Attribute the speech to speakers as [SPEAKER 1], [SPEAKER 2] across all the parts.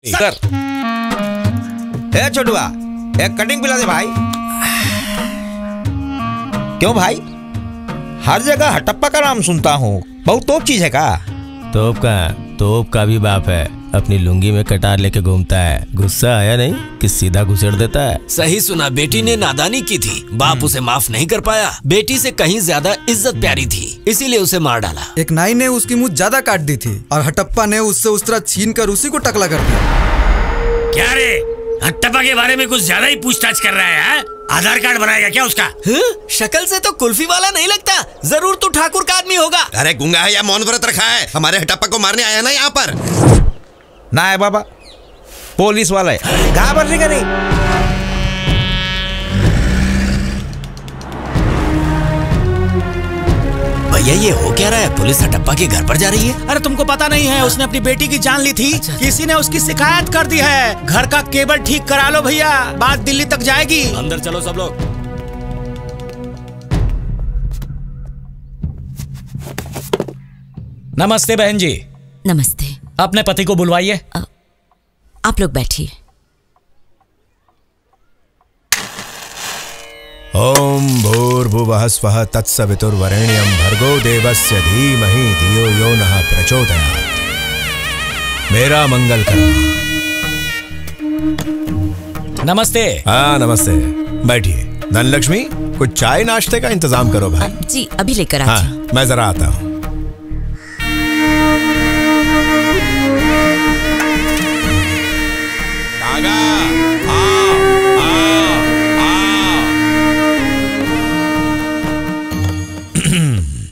[SPEAKER 1] Sir ए छोटुआ एक cutting पिला दे भाई। क्यों भाई, हर जगह हटप्पा का नाम सुनता हूँ, बहुत तोप चीज है का?
[SPEAKER 2] तोप का भी बाप है, अपनी लुंगी में कटार लेके घूमता है। गुस्सा आया नहीं कि सीधा घुसेड़ देता है।
[SPEAKER 3] सही सुना, बेटी ने नादानी की थी, बाप उसे माफ नहीं कर पाया। बेटी से कहीं ज्यादा इज्जत प्यारी थी, इसीलिए उसे मार डाला।
[SPEAKER 4] एक नाई ने उसकी मुंह ज्यादा काट दी थी और हटप्पा ने उससे उस्तरा छीन कर उसी को टकला कर दिया।
[SPEAKER 5] क्या रे, हटप्पा के बारे में कुछ ज्यादा ही पूछताछ कर रहा है? आधार कार्ड बनाएगा क्या उसका?
[SPEAKER 3] शक्ल से तो कुल्फी वाला नहीं लगता, जरूर तू ठाकुर का आदमी होगा।
[SPEAKER 6] अरे गुंगा है या मौन व्रत रखा है? हमारे हटप्पा को मारने आया ना यहाँ पर?
[SPEAKER 1] ना है बाबा, पुलिस वाला है, घाबरने का नहीं।
[SPEAKER 3] भैया ये हो क्या रहा है? पुलिस हटप्पा के घर पर जा रही है।
[SPEAKER 5] अरे तुमको पता नहीं है, उसने अपनी बेटी की जान ली थी। किसी ने उसकी शिकायत कर दी है। घर का केबल ठीक करा लो भैया, बात दिल्ली तक जाएगी।
[SPEAKER 3] अंदर चलो सब लोग।
[SPEAKER 5] नमस्ते बहन जी।
[SPEAKER 7] नमस्ते।
[SPEAKER 5] अपने पति को बुलवाइए।
[SPEAKER 7] आप लोग बैठिए।
[SPEAKER 2] ओम भूर्भुवः स्वः तत्सवितुर्वरेण्यं भर्गो देवस्य धीमहि धियो यो नः प्रचोदयात्। मेरा मंगल करना।
[SPEAKER 5] नमस्ते।
[SPEAKER 2] हाँ नमस्ते, बैठिए। धनलक्ष्मी, कुछ चाय नाश्ते का इंतजाम करो भाई।
[SPEAKER 7] जी अभी लेकर आती हूँ।
[SPEAKER 2] मैं जरा आता हूँ।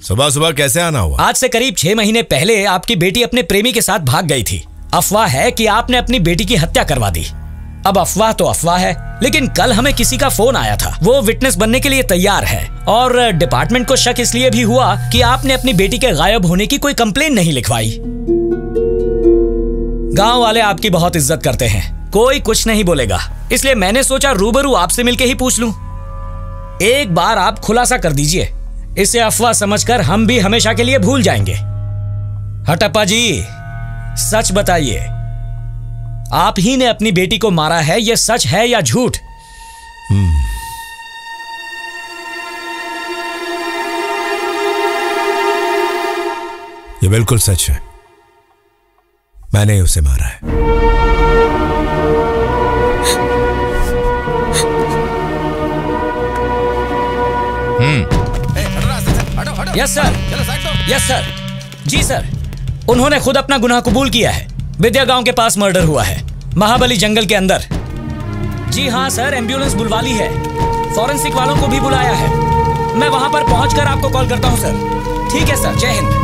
[SPEAKER 2] सुबह सुबह कैसे आना हुआ?
[SPEAKER 5] आज से करीब 6 महीने पहले आपकी बेटी अपने प्रेमी के साथ भाग गई थी। अफवाह है कि आपने अपनी बेटी की हत्या करवा दी। अब अफवाह तो अफवाह है, लेकिन कल हमें किसी का फोन आया था, वो विटनेस बनने के लिए तैयार है। और डिपार्टमेंट को शक इसलिए भी हुआ कि आपने अपनी बेटी के गायब होने की कोई कंप्लेन नहीं लिखवाई। गांव वाले आपकी बहुत इज्जत करते हैं, कोई कुछ नहीं बोलेगा, इसलिए मैंने सोचा रूबरू आपसे मिलके ही पूछ लूं। एक बार आप खुलासा कर दीजिए, इसे अफवाह समझकर हम भी हमेशा के लिए भूल जाएंगे। हटप्पा जी, सच बताइए, आप ही ने अपनी बेटी को मारा है, यह सच है या झूठ?
[SPEAKER 2] ये बिल्कुल सच है, मैंने ही उसे मारा है।
[SPEAKER 5] यस सर, यस सर, जी सर। उन्होंने खुद अपना गुनाह कबूल किया है। विद्या गांव के पास मर्डर हुआ है, महाबली जंगल के अंदर। जी हाँ सर, एम्बुलेंस बुलवा ली है, फॉरेंसिक वालों को भी बुलाया है। मैं वहां पर पहुंचकर आपको कॉल करता हूं सर। ठीक है सर, जय हिंद।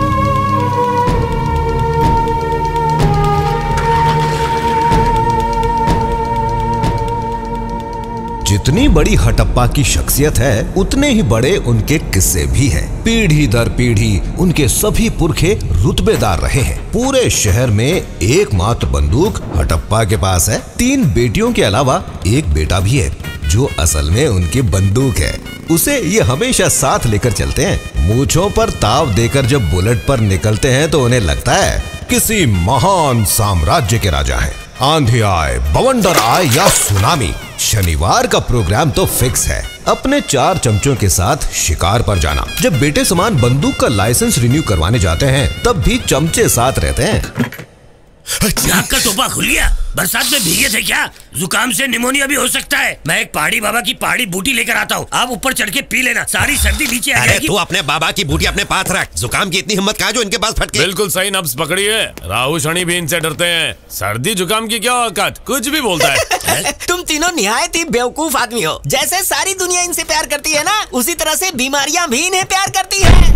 [SPEAKER 6] जितनी बड़ी हटप्पा की शख्सियत है, उतने ही बड़े उनके किस्से भी हैं। पीढ़ी दर पीढ़ी उनके सभी पुरखे रुतबेदार रहे हैं। पूरे शहर में एकमात्र बंदूक हटप्पा के पास है। 3 बेटियों के अलावा एक बेटा भी है, जो असल में उनकी बंदूक है। उसे ये हमेशा साथ लेकर चलते हैं। मूंछों पर ताव देकर जब बुलेट पर निकलते हैं तो उन्हें लगता है किसी महान साम्राज्य के राजा हैं। आंधी आए, बवंडर आए या सुनामी, शनिवार का प्रोग्राम तो फिक्स है। अपने 4 चमचों के साथ शिकार पर जाना। जब बेटे समान बंदूक का लाइसेंस रिन्यू करवाने जाते हैं, तब भी चमचे साथ रहते हैं।
[SPEAKER 5] नाक का टोपा खुल गया, बरसात में भीगे थे क्या? जुकाम से निमोनिया भी हो सकता है। मैं एक पहाड़ी बाबा की पहाड़ी बूटी लेकर आता हूँ, आप ऊपर चढ़ के पी लेना, सारी सर्दी नीचे आ जाएगी।
[SPEAKER 6] तू अपने बाबा की बूटी अपने पास रख। जुकाम की इतनी हिम्मत कहाँ जो इनके पास फटके?
[SPEAKER 8] बिल्कुल सही नब्ज पकड़ी है। राहु शनि भी इनसे डरते हैं। सर्दी जुकाम की क्या औकात, कुछ भी बोलता है।
[SPEAKER 3] तुम तीनों निहायत ही बेवकूफ आदमी हो। जैसे सारी दुनिया इनसे प्यार करती है ना, उसी तरह से बीमारियां भी इन्हें प्यार करती हैं।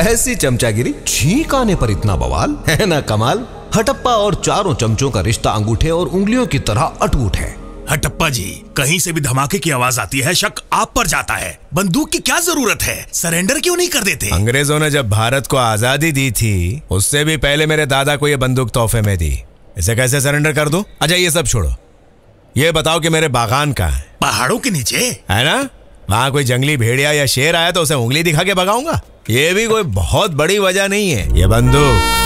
[SPEAKER 6] ऐसी चमचागिरी, छींक आने पर इतना बवाल है ना कमाल। हटप्पा और 4 चमचों का रिश्ता अंगूठे और उंगलियों की तरह अटूट है।
[SPEAKER 9] हटप्पा जी, कहीं से भी धमाके की आवाज आती है, शक आप पर जाता है। बंदूक की क्या जरूरत है? सरेंडर क्यों नहीं कर देते?
[SPEAKER 2] अंग्रेजों ने जब भारत को आजादी दी थी, उससे भी पहले मेरे दादा को ये बंदूक तोहफे में दी। इसे कैसे सरेंडर कर दूं? अच्छा ये सब छोड़ो, ये बताओ कि मेरे बागान कहाँ है?
[SPEAKER 9] पहाड़ों के नीचे
[SPEAKER 2] है ना? वहाँ कोई जंगली भेड़िया या शेर आया तो उसे उंगली दिखा के भगाऊंगा? ये भी कोई बहुत बड़ी वजह नहीं है। ये बंदूक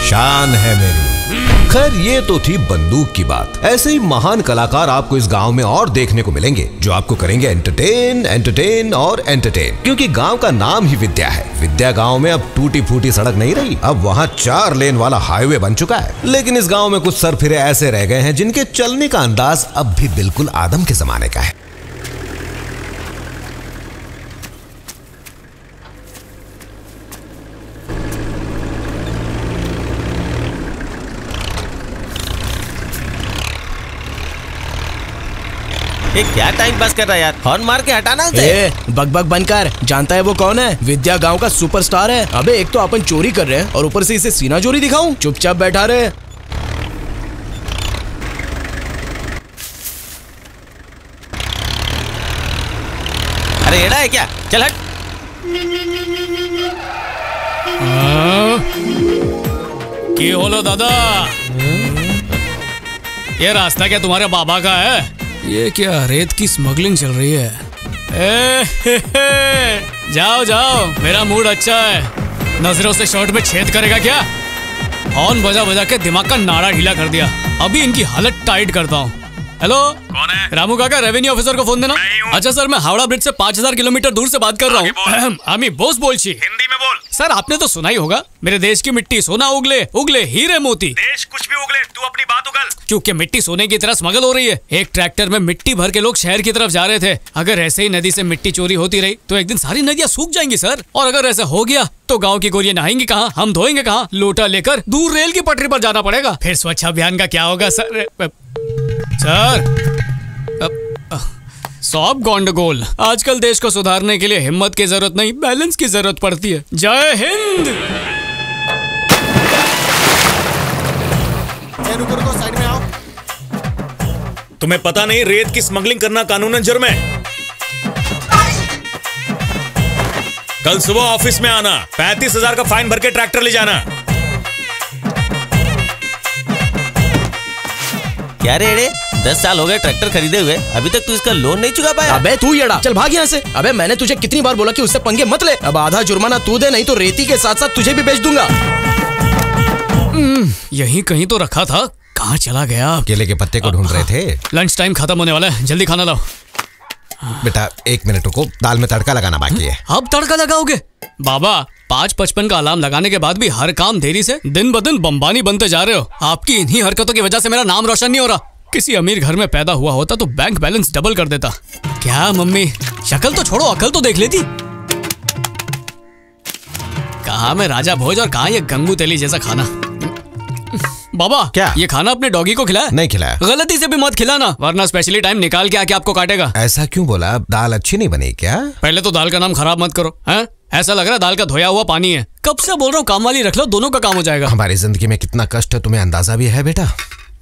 [SPEAKER 2] शान है मेरी।
[SPEAKER 6] खैर ये तो थी बंदूक की बात। ऐसे ही महान कलाकार आपको इस गांव में और देखने को मिलेंगे जो आपको करेंगे एंटरटेन, एंटरटेन और एंटरटेन। क्योंकि गांव का नाम ही विद्या है। विद्या गांव में अब टूटी फूटी सड़क नहीं रही, अब वहाँ 4 लेन वाला हाईवे बन चुका है। लेकिन इस गांव में कुछ सरफिरे ऐसे रह गए हैं जिनके चलने का अंदाज अब भी बिल्कुल आदम के जमाने का है।
[SPEAKER 10] ये क्या टाइम पास कर रहा है यार, हॉर्न मार के हटाना उसे।
[SPEAKER 11] बकबक बंद कर। जानता है वो कौन है? विद्या गांव का सुपरस्टार है। अबे एक तो अपन चोरी कर रहे हैं और ऊपर से इसे सीना चोरी दिखाऊं? चुपचाप बैठा रहे।
[SPEAKER 10] अरे एड़ा है क्या? चल हट।
[SPEAKER 5] की होलो दादा, ये रास्ता क्या तुम्हारे बाबा का है? ये क्या रेत की स्मगलिंग चल रही है? जाओ जाओ, मेरा मूड अच्छा है। नजरों से शर्ट में छेद करेगा क्या? हॉर्न बजा बजा के दिमाग का नाड़ा ढीला कर दिया। अभी इनकी हालत टाइट करता हूँ। हेलो, कौन है? रामू काका, रेवेन्यू ऑफिसर को फोन देना। अच्छा सर, मैं हावड़ा ब्रिज से 5000 किलोमीटर दूर से बात कर रहा हूँ। आमी बोस बोलची। हिंदी में बोल। सर आपने तो सुना ही होगा, मेरे देश की मिट्टी सोना उगले उगले हीरे मोती।
[SPEAKER 9] देश कुछ भी उगले, तू अपनी बात उगल।
[SPEAKER 5] क्योंकि मिट्टी सोने की तरह स्मगल हो रही है। एक ट्रैक्टर में मिट्टी भर के लोग शहर की तरफ जा रहे थे। अगर ऐसे ही नदी से मिट्टी चोरी होती रही तो एक दिन सारी नदियाँ सूख जाएंगी सर। और अगर ऐसा हो गया तो गांव की गोरियां नहाएंगी कहाँ, हम धोएंगे कहाँ? लोटा लेकर दूर रेल की पटरी पर जाना पड़ेगा। फिर स्वच्छ अभियान का क्या होगा सर? सर सब गंडगोल। आजकल देश को सुधारने के लिए हिम्मत की जरूरत नहीं, बैलेंस की जरूरत पड़ती है। जय हिंद।
[SPEAKER 9] रुको, साइड में आओ। तुम्हें पता नहीं रेत की स्मगलिंग करना कानूनन जुर्म है। कल सुबह ऑफिस में आना, 35,000 का फाइन भर के ट्रैक्टर ले जाना।
[SPEAKER 10] क्या रे एड़े, 10 साल हो गए ट्रैक्टर खरीदे हुए, अभी तक तू इसका लोन नहीं चुका पाया?
[SPEAKER 11] अबे तू येड़ा, चल भाग यहाँ से। अबे मैंने तुझे कितनी बार बोला कि उससे पंगे मत ले। अब आधा जुर्माना तू दे, नहीं तो रेती के साथ साथ तुझे भी बेच दूंगा।
[SPEAKER 5] यहीं कहीं तो रखा था, कहाँ चला गया?
[SPEAKER 6] केले के पत्ते को ढूंढ रहे थे।
[SPEAKER 5] लंच टाइम खत्म होने वाला है, जल्दी खाना लाओ।
[SPEAKER 6] बेटा 1 मिनट रुको, दाल में तड़का लगाना बाकी है।
[SPEAKER 5] अब तड़का लगाओगे? बाबा 5:55 का अलार्म लगाने के बाद भी हर काम देरी से दिन ब दिन बम्बानी बनते जा रहे हो। आपकी इन्हीं हरकतों की वजह से मेरा नाम रोशन नहीं हो रहा। किसी अमीर घर में पैदा हुआ होता तो बैंक बैलेंस डबल कर देता। क्या मम्मी, शक्ल तो छोड़ो, अकल तो देख लेती। कहाँ मैं राजा भोज और कहाँ ये गंगू तेली जैसा खाना। बाबा
[SPEAKER 6] क्या
[SPEAKER 5] ये खाना अपने डॉगी को खिलाया?
[SPEAKER 6] नहीं खिलाया।
[SPEAKER 5] गलती से भी मत खिलाना, वरना स्पेशली टाइम निकाल के आके आपको काटेगा।
[SPEAKER 6] ऐसा क्यों बोला? दाल अच्छी नहीं बनी क्या?
[SPEAKER 5] पहले तो दाल का नाम खराब मत करो। हैं? ऐसा लग रहा है दाल का धोया हुआ पानी है। कब से बोल रहा हूँ काम वाली रख लो, दोनों का काम हो जाएगा।
[SPEAKER 6] हमारी जिंदगी में कितना कष्ट है तुम्हें अंदाजा भी है बेटा?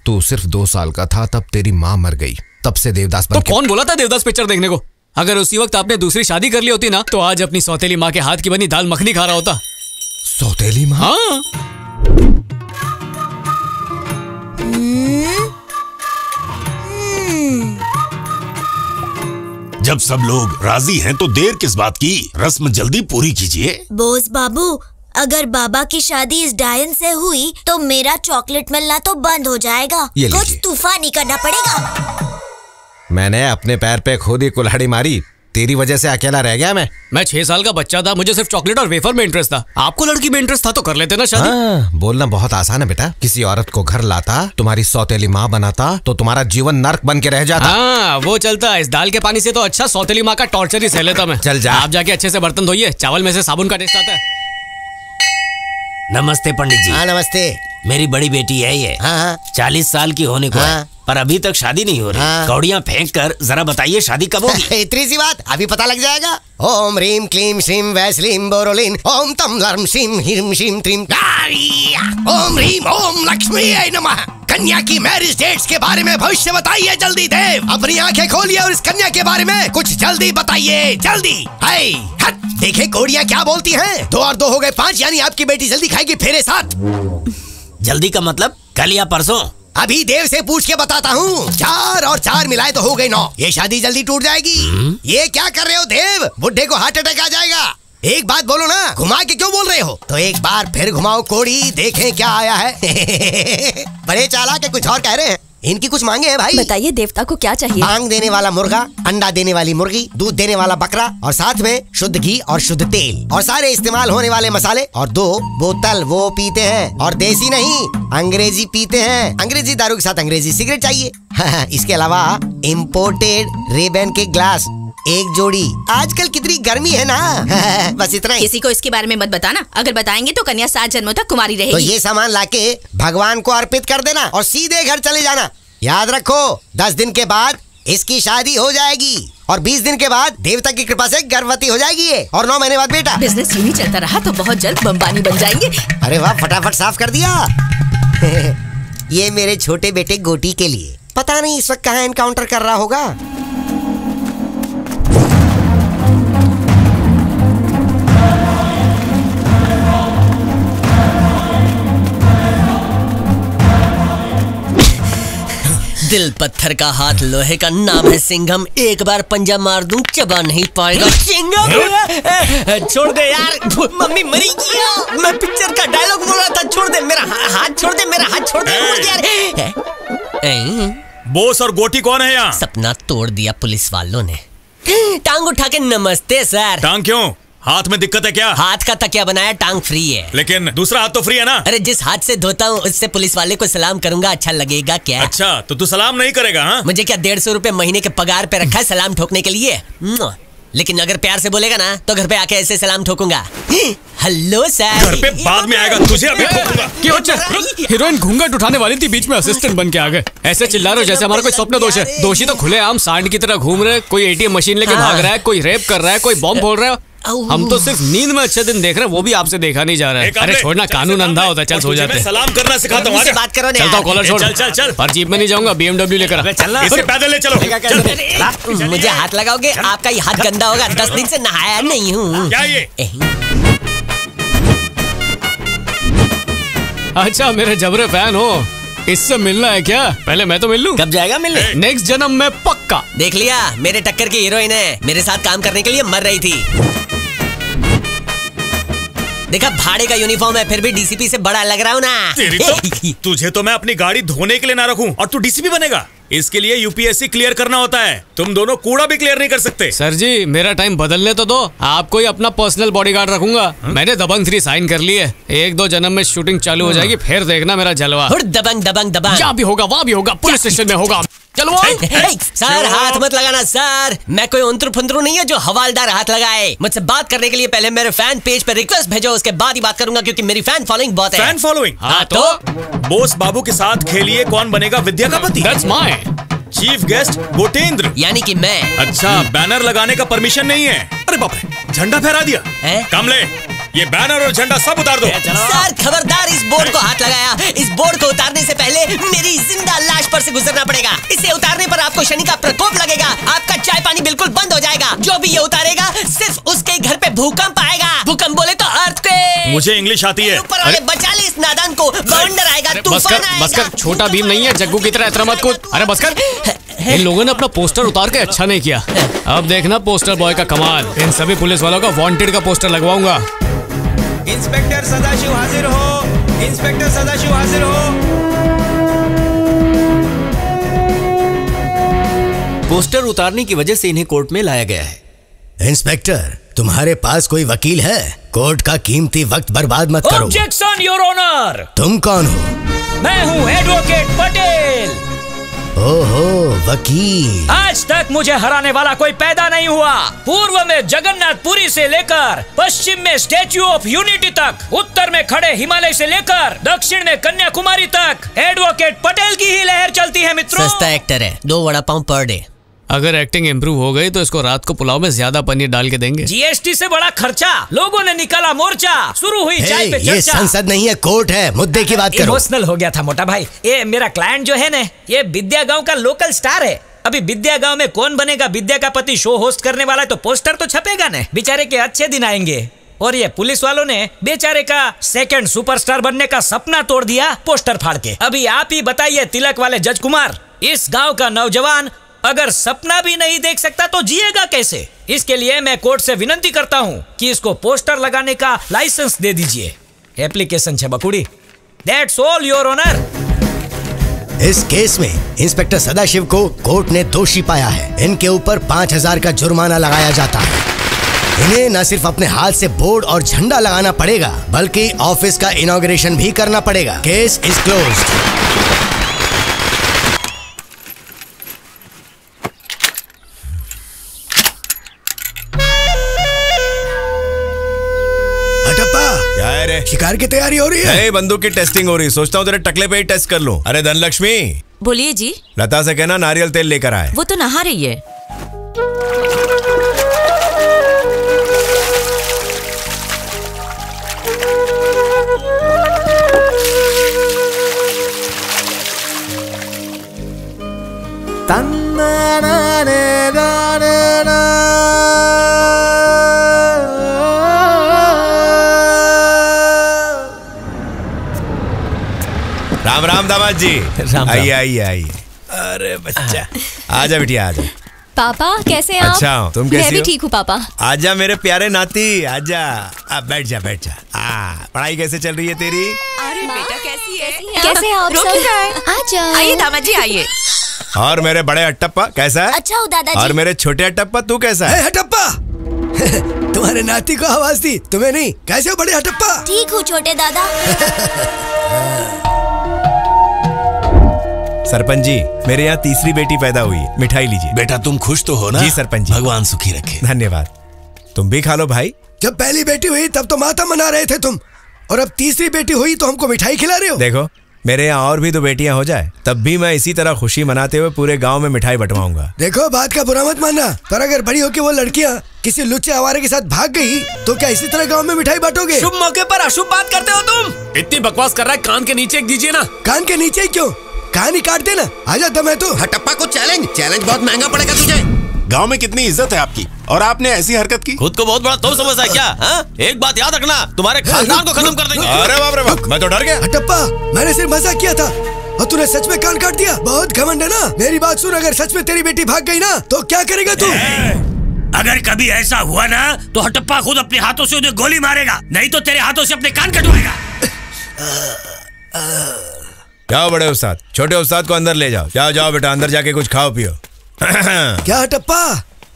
[SPEAKER 6] तू सिर्फ 2 साल का था तब तेरी माँ मर गई, तब से देवदास
[SPEAKER 5] तो कौन बोला था देवदास पिक्चर देखने को? अगर उसी वक्त आपने दूसरी शादी कर ली होती ना तो आज अपनी सौतेली माँ के हाथ की बनी दाल मखनी खा रहा होता।
[SPEAKER 6] सौतेली माँ?
[SPEAKER 5] हाँ।
[SPEAKER 9] जब सब लोग राजी हैं तो देर किस बात की, रस्म जल्दी पूरी कीजिए।
[SPEAKER 12] बोस बाबू, अगर बाबा की शादी इस डायन से हुई तो मेरा चॉकलेट मिलना तो बंद हो जाएगा। कुछ तूफानी करना पड़ेगा।
[SPEAKER 6] मैंने अपने पैर पे खुद ही कुल्हाड़ी मारी, तेरी वजह से अकेला रह गया मैं
[SPEAKER 5] 6 साल का बच्चा था, मुझे सिर्फ चॉकलेट और वेफर में इंटरेस्ट था। आपको लड़की में इंटरेस्ट था तो कर लेते ना शादी।
[SPEAKER 6] बोलना बहुत आसान है बेटा। किसी औरत को घर लाता, तुम्हारी सौतेली माँ बनाता तो तुम्हारा जीवन नर्क बन के रह जाता।
[SPEAKER 5] हाँ वो चलता। इस दाल के पानी से तो अच्छा सौतेली माँ का टॉर्चर ही सह लेता मैं।
[SPEAKER 6] चल जा,
[SPEAKER 5] आप जाके अच्छे से बर्तन धोइए, चावल में से साबुन का टेस्ट आता है।
[SPEAKER 10] नमस्ते पंडित जी।
[SPEAKER 13] हाँ नमस्ते।
[SPEAKER 10] मेरी बड़ी बेटी है ये।
[SPEAKER 13] हाँ
[SPEAKER 10] 40 साल की होने को है, पर अभी तक शादी नहीं हो रही। कौड़ियाँ फेंक कर जरा बताइए शादी कब होगी?
[SPEAKER 13] इतनी सी बात, अभी पता लग जाएगा। ओम रीम क्लीम श्रीम वैसलीम बोरोलिन ओम तम लर्म श्रीम हिम श्रीम त्रीम। ओम रीम ओम लक्ष्मी नमः। कन्या की मैरिज डेट्स के बारे में भविष्य बताइए जल्दी देव। अपनी आंखें खोलिए और इस कन्या के बारे में कुछ जल्दी बताइए, जल्दी। देखे कौड़ियाँ क्या बोलती हैं? 2 और 2 हो गए 5, यानी आपकी बेटी जल्दी खाएगी फेरे 7।
[SPEAKER 10] जल्दी का मतलब कल या परसों?
[SPEAKER 13] अभी देव से पूछ के बताता हूँ। 4 और 4 मिलाए तो हो गई 9। ये शादी जल्दी टूट जाएगी। ये क्या कर रहे हो देव? बुड्ढे को हार्ट अटैक आ जाएगा। एक बात बोलो ना, घुमा के क्यों बोल रहे हो? तो एक बार फिर घुमाओ कोड़ी, देखें क्या आया है। बड़े चालाक है, कुछ और कह रहे हैं। इनकी कुछ मांगे हैं भाई।
[SPEAKER 7] बताइए देवता को क्या चाहिए?
[SPEAKER 13] आंग देने वाला मुर्गा, अंडा देने वाली मुर्गी, दूध देने वाला बकरा और साथ में शुद्ध घी और शुद्ध तेल और सारे इस्तेमाल होने वाले मसाले और 2 बोतल वो पीते हैं और देसी नहीं अंग्रेजी पीते हैं। अंग्रेजी दारू के साथ अंग्रेजी सिगरेट चाहिए। इसके अलावा इम्पोर्टेड रेबन के ग्लास 1 जोड़ी। आजकल कितनी गर्मी है ना। बस इतना ही।
[SPEAKER 14] किसी को इसके बारे में मत बताना, अगर बताएंगे तो कन्या 7 जन्मों तक कुमारी रहेगी।
[SPEAKER 13] तो ये सामान लाके भगवान को अर्पित कर देना और सीधे घर चले जाना। याद रखो 10 दिन के बाद इसकी शादी हो जाएगी और 20 दिन के बाद देवता की कृपा से गर्भवती हो जाएगी ये, और 9 महीने बाद बेटा।
[SPEAKER 14] बिजनेस यूं ही चलता रहा तो बहुत जल्द बम्बानी बन जाएंगे।
[SPEAKER 13] अरे वाह, फटाफट साफ कर दिया। ये मेरे छोटे बेटे गोटी के लिए। पता नहीं इस वक्त कहाँ एनकाउंटर कर रहा होगा।
[SPEAKER 15] दिल पत्थर का हाथ लोहे का, नाम है सिंघम। एक बार पंजा मार दूं चबा नहीं पाएगा। सिंघम छोड़ दे यार, मम्मी मरी गया। मैं पिक्चर का डायलॉग बोल रहा था। छोड़ दे मेरा हाथ, छोड़ दे मेरा हाथ, छोड़ दे यार।
[SPEAKER 9] बोस और गोटी कौन है यहाँ?
[SPEAKER 15] सपना तोड़ दिया पुलिस वालों ने। टांग उठा के नमस्ते सर।
[SPEAKER 9] टांग क्यों? हाथ में दिक्कत है क्या?
[SPEAKER 15] हाथ का तकिया बनाया, टांग फ्री है।
[SPEAKER 9] लेकिन दूसरा हाथ तो फ्री है ना?
[SPEAKER 15] अरे जिस हाथ से धोता हूँ उससे पुलिस वाले को सलाम करूंगा, अच्छा लगेगा क्या?
[SPEAKER 9] अच्छा तो तू सलाम नहीं करेगा? हाँ,
[SPEAKER 15] मुझे क्या 150 रुपए महीने के पगार पे रखा है सलाम ठोकने के लिए? लेकिन अगर प्यार से बोलेगा ना तो घर पे आके ऐसे सलाम ठोकूंगा। Hello sir.
[SPEAKER 9] घर पे बाद में आएगा, तुझे अभी ठोकूंगा।
[SPEAKER 5] क्यों चल? हीरोइन घूंघट उठाने वाली थी, बीच में असिस्टेंट बन के आ गए। ऐसे चिल्ला रहे हो जैसे हमारा कोई स्वप्न दोष है। दोषी तो खुलेआम सांड की तरह घूम रहे हैं। कोई एटीएम मशीन लेके भाग रहा है, कोई रेप कर रहा है, कोई बॉम्ब फोड़ रहा है। हम तो सिर्फ नींद में अच्छे दिन देख रहे हैं, वो भी आपसे देखा नहीं जा रहा है। अरे छोड़ना, कानून अंधा होता है। चल सो जाते हैं।
[SPEAKER 9] सलाम करना सिखाता हूँ।
[SPEAKER 15] बात करो।
[SPEAKER 5] चलता हूँ, कॉलर छोड़।
[SPEAKER 9] चल चल चल।
[SPEAKER 5] पर जीप में नहीं जाऊंगा, BMW लेकर
[SPEAKER 15] चलना।
[SPEAKER 9] इसे पैदल ले चलो।
[SPEAKER 15] मुझे हाथ लगाओगे? आपका ये हाथ गंदा होगा। 10 दिन से नहाया नहीं हूँ।
[SPEAKER 9] क्या ये?
[SPEAKER 5] अच्छा मेरे जबरे फैन हो, इससे मिलना है क्या? पहले मैं तो मिल लूं।
[SPEAKER 15] कब जाएगा मिलने?
[SPEAKER 5] नेक्स्ट जन्म में पक्का।
[SPEAKER 15] देख लिया, मेरे टक्कर की हीरोइन है, मेरे साथ काम करने के लिए मर रही थी। देखा, भाड़े का यूनिफॉर्म है फिर भी डीसीपी से बड़ा लग रहा हूँ ना।
[SPEAKER 9] तेरी तो, तुझे तो मैं अपनी गाड़ी धोने के लिए ना रखूं और तू डीसीपी बनेगा? इसके लिए यूपीएससी क्लियर करना होता है। तुम दोनों कूड़ा भी क्लियर नहीं कर सकते।
[SPEAKER 5] सर जी मेरा टाइम बदलने तो दो, आपको ही अपना पर्सनल बॉडीगार्ड रखूंगा। मैंने दबंग 3 साइन कर ली है। 1-2 जन्म में शूटिंग चालू हो जाएगी, फिर देखना मेरा जलवा।
[SPEAKER 15] दबंग दबंग दबंग,
[SPEAKER 5] यहाँ भी होगा, वहाँ भी होगा, पुलिस स्टेशन में होगा। चलो
[SPEAKER 15] सर, हाथ मत लगाना सर। मैं कोई उंतरू फुंतरू नहीं है जो हवालदार हाथ लगाए। मुझसे बात करने के लिए पहले मेरे फैन पेज पे रिक्वेस्ट भेजो, उसके बाद ही बात करूंगा, क्योंकि मेरी फैन फॉलोइंग बहुत है।
[SPEAKER 9] Fan following?
[SPEAKER 15] हाँ तो
[SPEAKER 9] बोस बाबू के साथ खेलिए कौन बनेगा विद्या का पति।
[SPEAKER 5] That's my
[SPEAKER 9] चीफ गेस्ट गोटेंद्र,
[SPEAKER 15] यानी कि मैं।
[SPEAKER 9] अच्छा, बैनर लगाने का परमिशन नहीं है? अरे बाप रे, झंडा फहरा दिया। कमले, ये बैनर और झंडा सब उतार दो।
[SPEAKER 15] सर खबरदार, इस बोर्ड को हाथ लगाया। इस बोर्ड को उतारने से पहले मेरी जिंदा लाश पर से गुजरना पड़ेगा। इसे उतारने पर आपको शनि का प्रकोप लगेगा, आपका चाय पानी बिल्कुल बंद हो जाएगा। जो भी ये उतारेगा सिर्फ उसके घर पे भूकंप आएगा। भूकंप बोले तो अर्थक्वेक।
[SPEAKER 9] मुझे इंग्लिश आती है।
[SPEAKER 15] ऊपर वाले बचा ले इस नादान को, बवंडर आएगा, तूफान आएगा।
[SPEAKER 5] बस कर, छोटा भीम नहीं है, जग्गू की तरह इतना मत कूद। अरे बस कर। इन लोगों ने अपना पोस्टर उतार के अच्छा नहीं किया। अब देखना पोस्टर बॉय का कमाल। इन सभी पुलिस वालों का वांटेड का पोस्टर लगवाऊंगा।
[SPEAKER 1] इंस्पेक्टर सदाशिव हाजिर हो। इंस्पेक्टर सदाशिव हाजिर हो।
[SPEAKER 3] पोस्टर उतारने की वजह से इन्हें कोर्ट में लाया गया है।
[SPEAKER 13] इंस्पेक्टर, तुम्हारे पास कोई वकील है? कोर्ट का कीमती वक्त बर्बाद मत करो।
[SPEAKER 5] Objection your honour.
[SPEAKER 13] तुम कौन हो?
[SPEAKER 5] मैं हूँ एडवोकेट पटेल।
[SPEAKER 13] ओहो, वकील।
[SPEAKER 5] आज तक मुझे हराने वाला कोई पैदा नहीं हुआ। पूर्व में जगन्नाथपुरी से लेकर पश्चिम में स्टैच्यू ऑफ यूनिटी तक, उत्तर में खड़े हिमालय से लेकर दक्षिण में कन्याकुमारी तक एडवोकेट पटेल की ही लहर चलती है मित्रों।
[SPEAKER 15] सस्ता एक्टर है, 2 वड़ा पाव पर डे।
[SPEAKER 5] अगर एक्टिंग इम्प्रूव हो गई तो इसको रात को पुलाव में ज्यादा पनीर डाल के देंगे। जीएसटी से बड़ा खर्चा, लोगों ने निकाला मोर्चा, शुरू हुई चाय पे चर्चा।
[SPEAKER 13] ये संसद नहीं है, कोर्ट है, मुद्दे की बात करो।
[SPEAKER 5] इमोशनल हो गया था मोटा भाई। ये मेरा क्लाइंट जो है ना, ये विद्या गांव का लोकल स्टार है। अभी विद्या गांव में कौन बनेगा विद्या का पति शो होस्ट करने वाला है, तो पोस्टर तो छपेगा न। बेचारे के अच्छे दिन आएंगे। और ये पुलिस वालों ने बेचारे का सेकंड सुपरस्टार बनने का सपना तोड़ दिया पोस्टर फाड़ के। अभी आप ही बताइए तिलक वाले जज कुमार, इस गांव का नौजवान अगर सपना भी नहीं देख सकता तो जिएगा कैसे? इसके लिए मैं कोर्ट से विनती करता हूँ कि इसको पोस्टर लगाने का लाइसेंस दे दीजिए। एप्लीकेशन छे बकुड़ी। That's all your honour.
[SPEAKER 13] इस केस में इंस्पेक्टर सदाशिव को कोर्ट ने दोषी पाया है। इनके ऊपर 5000 का जुर्माना लगाया जाता है। इन्हें न सिर्फ अपने हाथ से बोर्ड और झंडा लगाना पड़ेगा बल्कि ऑफिस का इनॉग्रेशन भी करना पड़ेगा। Case is closed.
[SPEAKER 2] क्या है रे?
[SPEAKER 13] शिकार की तैयारी हो रही है?
[SPEAKER 2] नहीं, बंदूक की टेस्टिंग हो रही। सोचता हूँ तेरे टकले पे ही टेस्ट कर लूं। अरे धनलक्ष्मी,
[SPEAKER 7] बोलिए जी।
[SPEAKER 2] लता से कहना नारियल तेल लेकर आए।
[SPEAKER 7] वो तो नहा रही है।
[SPEAKER 2] राम राम दामाद जी।
[SPEAKER 3] राम।
[SPEAKER 2] आइए आइए आइए। अरे बच्चा, आजा बिटिया आजा।
[SPEAKER 16] पापा कैसे हैं आप?
[SPEAKER 2] अच्छा हूँ, तुम कैसी
[SPEAKER 16] मैं भी
[SPEAKER 2] हो?
[SPEAKER 16] ठीक हूँ पापा।
[SPEAKER 2] आजा मेरे प्यारे नाती, आजा। बैठ जा बैठ जा। पढ़ाई कैसे चल रही है तेरी?
[SPEAKER 16] अरे बेटा कैसी है? कैसे हैं आप
[SPEAKER 14] रोक
[SPEAKER 16] सब?
[SPEAKER 14] क्या है?
[SPEAKER 16] आ जाओ।
[SPEAKER 14] आइए दामाद जी आइए।
[SPEAKER 2] और मेरे बड़े हट्टप्पा कैसा है?
[SPEAKER 12] अच्छा हूँ दादाजी।
[SPEAKER 2] और मेरे छोटे हट्टप्पा तू कैसा है?
[SPEAKER 13] हटप्पा तुम्हारे नाती को आवाज दी, तुम्हें नहीं। कैसे हो बड़े हटप्पा?
[SPEAKER 12] ठीक हूँ छोटे दादा।
[SPEAKER 2] सरपंच जी, मेरे यहाँ तीसरी बेटी पैदा हुई है। मिठाई लीजिए।
[SPEAKER 3] बेटा तुम खुश तो हो ना?
[SPEAKER 2] जी सरपंच जी।
[SPEAKER 3] भगवान सुखी रखे।
[SPEAKER 2] धन्यवाद। तुम भी खा लो भाई।
[SPEAKER 13] जब पहली बेटी हुई तब तो माता मना रहे थे तुम, और अब तीसरी बेटी हुई तो हमको मिठाई खिला रहे हो।
[SPEAKER 2] देखो, मेरे यहाँ और भी 2 बेटियां हो जाए तब भी मैं इसी तरह खुशी मनाते हुए पूरे गांव में मिठाई बंटवाऊंगा।
[SPEAKER 13] देखो, बात का बुरा मत मानना, पर अगर बड़ी होकर वो लड़कियां किसी लुच्चे आवारे के साथ भाग गई तो क्या इसी तरह गांव में मिठाई बांटोगे?
[SPEAKER 3] शुभ मौके पर अशुभ बात करते हो तुम।
[SPEAKER 8] इतनी बकवास कर रहा है, कान के नीचे एक दीजिए ना।
[SPEAKER 13] कान के नीचे क्यों? कान ही काट देना। आजा दम है तो।
[SPEAKER 17] हटप्पा को चैलेंज बहुत महंगा पड़ेगा तुझे। गांव में कितनी इज्जत है आपकी और आपने ऐसी हरकत की।
[SPEAKER 3] खुद को बहुत बड़ा तो समझता है क्या? एक बात याद रखना, तुम्हारे खानदान को खत्म कर देंगे।
[SPEAKER 2] अरे बाप रे बाप, मैं तो डर गया।
[SPEAKER 13] हटप्पा, मैंने सिर्फ मजाक किया था और तूने सच में कान काट दिया। बहुत घमंड है ना। मेरी बात सुन, अगर सच में तेरी बेटी भाग गई ना तो क्या करेगा तू?
[SPEAKER 18] अगर कभी ऐसा हुआ ना तो हटप्पा खुद अपने हाथों से उन्हें गोली मारेगा, नहीं तो तेरे हाथों से अपने कान कटवाएगा।
[SPEAKER 2] जाओ बड़े उस्ताद, छोटे उस्ताद को अंदर ले जाओ। जाओ जाओ बेटा, अंदर जाके कुछ खाओ पियो।
[SPEAKER 13] क्या हटप्पा,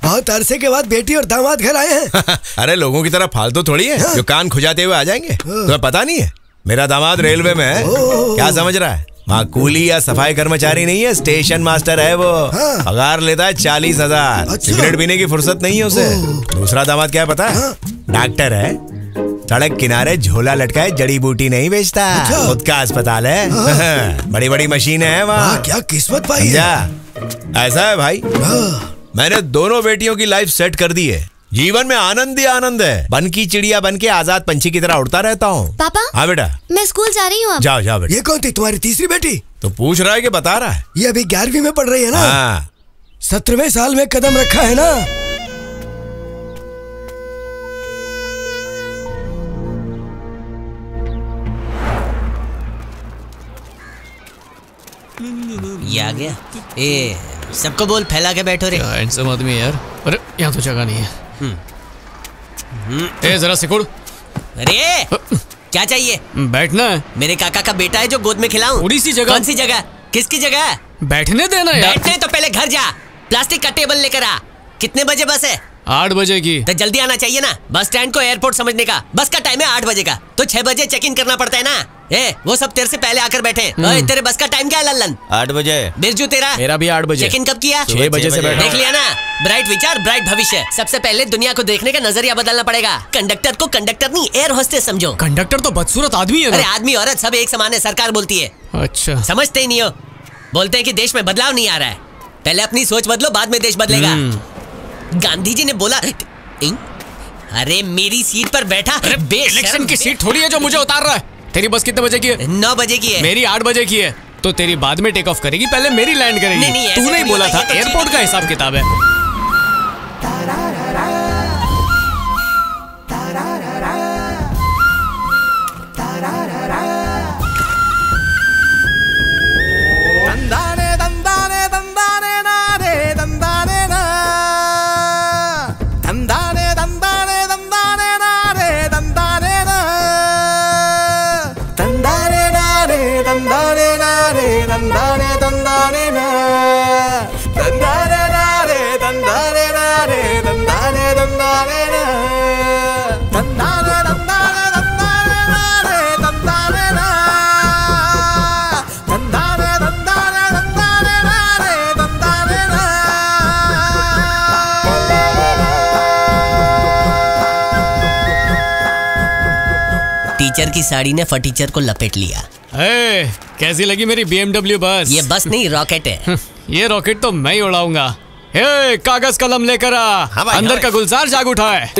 [SPEAKER 13] बहुत अरसे के बाद बेटी और दामाद घर आए हैं।
[SPEAKER 2] अरे लोगों की तरह फालतू थोड़ी है जो कान खुजाते हुए आ जाएंगे। तुम्हें पता नहीं है मेरा दामाद रेलवे में है। क्या समझ रहा है? वहाँ कूली या सफाई कर्मचारी नहीं है, स्टेशन मास्टर है वो। पगार लेता है 40,000। सिगरेट पीने की फुर्सत नहीं है उसे। दूसरा दामाद क्या है पता है? डॉक्टर है, सड़क किनारे झोला लटकाए जड़ी बूटी नहीं बेचता। खुद का अस्पताल है, बड़ी बड़ी मशीनें हैं वहाँ।
[SPEAKER 13] क्या किस्मत पाई है।
[SPEAKER 2] ऐसा है भाई, मैंने दोनों बेटियों की लाइफ सेट कर दी है। जीवन में आनंद ही आनंद है। बन की चिड़िया बन के आजाद पंछी की तरह उड़ता रहता हूँ।
[SPEAKER 12] पापा।
[SPEAKER 2] हाँ बेटा,
[SPEAKER 12] मैं स्कूल जा रही हूँ।
[SPEAKER 2] जाओ जाओ बेटा।
[SPEAKER 13] ये कौन थी तुम्हारी तीसरी बेटी?
[SPEAKER 2] तो पूछ रहा है कि बता रहा है?
[SPEAKER 13] ये अभी 11वीं में पढ़ रही है ना।
[SPEAKER 2] हाँ।
[SPEAKER 13] 17वें साल में कदम रखा है ना।
[SPEAKER 15] ये आ गया। ए सबको बोल फैला के बैठो रे।
[SPEAKER 11] हैंडसम आदमी है यार। अरे यहाँ तो जगह नहीं है। ए जरा सिकुड़।
[SPEAKER 15] अरे क्या चाहिए?
[SPEAKER 11] बैठना है।
[SPEAKER 15] मेरे काका का बेटा है जो गोद में खिलाऊं।
[SPEAKER 11] थोड़ी सी जगह।
[SPEAKER 15] कौन सी जगह? किसकी जगह?
[SPEAKER 11] बैठने देना यार।
[SPEAKER 15] बैठने तो पहले घर जा, प्लास्टिक का टेबल लेकर आ। कितने बजे बस है?
[SPEAKER 11] 8 बजे की।
[SPEAKER 15] तो जल्दी आना चाहिए ना। बस स्टैंड को एयरपोर्ट समझने का। बस का टाइम है 8 बजे का, तो 6 बजे चेक इन करना पड़ता है ना। वो सब तेरे से पहले आकर बैठे। तेरे बस का टाइम क्या है लल्लन?
[SPEAKER 3] 8 बजे।
[SPEAKER 15] बिरजू तेरा?
[SPEAKER 11] मेरा भी 8 बजे।
[SPEAKER 15] चेक इन कब किया?
[SPEAKER 11] 6 बजे से बैठा।
[SPEAKER 15] देख लिया ना, ब्राइट विचार ब्राइट भविष्य। सबसे पहले दुनिया को देखने का नजरिया बदलना पड़ेगा। कंडक्टर को कंडक्टर नहीं, एयर होस्टेस समझो।
[SPEAKER 11] कंडक्टर तो बदसूरत आदमी है ना।
[SPEAKER 15] अरे आदमी औरत सब एक समान है, सरकार बोलती है।
[SPEAKER 11] अच्छा,
[SPEAKER 15] समझते ही नहीं हो। बोलते हैं कि देश में बदलाव नहीं आ रहा है। पहले अपनी सोच बदलो, बाद में देश बदलेगा। गांधी जी ने बोला। अरे मेरी सीट पर बैठा।
[SPEAKER 11] अरे इलेक्शन की सीट थोड़ी है जो मुझे उतार रहा है। तेरी बस कितने बजे की है?
[SPEAKER 15] 9 बजे की है।
[SPEAKER 11] मेरी 8 बजे की है। तो तेरी बाद में टेक ऑफ करेगी, पहले मेरी लैंड करेगी।
[SPEAKER 15] नहीं,
[SPEAKER 11] तू नहीं बोला था एयरपोर्ट का हिसाब किताब है।
[SPEAKER 19] दंदाने दंदाने दंदाने नारे
[SPEAKER 15] टीचर की साड़ी ने फटीचर को लपेट लिया।
[SPEAKER 19] कैसी लगी मेरी BMW बस?
[SPEAKER 15] ये बस नहीं, रॉकेट है।
[SPEAKER 19] ये रॉकेट तो मैं ही उड़ाऊंगा। कागज कलम लेकर आ, अंदर का गुलजार जाग उठा है।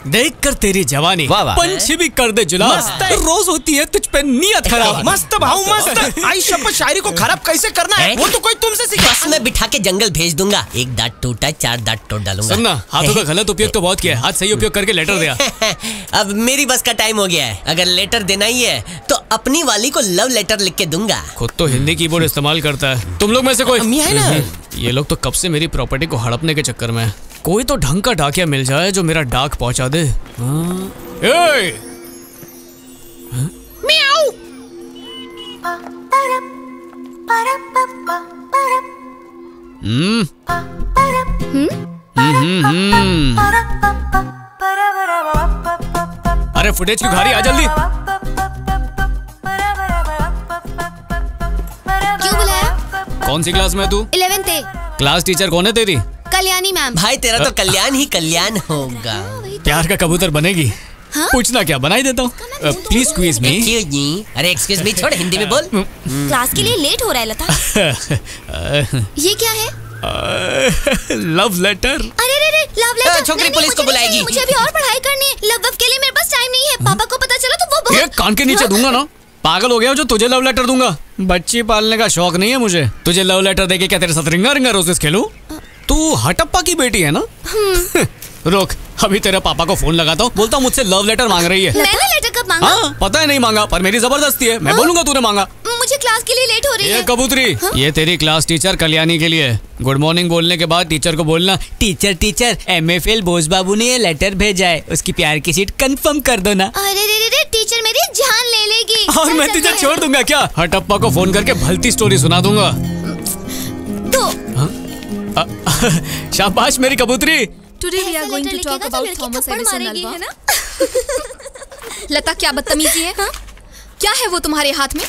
[SPEAKER 19] देख कर तेरी जवानी पंछी भी कर दे जुला। रोज होती है तुझ पे नियत खराब।
[SPEAKER 11] मस्त भाऊ मस्त। आई शपथ शायरी को खराब कैसे करना है वो तो कोई तुमसे सीखा।
[SPEAKER 15] बस में बिठा के जंगल भेज दूंगा। एक दांत टूटा 4 दांत तोड़ डालूंगा।
[SPEAKER 19] सुनना, हाथों का गलत उपयोग तो बहुत किया है, आज सही उपयोग करके लेटर दिया।
[SPEAKER 15] अब मेरी बस का टाइम हो गया है। अगर लेटर देना ही है तो अपनी वाली को लव लेटर लिख के दूंगा।
[SPEAKER 19] खुद तो हिंदी कीबोर्ड इस्तेमाल करता है। तुम लोग में से कोई
[SPEAKER 15] है ना?
[SPEAKER 19] ये लोग तो कब से मेरी प्रॉपर्टी को हड़पने के चक्कर में। कोई तो ढंग का डाकिया मिल जाए जो मेरा डाक पहुंचा दे।
[SPEAKER 16] म्याऊ।
[SPEAKER 19] अरे फुटेज की घारी आ जल्दी।
[SPEAKER 16] क्यों बुलाया?
[SPEAKER 19] कौन सी क्लास में तू?
[SPEAKER 16] 11th A।
[SPEAKER 19] क्लास टीचर कौन है तेरी?
[SPEAKER 16] कल्याणी मैम।
[SPEAKER 15] भाई तेरा तो कल्याण ही कल्याण होगा।
[SPEAKER 19] प्यार का कबूतर बनेगी? हाँ? पूछना क्या, बनाई देता हूँ। प्लीज स्क्वीज मी।
[SPEAKER 15] अरे एक्सक्यूज मी छोड़, हिंदी में बोल।
[SPEAKER 12] क्लास के लिए लेट हो रहा है लता। ये क्या है?
[SPEAKER 19] Love letter.
[SPEAKER 12] अरे रे रे, लव लेटर।
[SPEAKER 15] छोकरी पुलिस को बुलाएगी।
[SPEAKER 12] मुझे अभी और पढ़ाई करनी है। लव के लिए मेरे पास टाइम नहीं है। पापा को पता चला तो वो बहुत...
[SPEAKER 19] ये कान के नीचे दूंगा ना। पागल हो गया हो जो तुझे लव लेटर दूंगा? बच्ची पालने का शौक नहीं है मुझे। तुझे लव लेटर देके क्या तेरे साथ रिंगा रिंगा रोजेस खेलूं? तू हटप्पा की बेटी है ना? रोक, अभी तेरे पापा को फोन लगाता हूँ, बोलता हूँ मुझसे लव लेटर मांग रही है।
[SPEAKER 12] मैंने लेटर कब मांगा?
[SPEAKER 19] हाँ, पता है नहीं मांगा, पर मेरी जबरदस्ती है। मैं बोलूंगा तूने मांगा।
[SPEAKER 12] मुझे क्लास के लिए लेट हो रही है।
[SPEAKER 19] ये कबूतरी, ये तेरी क्लास टीचर कल्याणी के लिए। गुड मॉर्निंग बोलने के बाद टीचर को बोलना, टीचर टीचर MFL बोस बाबू ने ये लेटर भेजा है, उसकी प्यार की सीट कंफर्म कर दो ना।
[SPEAKER 12] अरे रे रे, टीचर मेरी जान ले लेगी।
[SPEAKER 19] और मैं तुझे छोड़ दूंगा क्या? हटप्पा को फोन करके भलती स्टोरी सुना दूंगा। शाबाश मेरी कबूतरी।
[SPEAKER 16] Today we are going to talk about Thomas Edison है ना? लता क्या बदतमीजी है? हाँ? क्या है वो तुम्हारे हाथ में?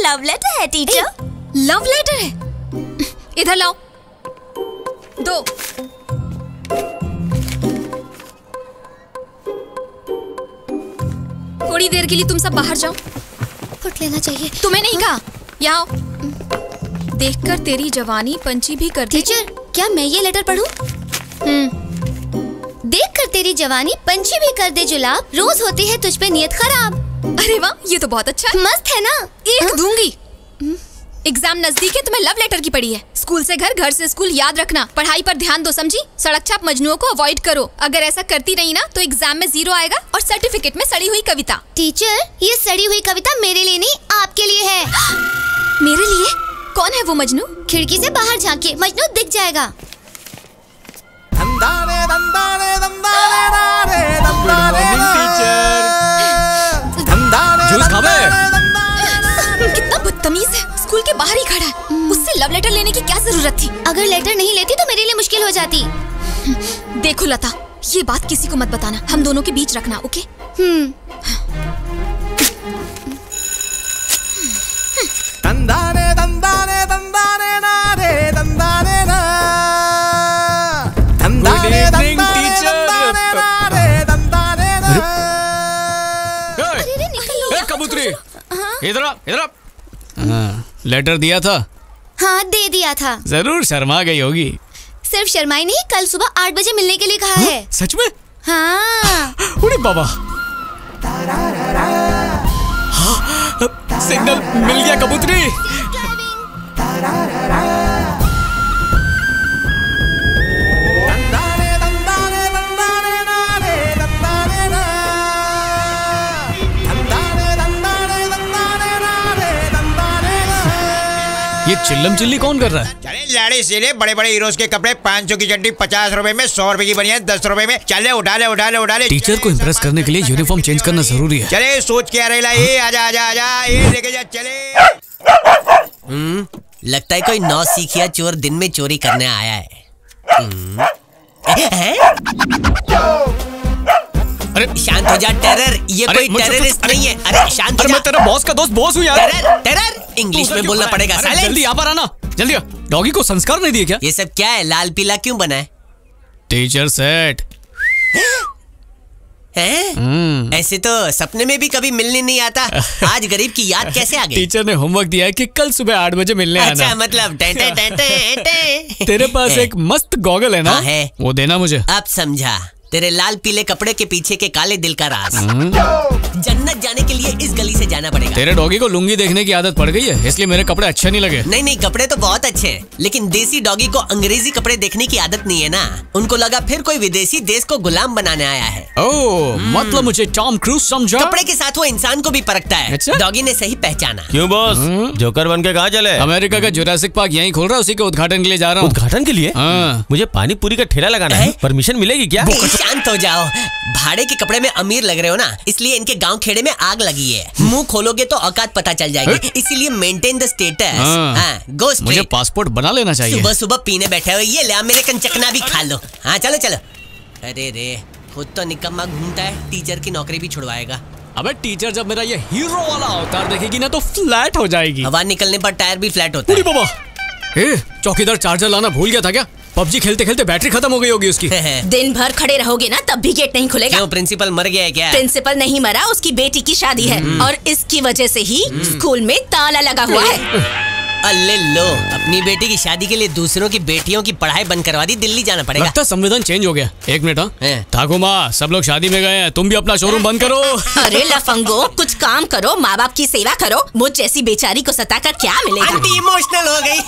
[SPEAKER 12] लव लेटर है टीचर।
[SPEAKER 16] लव लेटर है? इधर लाओ। दो। थोड़ी देर के लिए तुम सब बाहर जाओ।
[SPEAKER 12] फुट लेना चाहिए।
[SPEAKER 16] तुम्हें नहीं कहा। यहाँ आओ। देखकर तेरी जवानी पंछी भी कर दी।
[SPEAKER 12] टीचर, क्या मैं ये लेटर पढूं? देखकर तेरी जवानी पंछी भी कर दे जुलाब, रोज होती है तुझ पे नियत खराब।
[SPEAKER 16] अरे वाह, ये तो बहुत अच्छा है।
[SPEAKER 12] मस्त है ना?
[SPEAKER 16] एक दूंगी। एग्जाम नजदीक है, तुम्हें लव लेटर की पड़ी है। स्कूल से घर, घर से स्कूल याद रखना। पढ़ाई पर ध्यान दो, समझी? सड़क छाप मजनुओं को अवॉइड करो। अगर ऐसा करती रही ना तो एग्जाम में 0 आएगा और सर्टिफिकेट में सड़ी हुई कविता।
[SPEAKER 12] टीचर, ये सड़ी हुई कविता मेरे लिए नहीं, आपके लिए है।
[SPEAKER 16] मेरे लिए? कौन है वो मजनू?
[SPEAKER 12] खिड़की से बाहर झांकिए, मजनू दिख जाएगा।
[SPEAKER 19] जूस खावे।
[SPEAKER 16] कितना बदतमीज है, स्कूल के बाहर ही खड़ा है। उससे लव लेटर लेने की क्या जरूरत थी?
[SPEAKER 12] अगर लेटर नहीं लेती तो मेरे लिए मुश्किल हो जाती।
[SPEAKER 16] देखो लता, ये बात किसी को मत बताना, हम दोनों के बीच रखना, ओके?
[SPEAKER 19] कबूतरी, इधर आ। लेटर दिया था?
[SPEAKER 12] हाँ, दे दिया था।
[SPEAKER 19] जरूर शर्मा गई होगी।
[SPEAKER 12] सिर्फ शर्माई नहीं, कल सुबह 8 बजे मिलने के लिए कहा है।
[SPEAKER 19] सच में?
[SPEAKER 12] हाँ।
[SPEAKER 19] अरे बाबा, सिग्नल मिल गया कबूतरी। ये चिल्लम चिल्ली कौन कर रहा है?
[SPEAKER 1] चले लाड़ी सीले, बड़े बड़े हीरोज के कपड़े 500 की चड्डी 50 रुपए में, 100 रुपए की बनियान 10 रुपए में। चले उठा ले।
[SPEAKER 19] टीचर को इम्प्रेस करने के लिए यूनिफॉर्म चेंज करना जरूरी है।
[SPEAKER 1] चले, सोच के आ रही ला। ये आजा, ये लेके जा। चले।
[SPEAKER 15] लगता है कोई नौसिखिया चोर दिन में चोरी करने आया है।
[SPEAKER 19] अरे
[SPEAKER 15] शांत हो जा टेरर, ये कोई टेररिस्ट नहीं है। अरे शांत हो जा।
[SPEAKER 19] मैं तेरा बॉस का दोस्त बॉस हूँ यार।
[SPEAKER 15] टेरर इंग्लिश में बोलना पड़ेगा।
[SPEAKER 19] जल्दी यहाँ पर आना, जल्दी आ। डॉगी को संस्कार नहीं दिए क्या?
[SPEAKER 15] ये सब क्या है? लाल पीला क्यों बना है?
[SPEAKER 19] Teacher said.
[SPEAKER 15] ऐसे तो सपने में भी कभी मिलने नहीं आता। आज गरीब की याद कैसे आ गई?
[SPEAKER 19] टीचर ने होमवर्क दिया है कि कल सुबह 8 बजे मिलने आना।
[SPEAKER 15] अच्छा मतलब
[SPEAKER 19] तेरे पास एक मस्त गॉगल है ना?
[SPEAKER 15] हाँ है।
[SPEAKER 19] वो देना मुझे।
[SPEAKER 15] अब समझा तेरे लाल पीले कपड़े के पीछे के काले दिल का राज। जन्नत जाने के लिए इस गली से जाना पड़ेगा।
[SPEAKER 19] तेरे डॉगी को लुंगी देखने की आदत पड़ गई है, इसलिए मेरे कपड़े अच्छे नहीं लगे।
[SPEAKER 15] नहीं कपड़े तो बहुत अच्छे हैं, लेकिन देसी डॉगी को अंग्रेजी कपड़े देखने की आदत नहीं है ना। उनको लगा फिर कोई विदेशी देश को गुलाम बनाने आया है।
[SPEAKER 19] ओह, मतलब मुझे टॉम क्रूज समझा?
[SPEAKER 15] कपड़े के साथ वो इंसान को भी परखता है।
[SPEAKER 19] अच्छा?
[SPEAKER 15] डॉगी ने सही पहचाना।
[SPEAKER 2] क्यों बॉस, जोकर बन के कहाँ चले?
[SPEAKER 19] अमेरिका का जुरासिक पार्क यहीं खोल रहा है, उसी के उद्घाटन के लिए जा रहा हूँ।
[SPEAKER 2] उद्घाटन के लिए? मुझे पानी पूरी का ठेला लगाना है, परमिशन मिलेगी क्या?
[SPEAKER 15] शांत हो जाओ, भाड़े के कपड़े में अमीर लग रहे हो ना, इसलिए इनके गांव खेड़े में आग लगी है। मुंह खोलोगे तो औकात पता चल जाएगी, इसीलिए maintain the status. Go straight.
[SPEAKER 19] मुझे पासपोर्ट बना लेना चाहिए।
[SPEAKER 15] सुबह सुबह पीने बैठे हो, ये ले अमेरिकन चकना भी खा लो। हाँ चलो चलो। अरे रे, खुद तो निकम्मा घूमता है, टीचर की नौकरी भी छुड़वाएगा।
[SPEAKER 19] अबे टीचर जब मेरा ये हीरो वाला अवतार देखेगी ना तो फ्लैट हो जाएगी।
[SPEAKER 15] हवा निकलने पर टायर भी फ्लैट होता है।
[SPEAKER 19] बाबा, चौकीदार चार्जर लाना भूल गया था क्या? पबजी खेलते खेलते बैटरी खत्म हो गई होगी उसकी।
[SPEAKER 14] दिन भर खड़े रहोगे ना तब भी गेट नहीं खुलेगा।
[SPEAKER 15] क्यों, प्रिंसिपल मर गया है क्या?
[SPEAKER 14] प्रिंसिपल नहीं मरा, उसकी बेटी की शादी है और इसकी वजह से ही स्कूल में ताला लगा हुआ है।
[SPEAKER 15] अल्ले लो, अपनी बेटी की शादी के लिए दूसरों की बेटियों की पढ़ाई बंद करवा दी, दिल्ली जाना पड़ेगा।
[SPEAKER 19] लगता संविधान चेंज हो गया। एक मिनट। ठाकुर माँ, सब लोग शादी में गए हैं, तुम भी अपना शोरूम बंद करो।
[SPEAKER 14] अरे लफंगो, कुछ काम करो, माँ बाप की सेवा करो। मुझ जैसी बेचारी को सताकर क्या मिलेगा?
[SPEAKER 15] आंटी इमोशनल हो गई।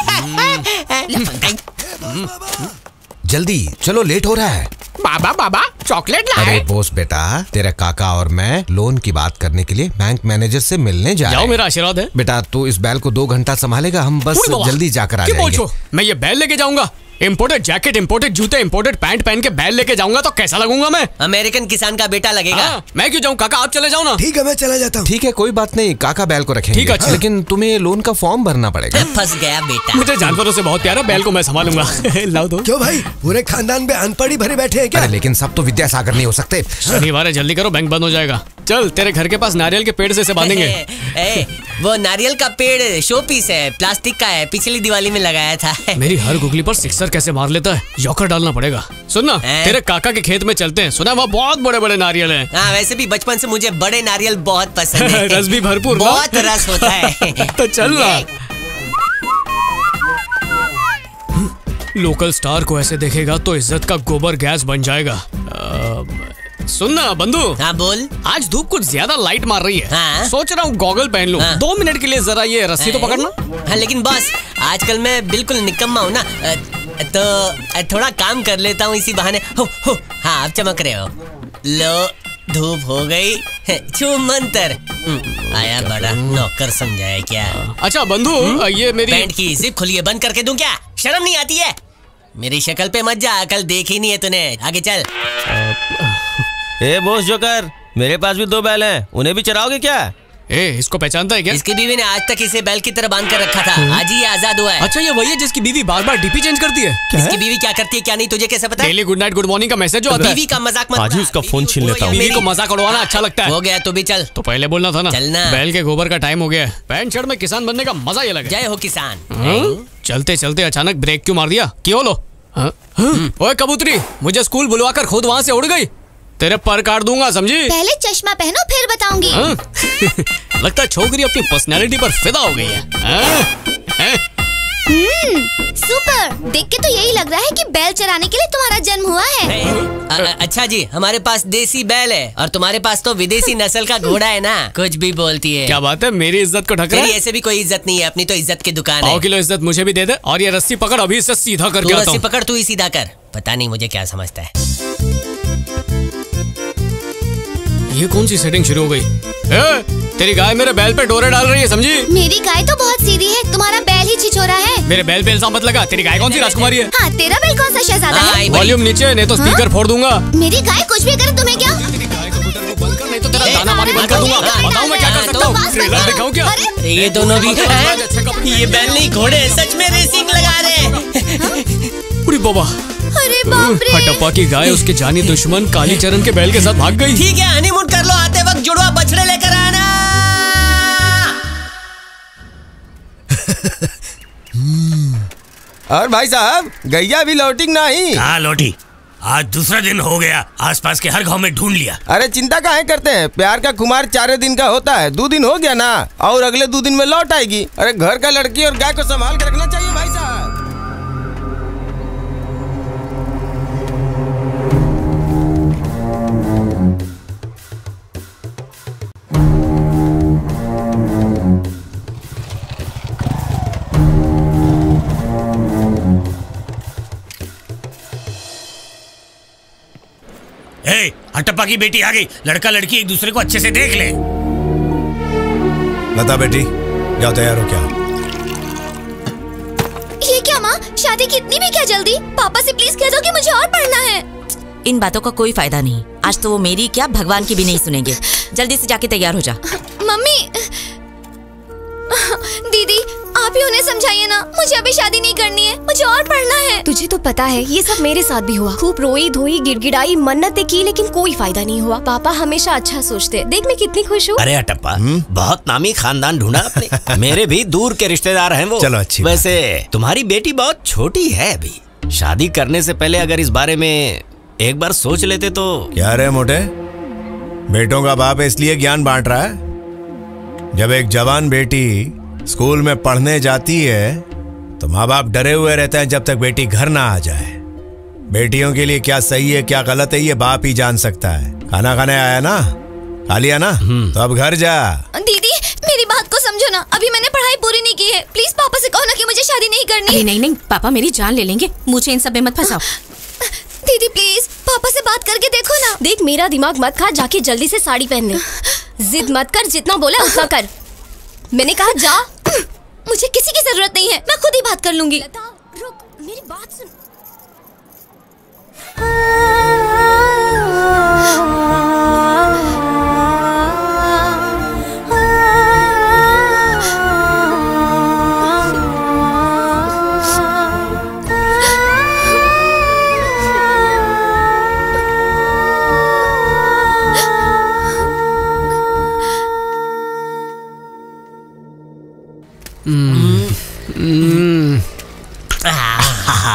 [SPEAKER 6] जल्दी चलो, लेट हो रहा है।
[SPEAKER 11] बाबा चॉकलेट लाए।
[SPEAKER 6] अरे बोस बेटा, तेरा काका और मैं लोन की बात करने के लिए बैंक मैनेजर से मिलने जा रहे हैं।
[SPEAKER 19] मेरा आशीर्वाद है।
[SPEAKER 6] बेटा तू इस बैल को 2 घंटा संभालेगा, हम बस जल्दी जाकर आ जाएंगे।
[SPEAKER 19] मैं ये बैल लेके जाऊंगा? इम्पोर्टेड जैकेट, इम्पोर्टेड जूते, इम्पोर्टेड पैंट पहन के बैल लेके जाऊंगा तो कैसा लगूंगा मैं?
[SPEAKER 15] अमेरिकन किसान का बेटा लगेगा।
[SPEAKER 19] मैं क्यों जाऊं? काका आप चले जाओ ना।
[SPEAKER 6] ठीक है मैं चला जाता हूँ। ठीक है कोई बात नहीं, काका बैल को रखेंगे।
[SPEAKER 19] ठीक है,
[SPEAKER 6] लेकिन तुम्हें लोन का फॉर्म भरना पड़ेगा।
[SPEAKER 15] फंस गया बेटा।
[SPEAKER 19] मुझे जानवरों से बहुत प्यारा, बैल को मैं संभालूंगा। लाओ दो।
[SPEAKER 13] क्यों भाई, पूरे खानदान में अनपढ़ ही भरे बैठे हैं क्या?
[SPEAKER 6] लेकिन सब तो विद्यासागर नहीं हो सकते।
[SPEAKER 19] शनिवार है, जल्दी करो, बैंक बंद हो जाएगा। चल, तेरे घर के पास नारियल के पेड़ से इसे बांधेंगे।
[SPEAKER 15] वो नारियल का पेड़ शो पीस है, प्लास्टिक का है, पिछली दिवाली में लगाया था।
[SPEAKER 19] मेरी हर गुगली पर सिक्सर कैसे मार लेता है, यॉकर डालना पड़ेगा। सुनना, तेरे काका के खेत में चलते हैं, सुना वहाँ बहुत बड़े बड़े नारियल हैं।
[SPEAKER 15] हाँ, वैसे भी बचपन से मुझे बड़े नारियल बहुत पसंद है।
[SPEAKER 19] रस भी भरपूर,
[SPEAKER 15] बहुत रस होता है।
[SPEAKER 19] तो चल ना। लोकल स्टार को ऐसे देखेगा तो इज्जत का गोबर गैस बन जाएगा। सुनना बंधु।
[SPEAKER 15] हाँ बोल।
[SPEAKER 19] आज धूप कुछ ज्यादा लाइट मार रही है।
[SPEAKER 15] हाँ?
[SPEAKER 19] सोच रहा हूँ गॉगल पहन लूं। 2 मिनट के लिए जरा ये रस्सी तो पकड़ना।
[SPEAKER 15] हाँ, लेकिन बॉस आजकल मैं बिल्कुल निकम्मा हूँ ना, तो थोड़ा काम कर लेता हूँ इसी बहाने। हो हाँ, आप चमक रहे हो। लो, धूप हो गई। छू मंतर। आया बड़ा नौकर समझाया क्या? अच्छा
[SPEAKER 19] बंधु, ये मेरी
[SPEAKER 15] पैंट की जिप खुली, बंद करके दूं क्या? शर्म नहीं आती है? मेरी शक्ल पे मत जा, कल देखी नहीं है तूने। आगे चल।
[SPEAKER 2] ए बॉस जोकर, मेरे पास भी 2 बैल हैं, उन्हें भी चराओगे क्या?
[SPEAKER 19] इसको पहचानता है क्या?
[SPEAKER 15] इसकी बीवी ने आज तक इसे बैल की तरह बांध कर रखा था, आज ही आजाद हुआ है।
[SPEAKER 19] अच्छा, ये वही है जिसकी बीवी बार बार डीपी चेंज करती है?
[SPEAKER 15] इसकी बीवी क्या करती है क्या नहीं तुझे कैसे पता?
[SPEAKER 19] Daily good night good morning का मैसेज जो आता है।
[SPEAKER 15] बीवी का मजाक मत।
[SPEAKER 2] आज ही उसका फोन छीन लेता हूँ।
[SPEAKER 19] बीवी को मजाक उड़वाना अच्छा लगता है।
[SPEAKER 15] हो गया, तू भी चल।
[SPEAKER 19] तो पहले बोलना था ना।
[SPEAKER 15] चलना।
[SPEAKER 19] बैल के गोबर का टाइम हो गया है। पैंट शर्ट में किसान बनने का मजा ये लगा।
[SPEAKER 15] जय हो किसान।
[SPEAKER 19] चलते चलते अचानक ब्रेक क्यों मार दिया? क्यों लो? ओए कबूतरी, मुझे स्कूल बुलवाकर खुद वहाँ से उड़ गई। तेरे पर काट दूंगा, समझी?
[SPEAKER 12] पहले चश्मा पहनो फिर बताऊंगी।
[SPEAKER 19] लगता है छोकरी अपनी पर्सनैलिटी पर फिदा हो गई है।
[SPEAKER 12] सुपर, देख के तो यही लग रहा है कि बैल चराने के लिए तुम्हारा जन्म हुआ है।
[SPEAKER 15] अच्छा जी, हमारे पास देसी बैल है और तुम्हारे पास तो विदेशी नस्ल का घोड़ा है ना। कुछ भी बोलती है।
[SPEAKER 19] क्या बात है, मेरी इज्जत को ढक रहा है?
[SPEAKER 15] ऐसे भी कोई इज्जत नहीं है, अपनी तो इज्जत की दुकान है।
[SPEAKER 19] 100 किलो इज्जत मुझे भी दे दे और ये रस्सी पकड़, अभी इससे सीधा करके आता हूं।
[SPEAKER 15] रस्सी पकड़, तू ही सीधा कर। पता नहीं मुझे क्या समझता है।
[SPEAKER 19] ये कौन सी सेटिंग शुरू हो गई? तेरी गाय मेरे बैल पे डोरे डाल रही है, समझी?
[SPEAKER 12] मेरी गाय तो बहुत सीधी है, तुम्हारा बैल ही छिछोरा है।
[SPEAKER 19] मेरे बैल बेल सा मत लगा। तेरी गाय कौन सी राजकुमारी है?
[SPEAKER 12] हाँ, तेरा बैल कौन सा शहजादा है?
[SPEAKER 19] वॉल्यूम नीचे, नहीं तो स्पीकर फोड़ दूंगा।
[SPEAKER 12] मेरी गाय कुछ भी करे तुम्हें क्या?
[SPEAKER 19] नहीं तो तेरा दाना पानी बंद कर दूंगा। बताओ मैं क्या कर सकता हूँ? ट्रेलर दिखाऊं क्या?
[SPEAKER 15] ये दोनों भी ये बैल नहीं घोड़े सच में रेसिंग लगा रहे।
[SPEAKER 19] पूरी बाबा,
[SPEAKER 12] अरे बाप रे।
[SPEAKER 19] हटप्पा की गाय उसके जानी दुश्मन कालीचरण के बैल के साथ भाग गई।
[SPEAKER 15] ठीक है, हनीमून कर लो, आते वक्त जुड़वा बछड़े लेकर आना।
[SPEAKER 2] और भाई साहब, गैया भी लौटी नहीं?
[SPEAKER 18] कहाँ लौटी? आज दूसरा दिन हो गया, आसपास के हर गांव में ढूंढ लिया।
[SPEAKER 11] अरे चिंता काहे करते हैं, प्यार का खुमार 4 दिन का होता है। 2 दिन हो गया ना, और अगले 2 दिन में लौट आएगी। अरे घर का लड़की और गाय को संभाल के रखना चाहिए भाई साहब।
[SPEAKER 18] हटप्पा की बेटी आ गई। लड़का लड़की एक दूसरे को अच्छे से देख ले।
[SPEAKER 2] लता बेटी जाओ, तैयार हो क्या?
[SPEAKER 12] ये क्या माँ, शादी की इतनी भी क्या जल्दी? पापा से प्लीज कह दो कि मुझे और पढ़ना है।
[SPEAKER 7] इन बातों का कोई फायदा नहीं। आज तो वो मेरी क्या भगवान की भी नहीं सुनेंगे। जल्दी से जाके तैयार हो जा।
[SPEAKER 12] मम्मी, दीदी आप ही उन्हें समझाइए ना, मुझे अभी शादी नहीं करनी है, मुझे और पढ़ना है।
[SPEAKER 20] तुझे तो पता है ये सब मेरे साथ भी हुआ। खूब रोई धोई गिड़गिड़ाई मन्नतें की, लेकिन कोई फायदा नहीं हुआ। पापा हमेशा अच्छा सोचते। देख मैं कितनी खुश हूँ।
[SPEAKER 10] अरे हटप्पा, बहुत नामी खानदान ढूंढा आपने। मेरे भी दूर के रिश्तेदार हैं वो।
[SPEAKER 2] चलो अच्छी
[SPEAKER 10] वैसे तुम्हारी बेटी बहुत छोटी है अभी। शादी करने से पहले अगर इस बारे में एक बार सोच लेते तो।
[SPEAKER 2] क्या रे मोटे, बेटों का बाप इसलिए ज्ञान बांट रहा है। जब एक जवान बेटी स्कूल में पढ़ने जाती है तो माँ बाप डरे हुए रहते हैं जब तक बेटी घर ना आ जाए। बेटियों के लिए क्या सही है क्या गलत है ये बाप ही जान सकता है। खाना खाने आया ना, खा लिया ना, तो अब घर जा।
[SPEAKER 12] दीदी मेरी बात को समझो ना, अभी मैंने पढ़ाई पूरी नहीं की है। प्लीज पापा से कहो ना कि मुझे शादी नहीं करनी।
[SPEAKER 14] नहीं नहीं, पापा मेरी जान ले लेंगे, मुझे इन सब में मत फंसाओ।
[SPEAKER 12] दीदी प्लीज पापा से बात करके देखो ना।
[SPEAKER 20] देख मेरा दिमाग मत खा, जाके जल्दी से साड़ी पहन ले। जिद मत कर, जितना बोला उतना कर। मैंने कहा जा।
[SPEAKER 12] मुझे किसी की जरूरत नहीं है, मैं खुद ही बात कर लूंगी। रुक, मेरी बात सुन।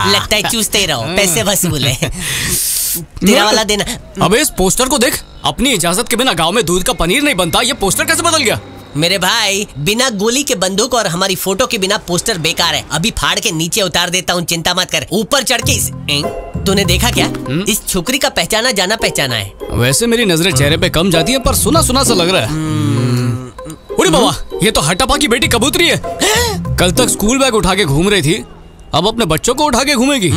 [SPEAKER 15] लगता है चूसते रहो, पैसे वसूल है। तेरा वाला देना।
[SPEAKER 19] अबे इस पोस्टर को देख, अपनी इजाजत के बिना गांव में दूध का पनीर नहीं बनता। ये पोस्टर कैसे बदल गया?
[SPEAKER 15] मेरे भाई, बिना गोली के बंदूक और हमारी फोटो के बिना पोस्टर बेकार है। अभी फाड़ के नीचे उतार देता हूँ, चिंता मत कर। ऊपर चढ़ के तूने देखा क्या? इस छोकरी का पहचाना जाना पहचाना है।
[SPEAKER 19] वैसे मेरी नजरें चेहरे पे कम जाती है, पर सुना सुना सा लग रहा है। अरे बाबा, ये तो हटप्पा की बेटी कबूतरी है। कल तक स्कूल बैग उठा के घूम रही थी, अब अपने बच्चों को उठा के घूमेगी।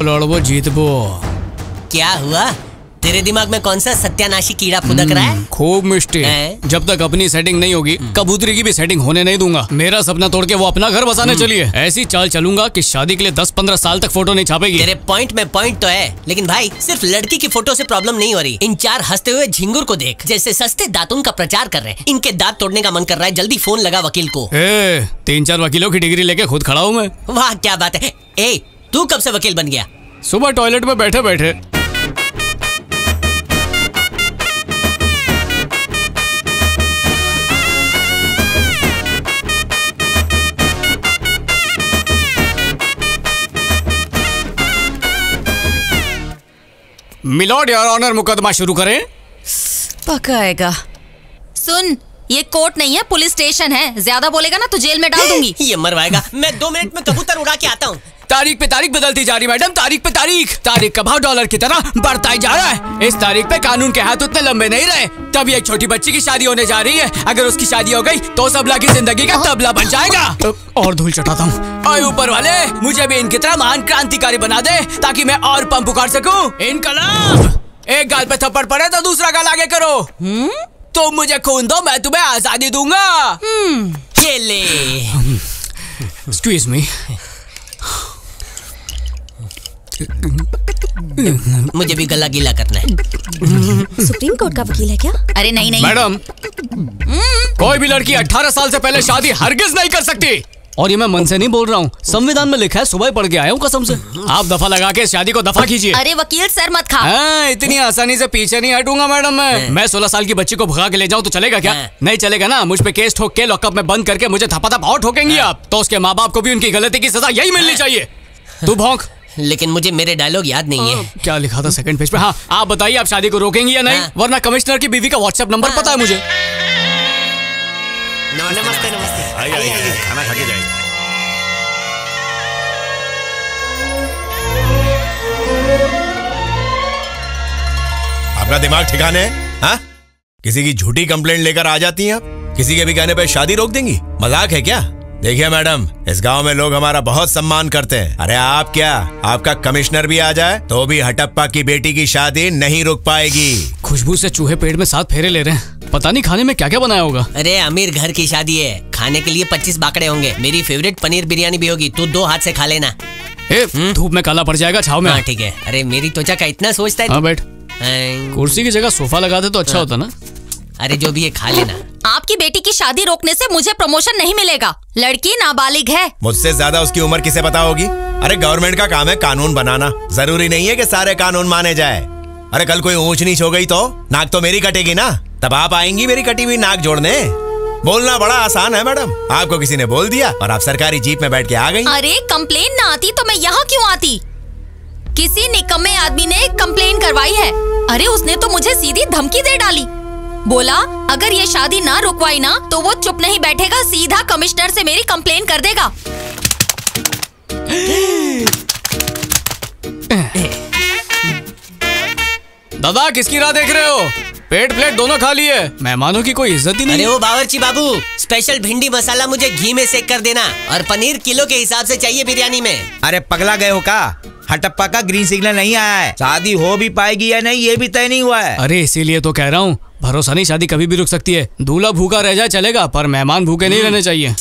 [SPEAKER 19] लड़बो जीतबो।
[SPEAKER 15] क्या हुआ? तेरे दिमाग में कौन सा सत्यानाशी कीड़ा फुदक रहा है?
[SPEAKER 19] खूब मिष्टी। जब तक अपनी सेटिंग नहीं होगी कबूतरी की भी सेटिंग होने नहीं दूंगा। मेरा सपना तोड़ के वो अपना घर बसाने चली है। ऐसी चाल चलूंगा कि शादी के लिए 10-15 साल तक फोटो नहीं छापेगी।
[SPEAKER 15] तेरे पॉइंट में पॉइंट तो है, लेकिन भाई सिर्फ लड़की की फोटो से प्रॉब्लम नहीं हो रही। इन 4 हंसते हुए झिंगुर को देख, जैसे सस्ते दातुन का प्रचार कर रहे हैं। इनके दांत तोड़ने का मन कर रहा है। जल्दी फोन लगा वकील को।
[SPEAKER 19] 3-4 वकीलों की डिग्री लेके खुद खड़ा हूँ मैं।
[SPEAKER 15] वाह क्या बात है। तू कब से वकील बन गया?
[SPEAKER 19] सुबह टॉयलेट में बैठे बैठे। मिलॉर्ड योर ऑनर, मुकदमा शुरू करें।
[SPEAKER 14] पकाएगा। सुन, ये कोर्ट नहीं है, पुलिस स्टेशन है। ज्यादा बोलेगा ना तो जेल में डाल दूंगी।
[SPEAKER 15] ये मरवाएगा। मैं 2 मिनट में कबूतर उड़ा के आता हूँ।
[SPEAKER 19] तारीख पे तारीख बदलती जा रही मैडम, तारीख पे तारीख। तारीख का भाव डॉलर की तरह बढ़ता ही जा रहा है। इस तारीख पे कानून के हाथ उतने लंबे नहीं रहे। तब एक छोटी बच्ची की शादी होने जा रही है। अगर उसकी शादी हो गई तो सबला की जिंदगी का तबला बन जाएगा। और धूल चटाता हूँ। आए ऊपर वाले, मुझे भी इनकी तरह महान क्रांतिकारी बना दे ताकि मैं और पंप उखाड़ सकूं। इनकलाब। एक गाल पे थप्पड़ पड़े तो दूसरा गाल आगे करो। तुम मुझे खून दो, मैं तुम्हें आजादी दूंगा।
[SPEAKER 15] चले।
[SPEAKER 19] Excuse me.
[SPEAKER 15] मुझे भी गला गीला करना है।
[SPEAKER 20] सुप्रीम कोर्ट का वकील है क्या?
[SPEAKER 14] अरे नहीं नहीं
[SPEAKER 19] मैडम, कोई भी लड़की 18 साल से पहले शादी हरगिज नहीं कर सकती। और ये मैं मन से नहीं बोल रहा हूँ, संविधान में लिखा है। सुबह पढ़ के आया हूँ कसम से। आप दफा लगा के शादी को दफा कीजिए।
[SPEAKER 14] अरे वकील सर मत खा।
[SPEAKER 19] इतनी आसानी से पीछे नहीं हटूंगा मैडम। मैं 16 साल की बच्ची को भगा के ले जाऊँ तो चलेगा क्या? नहीं चलेगा ना। मुझ पे केस ठोक के लॉकअप में बंद करके मुझे थपा थप और ठोकेंगी आप। तो उसके माँ बाप को भी उनकी गलती की सजा यही मिलनी चाहिए। तू भौंक।
[SPEAKER 15] लेकिन मुझे मेरे डायलॉग याद नहीं है।
[SPEAKER 19] क्या लिखा था सेकंड पेज पे? हाँ, आप बताइए आप शादी को रोकेंगी या नहीं? वरना कमिश्नर की बीवी का व्हाट्सएप नंबर पता है मुझे।
[SPEAKER 15] नमस्ते नमस्ते।
[SPEAKER 2] आइए खाना खा के जाइए। आपका दिमाग ठिकाने है? हाँ? किसी की झूठी कंप्लेंट लेकर आ जाती हैं आप? किसी के भी कहने पे शादी रोक देंगी? मजाक है क्या? देखिए मैडम, इस गांव में लोग हमारा बहुत सम्मान करते हैं। अरे आप क्या, आपका कमिश्नर भी आ जाए तो भी हटप्पा की बेटी की शादी नहीं रुक पाएगी।
[SPEAKER 19] खुशबू से चूहे पेट में 7 फेरे ले रहे हैं। पता नहीं खाने में क्या क्या बनाया होगा।
[SPEAKER 15] अरे अमीर घर की शादी है, खाने के लिए 25 बाकड़े होंगे। मेरी फेवरेट पनीर बिरयानी भी होगी, तू 2 हाथ से खा लेना।
[SPEAKER 19] धूप में काला पड़ जाएगा, छाव में।
[SPEAKER 15] हाँ ठीक है। अरे मेरी त्वचा का इतना सोचता है।
[SPEAKER 19] हाँ बैठ। कुर्सी की जगह सोफा लगा दे तो अच्छा होता ना।
[SPEAKER 15] अरे जो भी है खा लेना।
[SPEAKER 14] आपकी बेटी की शादी रोकने से मुझे प्रमोशन नहीं मिलेगा। लड़की नाबालिग है।
[SPEAKER 2] मुझसे ज्यादा उसकी उम्र किसे पता होगी? अरे गवर्नमेंट का काम है कानून बनाना, जरूरी नहीं है कि सारे कानून माने जाए। अरे कल कोई ऊंच नीच हो गई तो नाक तो मेरी कटेगी ना, तब आप आएंगी मेरी कटी हुई नाक जोड़ने। बोलना बड़ा आसान है मैडम, आपको किसी ने बोल दिया और आप सरकारी जीप में बैठ के आ गई।
[SPEAKER 14] अरे कंप्लेन ना आती तो मैं यहाँ क्यों आती? किसी निकम्मे आदमी ने कंप्लेन करवाई है। अरे उसने तो मुझे सीधी धमकी दे डाली। बोला अगर ये शादी ना रुकवाई ना तो वो चुप नहीं बैठेगा, सीधा कमिश्नर से मेरी कंप्लेन कर देगा।
[SPEAKER 19] दादा किसकी राह देख रहे हो? पेट प्लेट दोनों खा लिए, मेहमानों की कोई इज्जत ही नहीं।
[SPEAKER 15] अरे वो बावर्ची बाबू, स्पेशल भिंडी मसाला मुझे घी में सेक कर देना और पनीर किलो के हिसाब से चाहिए बिरयानी में।
[SPEAKER 1] अरे पगला गए हो का? हटप्पा का ग्रीन सिग्नल नहीं आया है, शादी हो भी पाएगी या नहीं ये भी तय नहीं हुआ है।
[SPEAKER 19] अरे इसीलिए तो कह रहा हूँ, भरोसा नहीं, शादी कभी भी रुक सकती है। दूल्हा भूखा रह जाए चलेगा, पर मेहमान भूखे नहीं रहने चाहिए।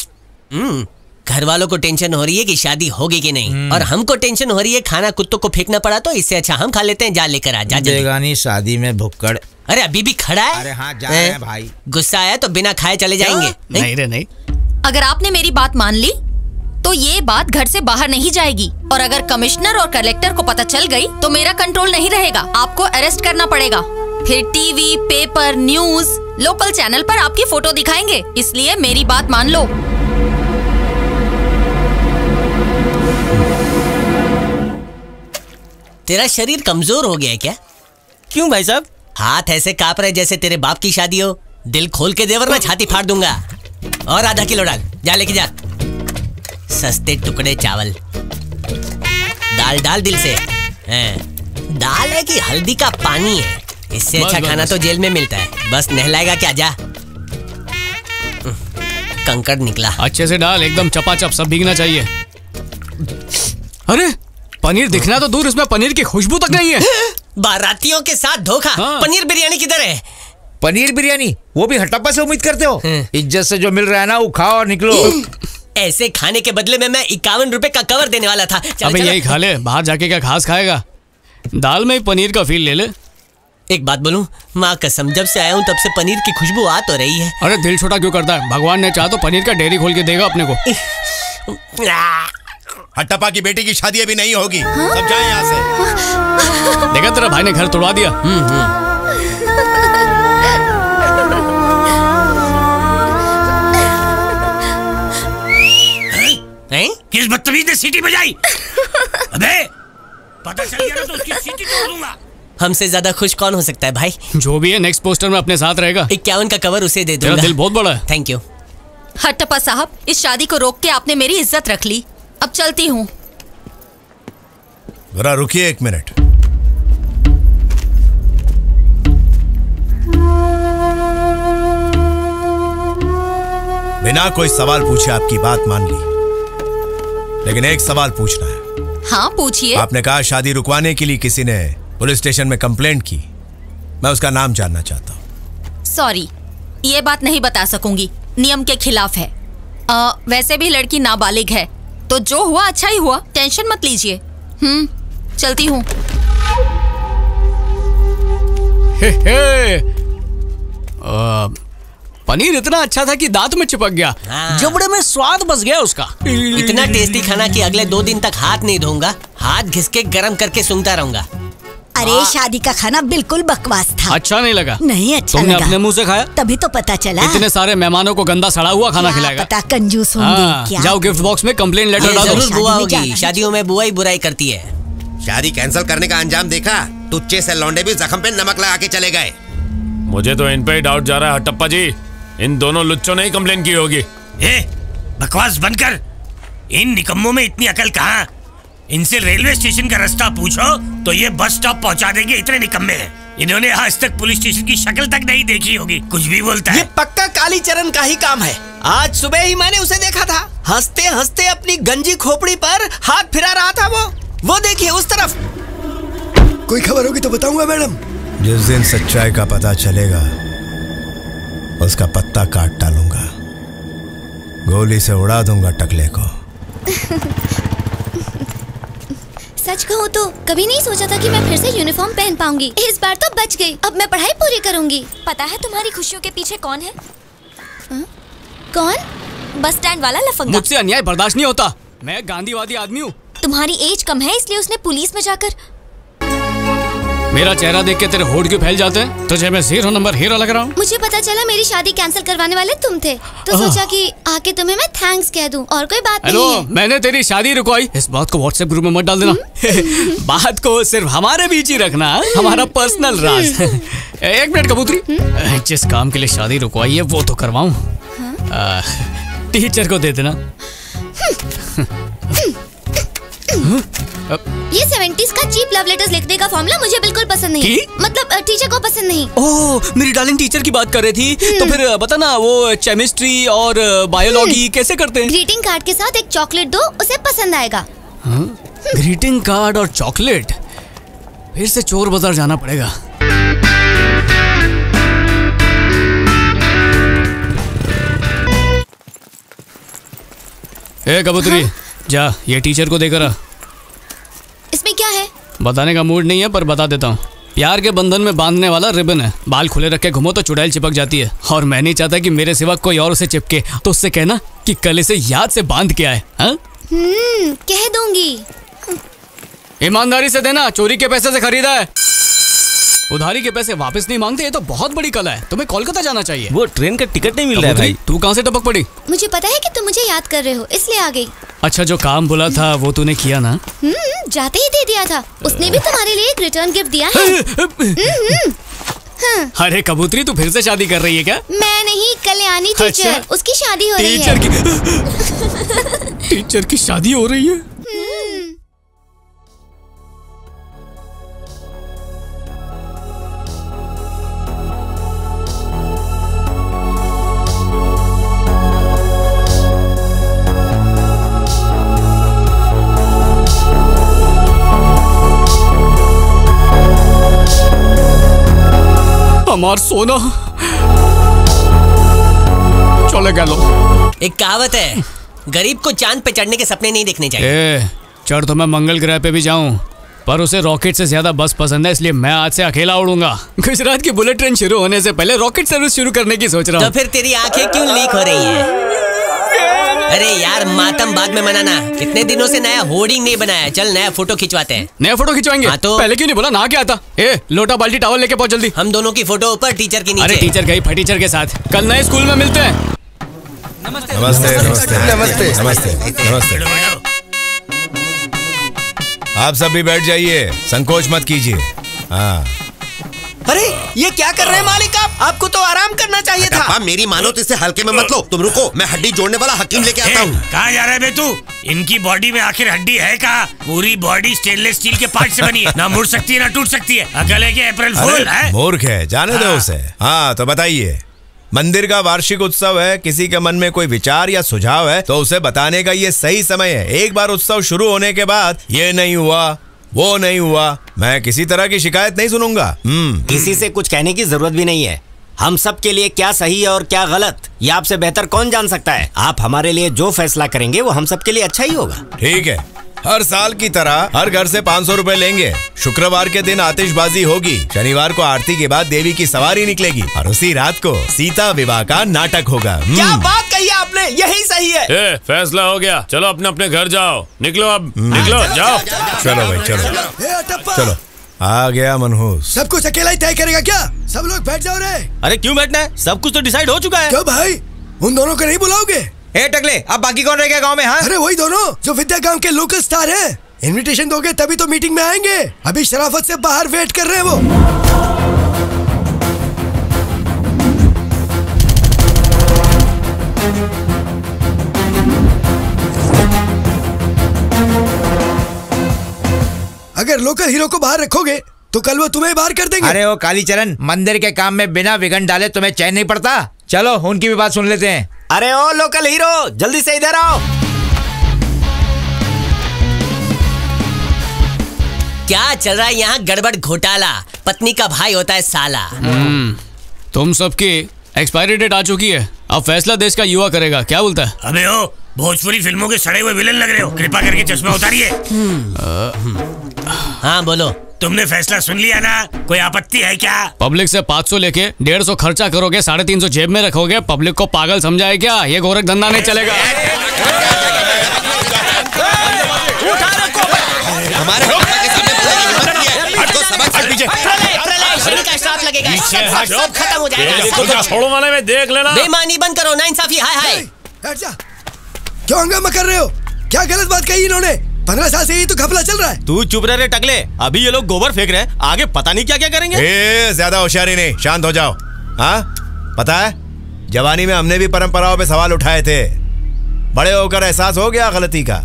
[SPEAKER 15] घर वालों को टेंशन हो रही है कि शादी होगी कि नहीं, और हमको टेंशन हो रही है खाना कुत्तों को फेंकना पड़ा, तो इससे अच्छा हम खा लेते हैं। जा लेकर आ जा।
[SPEAKER 1] बेगानी शादी में भुक्कड़।
[SPEAKER 15] अरे अभी भी खड़ा है?
[SPEAKER 1] अरे हाँ जा रहे हैं भाई।
[SPEAKER 15] गुस्सा आया तो बिना खाए चले जाएंगे।
[SPEAKER 19] नहीं रे नहीं।
[SPEAKER 14] अगर आपने मेरी बात मान ली तो ये बात घर से बाहर नहीं जाएगी, और अगर कमिश्नर और कलेक्टर को पता चल गई तो मेरा कंट्रोल नहीं रहेगा। आपको अरेस्ट करना पड़ेगा, फिर TV, paper, news, local channel पर आपकी फोटो दिखाएंगे। इसलिए मेरी बात मान लो।
[SPEAKER 15] तेरा शरीर कमजोर हो गया है क्या?
[SPEAKER 10] क्यों भाई साहब?
[SPEAKER 15] हाथ ऐसे कांप रहे जैसे तेरे बाप की शादी हो। दिल खोल के दे वरना छाती फाड़ दूंगा। और आधा किलो डाल, जा लेके जा। सस्ते टुकड़े चावल, दाल डाल दिल से। दाल है कि हल्दी का पानी है? इससे अच्छा खाना तो जेल में मिलता है। बस नहलाएगा क्या? जा। कंकड़ निकला।
[SPEAKER 19] अच्छे से डाल, एकदम चपाचप, सब भीगना चाहिए। अरे पनीर दिखना तो दूर, इसमें पनीर की खुशबू तक नहीं है।
[SPEAKER 15] बारातियों के साथ धोखा। पनीर बिरयानी किधर है?
[SPEAKER 1] पनीर बिरयानी वो भी हटप्पा से उम्मीद करते हो? इज्जत से जो मिल रहा है ना वो खाओ और निकलो।
[SPEAKER 15] ऐसे खाने के बदले में मैं 51 रुपए का कवर देने वाला था।
[SPEAKER 19] अबे यही खा ले, बाहर जाके क्या घास खाएगा? दाल में ही पनीर का फील ले ले।
[SPEAKER 15] एक बात बोलूं, माँ कसम, जब से आया हूँ तब से पनीर की खुशबू आ तो रही है।
[SPEAKER 19] अरे दिल छोटा क्यों करता है? भगवान ने चाहा तो पनीर का डेयरी खोल के देगा अपने को।
[SPEAKER 2] हटप्पा की बेटी की शादी अभी नहीं होगी। सब जाएं यहाँ से।
[SPEAKER 19] देखा तेरा भाई ने घर तोड़वा दिया।
[SPEAKER 18] किस बदतमीज ने सीटी बजाई? अबे पता चल गया ना तो उसकी सीटी तोड़ दूंगा।
[SPEAKER 15] हमसे ज्यादा खुश कौन हो सकता है भाई?
[SPEAKER 19] जो भी है नेक्स्ट पोस्टर में अपने साथ रहेगा।
[SPEAKER 15] 51 का कवर उसे दे दूंगा।
[SPEAKER 19] तेरा दिल बहुत बड़ा है।
[SPEAKER 15] Thank you.
[SPEAKER 14] हटप्पा साहब, इस शादी को रोक के आपने मेरी इज्जत रख ली। अब चलती हूँ।
[SPEAKER 2] जरा रुकिए 1 मिनट। बिना कोई सवाल पूछे आपकी बात मान ली, लेकिन एक सवाल पूछना है।
[SPEAKER 14] हाँ पूछिए।
[SPEAKER 2] आपने कहा शादी रुकवाने के लिए किसी ने पुलिस स्टेशन में कंप्लेंट की। मैं उसका नाम जानना चाहता हूँ।
[SPEAKER 14] सॉरी, ये बात नहीं बता सकूंगी, नियम के खिलाफ है। वैसे भी लड़की नाबालिग है, तो जो हुआ अच्छा ही हुआ, टेंशन मत लीजिए। चलती हूँ।
[SPEAKER 19] पनीर इतना अच्छा था कि दांत में चिपक गया। जबड़े में स्वाद बस गया उसका।
[SPEAKER 15] इतना टेस्टी खाना कि अगले 2 दिन तक हाथ नहीं धोऊंगा, हाथ घिस के गरम करके सूंघता रहूंगा।
[SPEAKER 12] अरे शादी का खाना बिल्कुल बकवास था।
[SPEAKER 19] अच्छा नहीं लगा?
[SPEAKER 12] नहीं अच्छा
[SPEAKER 19] तुमने
[SPEAKER 12] लगा।
[SPEAKER 19] अपने मुंह से खाया?
[SPEAKER 12] तभी तो पता चला।
[SPEAKER 19] इतने सारे मेहमानों को गंदा सड़ा हुआ खाना खिलाएगा?
[SPEAKER 12] पता कंजूस होंगे क्या?
[SPEAKER 19] जाओ गिफ्ट बॉक्स में कंप्लेंट लेटर डालो।
[SPEAKER 15] जरूर बुआ होगी, शादियों में बुआ ही बुराई करती है।
[SPEAKER 13] शादी कैंसिल करने का अंजाम देखा? टुच्चे से लौंडे भी जख्म पे नमक लगा के चले गए।
[SPEAKER 8] मुझे तो इन पे ही डाउट जा रहा है हट्टप्पा जी। इन दोनों लुच्चों ने ही कंप्लेन की होगी।
[SPEAKER 18] बकवास बंद कर। इन निकम्मों में इतनी अकल कहाँ? इनसे रेलवे स्टेशन का रास्ता पूछो तो ये बस स्टॉप पहुंचा देंगे, इतने निकम्मे हैं। इन्होंने आज तक पुलिस स्टेशन की शक्ल तक नहीं देखी होगी, कुछ भी बोलता है।
[SPEAKER 15] ये पक्का कालीचरण का ही काम है। आज सुबह ही मैंने उसे देखा था, हंसते हंसते अपनी गंजी खोपड़ी पर हाथ फिरा रहा था। वो देखिए उस तरफ।
[SPEAKER 21] कोई खबर होगी तो बताऊंगा मैडम।
[SPEAKER 2] जिस दिन सच्चाई का पता चलेगा उसका पत्ता काट डालूंगा, गोली से उड़ा दूंगा टकले को।
[SPEAKER 12] सच कहूँ तो कभी नहीं सोचा था कि मैं फिर से यूनिफॉर्म पहन पाऊंगी। इस बार तो बच गई। अब मैं पढ़ाई पूरी करूंगी। पता है तुम्हारी खुशियों के पीछे कौन है? कौन? बस स्टैंड वाला लफंगा।
[SPEAKER 19] मुझसे अन्याय बर्दाश्त नहीं होता। मैं गांधीवादी आदमी हूँ।
[SPEAKER 12] तुम्हारी एज कम है इसलिए उसने पुलिस में जाकर।
[SPEAKER 19] मेरा चेहरा देख के तेरे होठ क्यों फैल जाते हैं? तुझे मैं 0 नंबर हीरो लग रहा हूँ।
[SPEAKER 12] मुझे पता चला मेरी शादी कैंसिल करवाने वाले तुम थे, तो सोचा कि आके तुम्हें मैं थैंक्स कह दूं, और कोई बात नहीं है।
[SPEAKER 19] मैंने तेरी शादी रुकवाई, इस बात को व्हाट्सएप ग्रुप में मत डाल देना। बात को सिर्फ हमारे बीच ही रखना, हमारा पर्सनल राज। 1 मिनट कबूतरी, जिस काम के लिए शादी रुकवाई है वो तो करवाऊं। टीचर को दे देना।
[SPEAKER 12] ये 70s का चीप लव लेटर्स लिखने का फॉर्मूला मुझे बिल्कुल पसंद नहीं। मतलब टीचर को पसंद नहीं।
[SPEAKER 19] ओह, मेरी डार्लिंग टीचर की बात कर रही थी। तो फिर बता ना, वो केमिस्ट्री और बायोलॉजी कैसे करते हैं?
[SPEAKER 12] ग्रीटिंग कार्ड के साथ एक चॉकलेट दो, उसे पसंद आएगा।
[SPEAKER 19] ग्रीटिंग कार्ड और चॉकलेट? फिर से चोर बाजार जाना पड़ेगा। ए कबूतरी, जा ये टीचर को देकर आ।
[SPEAKER 12] इसमें क्या है?
[SPEAKER 19] बताने का मूड नहीं है पर बता देता हूँ। प्यार के बंधन में बांधने वाला रिबन है। बाल खुले रख के घूमो तो चुड़ैल चिपक जाती है, और मैं नहीं चाहता कि मेरे सिवा कोई और उसे चिपके। तो उससे कहना कि कल इसे याद से बांध के आए।
[SPEAKER 12] कह दूंगी।
[SPEAKER 19] ईमानदारी से देना, चोरी के पैसे से खरीदा है। उधारी के पैसे वापस नहीं मांगते, ये तो बहुत बड़ी कला है। तुम्हें कोलकाता जाना चाहिए।
[SPEAKER 10] वो ट्रेन का टिकट नहीं मिल रहा है भाई।
[SPEAKER 19] तू कहाँ से टपक पड़ी?
[SPEAKER 12] मुझे पता है कि तुम मुझे याद कर रहे हो, इसलिए आ गई।
[SPEAKER 19] अच्छा, जो काम बोला था वो तूने किया ना?
[SPEAKER 12] जाते ही दे दिया था। उसने भी तुम्हारे लिए एक रिटर्न गिफ्ट दिया है।
[SPEAKER 19] अरे कबूतरी, तू फिर से शादी कर रही है क्या?
[SPEAKER 12] मैं नहीं, कल्याणी टीचर।
[SPEAKER 19] अच्छा?
[SPEAKER 12] उसकी शादी हो रही है।
[SPEAKER 19] टीचर की शादी हो रही है? हमार सोना चले गए लो।
[SPEAKER 15] एक कहावत है, गरीब को चांद पे चढ़ने के सपने नहीं देखने चाहिए।
[SPEAKER 19] चढ़ तो मैं मंगल ग्रह पे भी जाऊं, पर उसे रॉकेट से ज्यादा बस पसंद है, इसलिए मैं आज से अकेला उड़ूंगा। गुजरात की बुलेट ट्रेन शुरू होने से पहले रॉकेट सर्विस शुरू करने की सोच रहा हूँ।
[SPEAKER 15] तो फिर तेरी आंखें क्यों लीक हो रही है? अरे यार, मातम बाद में मनाना। इतने दिनों से नया होर्डिंग नहीं बनाया। चल नया फोटो खिंचवाते हैं।
[SPEAKER 19] नया फोटो खिंचवाएंगे? हाँ तो पहले क्यों नहीं बोला? नहा के आता। लोटा बाल्टी टावल लेके पहुंच जल्दी।
[SPEAKER 15] हम दोनों की फोटो ऊपर, टीचर की नीचे।
[SPEAKER 19] अरे टीचर गई फटीचर के साथ। कल नए स्कूल में मिलते हैं।
[SPEAKER 2] नमस्ते नमस्ते नमस्ते नमस्ते नमस्ते। आप सब भी बैठ जाइए, संकोच मत कीजिए। हाँ।
[SPEAKER 15] अरे ये क्या कर रहे हैं मालिक आप? आपको तो आराम करना चाहिए था।
[SPEAKER 13] मेरी मानो तो इसे हल्के में मत लो। तुम रुको, मैं हड्डी जोड़ने वाला हकीम लेके आता हूँ।
[SPEAKER 18] कहाँ जा रहा है बे तू? इनकी बॉडी में आखिर हड्डी है कहाँ? पूरी बॉडी स्टेनलेस स्टील के पार्ट से बनी है। ना मुड़ सकती है ना टूट सकती है। अकल है कि अप्रैल फूल है?
[SPEAKER 2] मूर्ख है, जाने दो उसे। हाँ तो बताइए, मंदिर का वार्षिक उत्सव है, किसी के मन में कोई विचार या सुझाव है तो उसे बताने का ये सही समय है। एक बार उत्सव शुरू होने के बाद ये नहीं हुआ, वो नहीं हुआ, मैं किसी तरह की शिकायत नहीं सुनूंगा।
[SPEAKER 10] किसी से कुछ कहने की जरूरत भी नहीं है। हम सब के लिए क्या सही है और क्या गलत, ये आपसे बेहतर कौन जान सकता है। आप हमारे लिए जो फैसला करेंगे वो हम सब के लिए अच्छा ही होगा।
[SPEAKER 2] ठीक है, हर साल की तरह हर घर से 500 रुपए लेंगे। शुक्रवार के दिन आतिशबाजी होगी, शनिवार को आरती के बाद देवी की सवारी निकलेगी और उसी रात को सीता विवाह का नाटक होगा।
[SPEAKER 15] क्या बात कही आपने, यही सही है।
[SPEAKER 8] फैसला हो गया, चलो अपने अपने घर जाओ। निकलो अब, निकलो, जाओ।
[SPEAKER 2] चलो भाई चलो चलो। आ गया मनहूस।
[SPEAKER 21] सब कुछ अकेला ही तय करेगा क्या? सब लोग बैठ जाओ रे।
[SPEAKER 10] अरे क्यों बैठना है, सब कुछ तो डिसाइड हो चुका है।
[SPEAKER 21] क्यों भाई, उन दोनों को नहीं बुलाओगे?
[SPEAKER 1] टकले, अब बाकी कौन रह गया गांव में? हाँ,
[SPEAKER 21] अरे वही दोनों जो विद्या गांव के लोकल स्टार हैं। इनविटेशन दोगे तभी तो मीटिंग में आएंगे। अभी शराफत से बाहर वेट कर रहे हैं वो। अगर लोकल हीरो को बाहर रखोगे तो कल वो तुम्हें बाहर कर देंगे।
[SPEAKER 1] अरे वो कालीचरण, मंदिर के काम में बिना विघ्न डाले तुम्हें चैन नहीं पड़ता। चलो उनकी भी बात सुन लेते हैं।
[SPEAKER 10] अरे ओ लोकल हीरो, जल्दी से इधर आओ।
[SPEAKER 15] क्या चल रहा है यहाँ? गड़बड़ घोटाला। पत्नी का भाई होता है साला।
[SPEAKER 19] तुम सबकी एक्सपायरी डेट आ चुकी है। अब फैसला देश का युवा करेगा। क्या बोलता है?
[SPEAKER 18] अबे ओ, भोजपुरी फिल्मों के सड़े हुए विलन लग रहे हो। कृपा करके चश्मा उतारिए।
[SPEAKER 15] हाँ बोलो।
[SPEAKER 18] तुमने फैसला सुन लिया ना? कोई आपत्ति है क्या?
[SPEAKER 19] पब्लिक से 500 लेके 150 खर्चा करोगे, 350 जेब में रखोगे। पब्लिक को पागल समझाए क्या? ये गोरख धंधा नहीं चलेगा।
[SPEAKER 15] सब खत्म हो जाएगा।
[SPEAKER 8] छोड़ो वाले में देख लेना।
[SPEAKER 15] बेईमानी बंद करो, नाइंसाफी। हाय हाय।
[SPEAKER 21] क्यों हंगामा कर रहे हो? क्या गलत बात कही इन्होंने? 15 साल से ही तो घपला चल रहा है।
[SPEAKER 10] तू चुप रह रे टकले। अभी ये लोग गोबर फेंक रहे हैं, आगे पता नहीं क्या क्या करेंगे।
[SPEAKER 2] ज्यादा होशियारी नहीं, शांत हो जाओ। हाँ पता है, जवानी में हमने भी परंपराओं पे सवाल उठाए थे। बड़े होकर एहसास हो गया गलती का।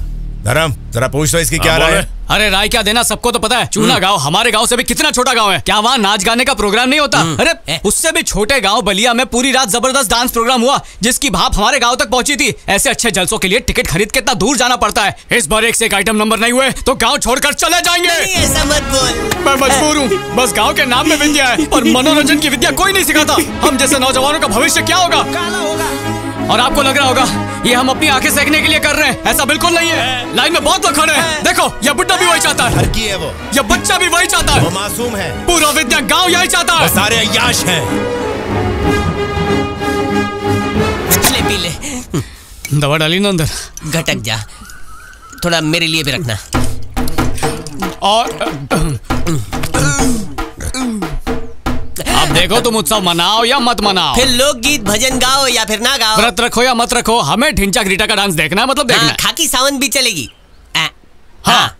[SPEAKER 2] धर्म, जरा पूछ तो इसकी क्या राय है।
[SPEAKER 19] अरे राय क्या देना, सबको तो पता है। चूना गांव हमारे गांव से भी कितना छोटा गांव है। क्या वहाँ नाच गाने का प्रोग्राम नहीं होता? अरे उससे भी छोटे गांव बलिया में पूरी रात जबरदस्त डांस प्रोग्राम हुआ, जिसकी भाप हमारे गांव तक पहुंची थी। ऐसे अच्छे जलसों के लिए टिकट खरीद के इतना दूर जाना पड़ता है। इस बार एक से एक आइटम नंबर नहीं हुए तो गाँव छोड़कर चले जाएंगे।
[SPEAKER 15] ऐसा मत बोल।
[SPEAKER 19] मैं मजबूर हूँ। बस गाँव के नाम में विद्या है और मनोरंजन की विद्या कोई नहीं सिखाता। हम जैसे नौजवानों का भविष्य क्या होगा? काला होगा। और आपको लग रहा होगा ये हम अपनी आंखें सेकने के लिए कर रहे हैं। ऐसा बिल्कुल नहीं है। लाइन में बहुत लोग खड़े हैं। देखो, ये बुड्ढा भी वही चाहता है।
[SPEAKER 2] है वो।
[SPEAKER 19] ये बच्चा भी वही चाहता है।
[SPEAKER 2] वो मासूम है।
[SPEAKER 19] पूरा विद्या गांव यही चाहता है।
[SPEAKER 2] सारे अय्याश हैं।
[SPEAKER 15] ले पी ले।
[SPEAKER 19] दवा डाली ना अंदर।
[SPEAKER 15] घटक जा, थोड़ा मेरे लिए भी रखना।
[SPEAKER 19] और अब देखो, तुम उत्सव मनाओ या मत मनाओ।
[SPEAKER 15] फिर लोकगीत भजन गाओ या फिर ना गाओ।
[SPEAKER 19] व्रत रखो या मत रखो, हमें ढिंचा ग्रीटा का डांस देखना है। मतलब देखना है।
[SPEAKER 15] खाकी सावन भी चलेगी।
[SPEAKER 19] हाँ।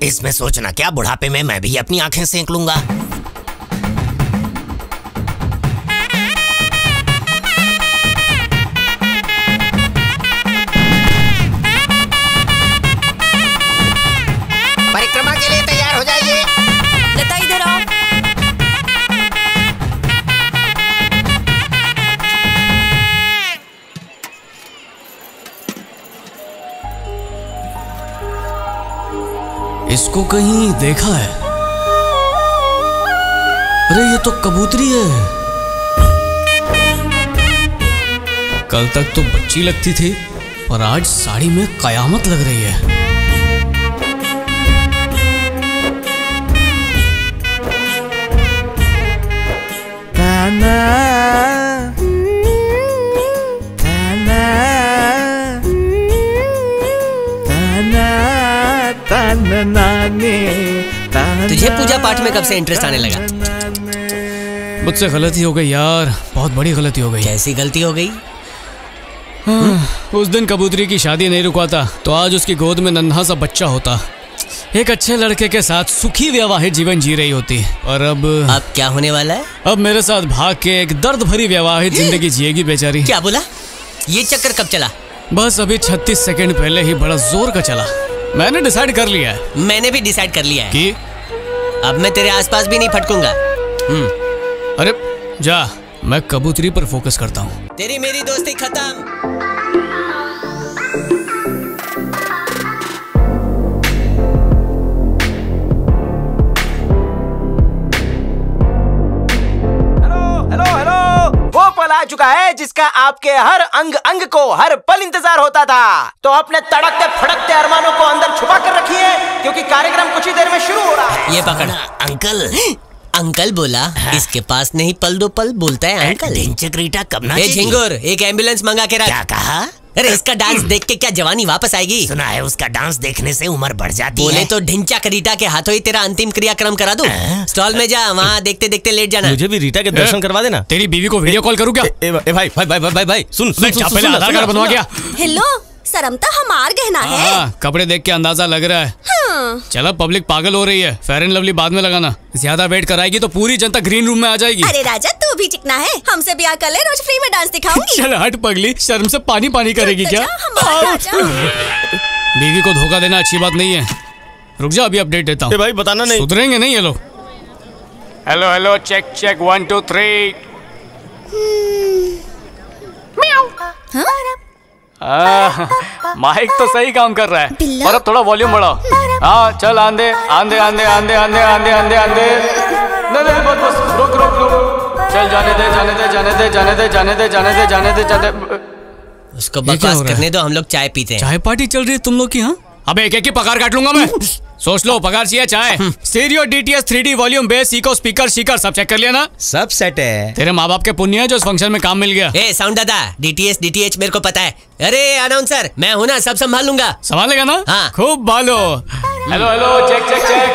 [SPEAKER 10] इसमें सोचना क्या, बुढ़ापे में मैं भी अपनी आंखें सेंक लूंगा।
[SPEAKER 13] परिक्रमा के लिए तैयार हो जाइए।
[SPEAKER 7] लता इधर आओ।
[SPEAKER 19] इसको कहीं देखा है? अरे ये तो कबूतरी है। कल तक तो बच्ची लगती थी और आज साड़ी में कयामत लग रही है।
[SPEAKER 15] तुझे पूजा पाठ में कब से इंटरेस्ट आने लगा?
[SPEAKER 19] मुझसे गलती हो गई यार, बहुत बड़ी गलती हो गई।
[SPEAKER 15] कैसी गलती हो गई?
[SPEAKER 19] उस दिन कबूतरी की शादी नहीं रुकवाता तो आज उसकी गोद में नन्हा सा बच्चा होता। एक अच्छे लड़के के साथ सुखी वैवाहिक जीवन जी रही होती। और अब
[SPEAKER 15] क्या होने वाला है?
[SPEAKER 19] अब मेरे साथ भाग के एक दर्द भरी वैवाहिक जिंदगी जिएगी बेचारी।
[SPEAKER 15] क्या बोला? ये चक्कर कब चला?
[SPEAKER 19] बस अभी 36 सेकंड पहले ही बड़ा जोर का चला। मैंने डिसाइड कर लिया है।
[SPEAKER 15] मैंने भी डिसाइड कर लिया है
[SPEAKER 19] कि
[SPEAKER 15] अब मैं तेरे आसपास भी नहीं फटकूंगा।
[SPEAKER 19] अरे जा, मैं कबूतरी पर फोकस करता हूँ।
[SPEAKER 15] तेरी मेरी दोस्ती खत्म।
[SPEAKER 11] वो पल आ चुका है जिसका आपके हर अंग अंग को हर पल इंतजार होता था। तो अपने तड़कते फड़कते अरमानों को अंदर छुपा कर रखिए, क्योंकि कार्यक्रम कुछ ही देर में शुरू हो रहा है।
[SPEAKER 10] ये पकड़। अंकल,
[SPEAKER 15] अंकल बोला इसके पास नहीं पल दो पल बोलता है अंकल।
[SPEAKER 18] ढिंचक रीटा कब ना
[SPEAKER 15] झिंगुर एक एम्बुलेंस मंगा के रख।
[SPEAKER 18] क्या कहा?
[SPEAKER 15] अरे इसका डांस देख के क्या जवानी वापस आएगी?
[SPEAKER 18] सुना है उसका डांस देखने से उम्र बढ़ जाती है।
[SPEAKER 15] बोले तो ढिंचक रीटा के हाथों ही तेरा अंतिम क्रियाक्रम करा दूं। स्टॉल में जा, वहाँ देखते देखते लेट जाना।
[SPEAKER 11] मुझे भी रीटा के दर्शन करवा देना।
[SPEAKER 19] तेरी बीवी को वीडियो कॉल करूँ क्या?
[SPEAKER 11] भाई भाई भाई भाई भाई सुन
[SPEAKER 19] पहले आधार कार्ड बनवा गया।
[SPEAKER 20] हेलो शर्मता हमार गहना है।
[SPEAKER 19] कपड़े देख के अंदाजा लग रहा है। चलो पब्लिक पागल हो रही है, फेयर एंड लवली बाद में लगाना। ज्यादा वेट कराएगी तो पूरी जनता ग्रीन रूम में आ जाएगी।
[SPEAKER 20] अरे राजा तू भी चिकना है, हमसे ब्याह कर ले, रोज फ्री में डांस दिखाऊंगी।
[SPEAKER 19] चल हट पगली, शर्म से पानी पानी करेगी क्या? बीवी को धोखा देना अच्छी बात नहीं है। रुक जा अभी अपडेट देता हूँ।
[SPEAKER 11] भाई बताना नहीं,
[SPEAKER 19] सुधरेंगे नहीं ये लोग। Hello hello check check 1 2 3। Mic तो सही काम कर रहा है और अब थोड़ा वॉल्यूम बढ़ाओ। हाँ चल आंधे आंधे आंधे आंधे आंधे आंधे आंधे आंधे। नहीं बस बस रुक रुक रुक। चल जाने दे जाने दे जाने दे जाने दे जाने दे जाने दे जाने दे जाने।
[SPEAKER 15] उसको बकवास करने दो, हम लोग चाय पीते हैं।
[SPEAKER 19] चाय पार्टी चल रही है तुम लोग की? हाँ अब एक एक ही पगार काट लूंगा मैं। सोच लो पगार चाहिए चाय। Stereo DTS 3D volume bass echo speaker शीकर सब चेक कर लिया ना?
[SPEAKER 1] सब सेट है।
[SPEAKER 19] तेरे माँ बाप के पुण्य है जो इस फंक्शन में काम मिल गया।
[SPEAKER 15] ए साउंड दादा DTS DTH मेरे को पता है। अरे अनाउंसर मैं हूँ ना, सब संभाल लूंगा।
[SPEAKER 19] संभालेगा ना?
[SPEAKER 15] हाँ
[SPEAKER 19] खूब बालो। Hello hello check check check.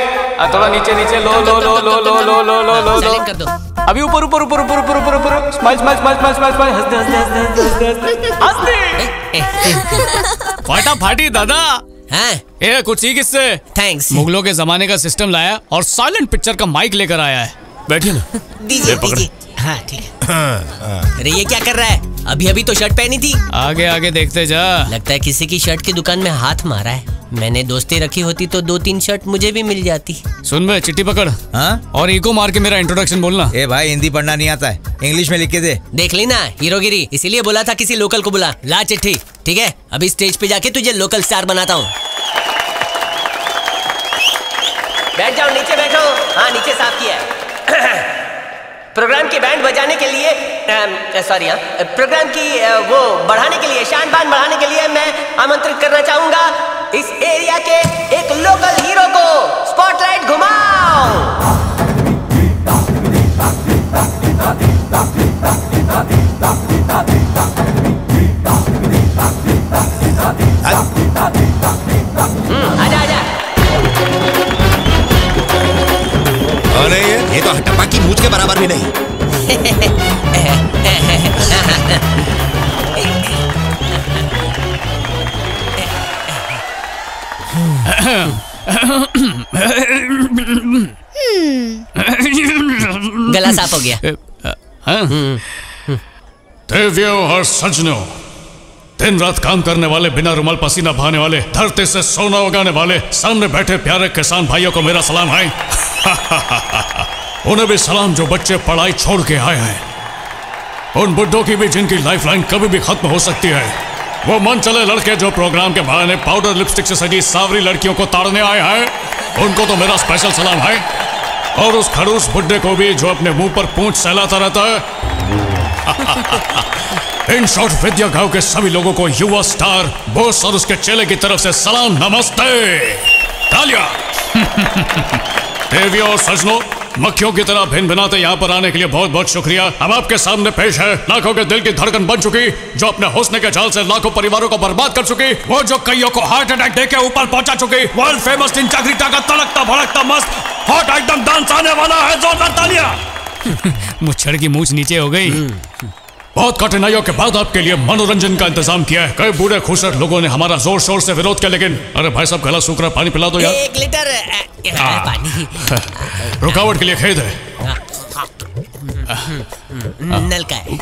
[SPEAKER 19] थोड़ा नीचे नीचे लो लो लो लो लो लो लो लो लो लो
[SPEAKER 15] कर दो।
[SPEAKER 19] अभी ऊपर ऊपर ऊपर ऊपर ऊपर ऊपर ऊपर smile smile smile smile smile smile हंसते हंसते हंसते हंसते हंसते। फाटा फाटी दादा।
[SPEAKER 15] हाँ
[SPEAKER 19] ए कुछ सीख इससे।
[SPEAKER 15] थैंक्स।
[SPEAKER 19] मुगलों के जमाने का सिस्टम लाया और साइलेंट पिक्चर का माइक लेकर आया है।
[SPEAKER 8] बैठिए ना।
[SPEAKER 15] दीजिए दीजिए। हाँ ठीक है। अरे ये क्या कर रहा है? अभी अभी तो शर्ट पहनी थी।
[SPEAKER 19] आगे आगे देखते जा।
[SPEAKER 15] लगता है किसी की शर्ट की दुकान में हाथ मारा है। मैंने दोस्ती रखी होती तो 2-3 शर्ट मुझे भी मिल जाती।
[SPEAKER 19] सुन बे चिट्ठी पकड़।
[SPEAKER 1] हाँ
[SPEAKER 19] और इको मार के मेरा इंट्रोडक्शन बोलना।
[SPEAKER 1] ए भाई हिंदी पढ़ना नहीं आता है, इंग्लिश में लिख के दे।
[SPEAKER 15] देख ली ना हीरोगिरी, इसीलिए बोला था किसी लोकल को बुला। ला चिट्ठी। ठीक है अभी स्टेज पे जाके तुझे लोकल स्टार बनाता हूँ। बैठ जाओ, नीचे बैठो। हाँ नीचे साफ किया है। प्रोग्राम की बैंड बजाने के लिए सॉरी हाँ प्रोग्राम की वो बढ़ाने के लिए, शान बान बढ़ाने के लिए मैं आमंत्रित करना चाहूंगा इस एरिया के एक लोकल हीरो को। स्पॉटलाइट घुमाओ। आजा आजा।
[SPEAKER 6] नहीं है, ये तो हटप्पा की मूंछ के बराबर भी नहीं।
[SPEAKER 15] गला साफ हो गया।
[SPEAKER 4] देवियों और सज्जनों, दिन रात काम करने वाले, बिना रुमाल पसीना बहाने वाले, धरती से सोना उगाने वाले, सामने बैठे प्यारे किसान भाइयों को मेरा सलाम है। उन्हें भी सलाम जो बच्चे पढ़ाई छोड़ के आए हैं। उन बुड्ढों की भी जिनकी लाइफलाइन कभी भी खत्म हो सकती है। वो मन चले लड़के जो प्रोग्राम के बहाने पाउडर लिपस्टिक से सजी सावरी लड़कियों को ताड़ने आए हैं, उनको तो मेरा स्पेशल सलाम है। और उस खड़ूस बुड्ढे को भी जो अपने मुंह पर पूंछ सहलाता रहता है। इन शॉर्ट विद्या गांव के सभी लोगों को युवा स्टार बोस और उसके चेले की तरफ से सलाम नमस्ते। तालियां। देवियों और सज्जनों, मक्खियों की तरह भिन भिनाते यहाँ पर आने के लिए बहुत बहुत शुक्रिया। अब आपके सामने पेश है लाखों के दिल की धड़कन बन चुकी, जो अपने हुस्न के जाल से लाखों परिवारों को बर्बाद कर चुकी, वो जो कईयों को हार्ट अटैक देके ऊपर पहुंचा चुकी, वर्ल्ड फेमस इंचाग्रिटा का तड़कता भड़कता मस्त हॉट आइटम डांस आने वाला है। जोरदार तालियां।
[SPEAKER 19] मुच्छड़ की मूछ नीचे हो गई।
[SPEAKER 4] बहुत कठिनाइयों के बाद आपके लिए मनोरंजन का इंतजाम किया है। कई बूढ़े खुशर लोगों ने हमारा जोर शोर से विरोध किया, लेकिन अरे भाई साहब गला सूख रहा, पानी पिला दो यार।
[SPEAKER 15] 1 लीटर पानी।
[SPEAKER 4] रुकावट के लिए खेद है।
[SPEAKER 15] नल का है।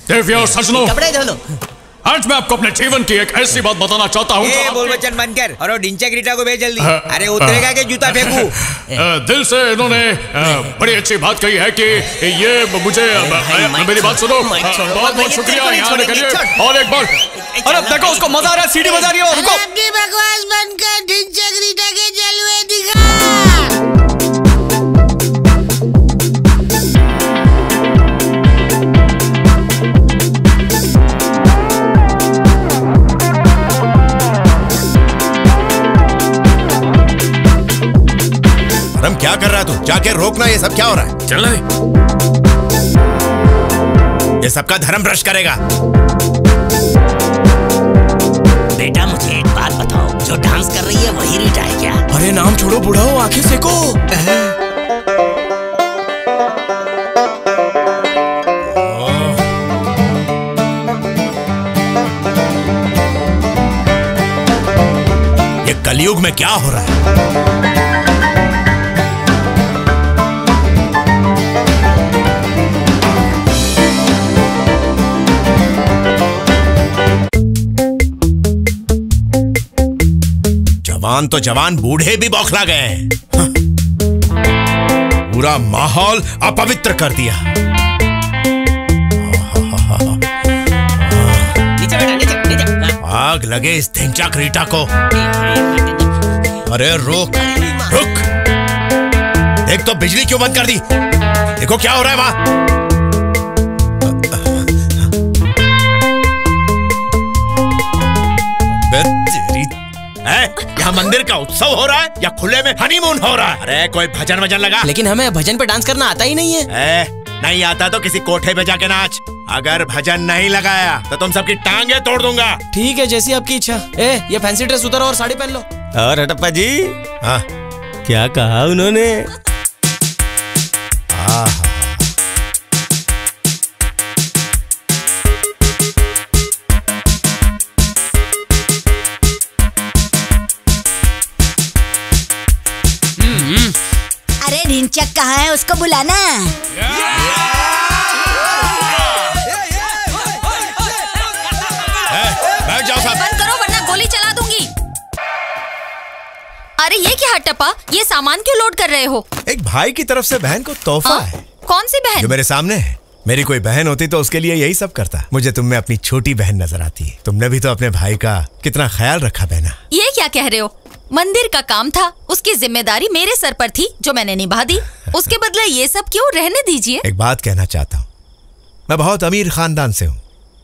[SPEAKER 4] देवियों और सज्जनों,
[SPEAKER 15] कपड़े धो लो।
[SPEAKER 4] आज मैं आपको अपने जीवन की एक ऐसी बात बताना चाहता हूँ।
[SPEAKER 1] बोल वचन बंद कर और ढिंचा ग्रीटा को भेज जल्दी। अरे उतरेगा के जूता फेंकू।
[SPEAKER 4] दिल से इन्होंने बड़ी अच्छी बात कही है कि ये मुझे मेरी बात सुनो। बहुत बहुत शुक्रिया यहाँ आने के लिए। और एक बार
[SPEAKER 19] अरे देखो उसको मजा आ रहा है, सीढ़ी बजा रही है। रुको
[SPEAKER 22] बकवास बंद कर, ढिंचा ग्रीटा के जलवे दिखा।
[SPEAKER 6] क्या कर रहा तू?
[SPEAKER 2] आके रोकना। ये सब क्या हो रहा है?
[SPEAKER 8] चल रहे।
[SPEAKER 2] ये सबका धर्म भ्रष्ट करेगा।
[SPEAKER 18] बेटा मुझे एक बात बताओ, जो डांस कर रही है वही रीटा है क्या?
[SPEAKER 11] अरे नाम छोड़ो बुढ़ाओ, आंखें सेको।
[SPEAKER 2] ये कलयुग में क्या हो रहा है? जवान तो जवान, बूढ़े भी बौखला गए हैं। पूरा माहौल अपवित्र कर दिया। आग लगे इस धिंचाक रीटा को। अरे रुक रुक, देख तो बिजली क्यों बंद कर दी? देखो क्या हो रहा है वहां। यहाँ मंदिर का उत्सव हो रहा है या खुले में हनीमून हो रहा है? अरे कोई भजन वजन लगा।
[SPEAKER 11] लेकिन हमें भजन पे डांस करना आता ही नहीं है।
[SPEAKER 2] नहीं आता तो किसी कोठे पे जाके नाच। अगर भजन नहीं लगाया तो तुम सबकी टांगे तोड़ दूंगा।
[SPEAKER 11] ठीक है, जैसी आपकी इच्छा। ये फैंसी ड्रेस उतारो और साड़ी पहन लो। और हटप्पा जी,
[SPEAKER 2] हाँ
[SPEAKER 11] क्या कहा उन्होंने?
[SPEAKER 22] अरे ढिंचक कहाँ है, उसको बुलाना।
[SPEAKER 2] बैठ जाओ सब।
[SPEAKER 14] बंद करो वरना गोली चला दूंगी। अरे ये क्या हट्टप्पा, ये सामान क्यों लोड कर रहे हो?
[SPEAKER 2] एक भाई की तरफ से बहन को तोहफा है।
[SPEAKER 14] कौन सी बहन?
[SPEAKER 2] जो मेरे सामने है। मेरी कोई बहन होती तो उसके लिए यही सब करता। मुझे तुम में अपनी छोटी बहन नजर आती है। तुमने भी तो अपने भाई का कितना ख्याल रखा बहना।
[SPEAKER 14] ये क्या कह रहे हो? मंदिर का काम था, उसकी जिम्मेदारी मेरे सर पर थी जो मैंने निभा दी। उसके बदले ये सब क्यों? रहने दीजिए।
[SPEAKER 2] एक बात कहना चाहता हूँ, मैं बहुत अमीर खानदान से हूँ,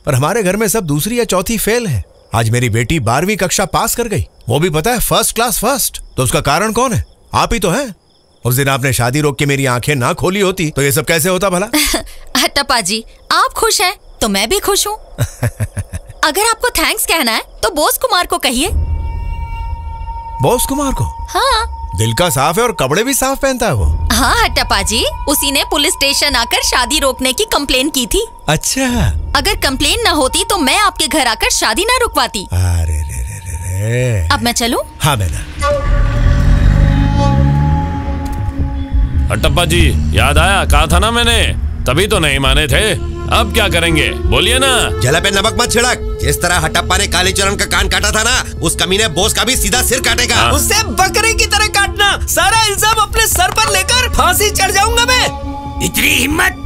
[SPEAKER 2] पर हमारे घर में सब दूसरी या चौथी फेल है। आज मेरी बेटी 12वीं कक्षा पास कर गई, वो भी पता है फर्स्ट क्लास फर्स्ट। तो उसका कारण कौन है? आप ही तो हैं। उस दिन आपने शादी रोक के मेरी आंखें ना खोली होती तो ये सब कैसे होता भला?
[SPEAKER 14] हट्टप्पा जी, आप खुश हैं तो मैं भी खुश हूँ। अगर आपको थैंक्स कहना है तो बोस कुमार को कहिए।
[SPEAKER 2] बोस कुमार को?
[SPEAKER 14] हाँ,
[SPEAKER 2] दिल का साफ है और कपड़े भी साफ पहनता है वो।
[SPEAKER 14] हाँ हट्टप्पा जी, उसी ने पुलिस स्टेशन आकर शादी रोकने की कंप्लेन की थी।
[SPEAKER 2] अच्छा,
[SPEAKER 14] अगर कंप्लेन ना होती तो मैं आपके घर आकर शादी ना रुकवाती।
[SPEAKER 2] अरे रे रे रे रे।
[SPEAKER 14] अब मैं चलूं?
[SPEAKER 2] हाँ बेटा।
[SPEAKER 8] हट्टप्पा जी, याद आया? कहा था ना मैंने, तभी तो नहीं माने थे। अब क्या करेंगे बोलिए ना।
[SPEAKER 13] जला पे नमक मत छिड़क। जिस तरह हट्टप्पा ने कालीचरण का कान काटा था ना, उस कमीने बोस का भी सीधा सिर काटेगा।
[SPEAKER 11] उसे बकरे की तरह काटना। सारा इल्जाम अपने सर पर लेकर फांसी चढ़ जाऊंगा मैं।
[SPEAKER 18] इतनी हिम्मत?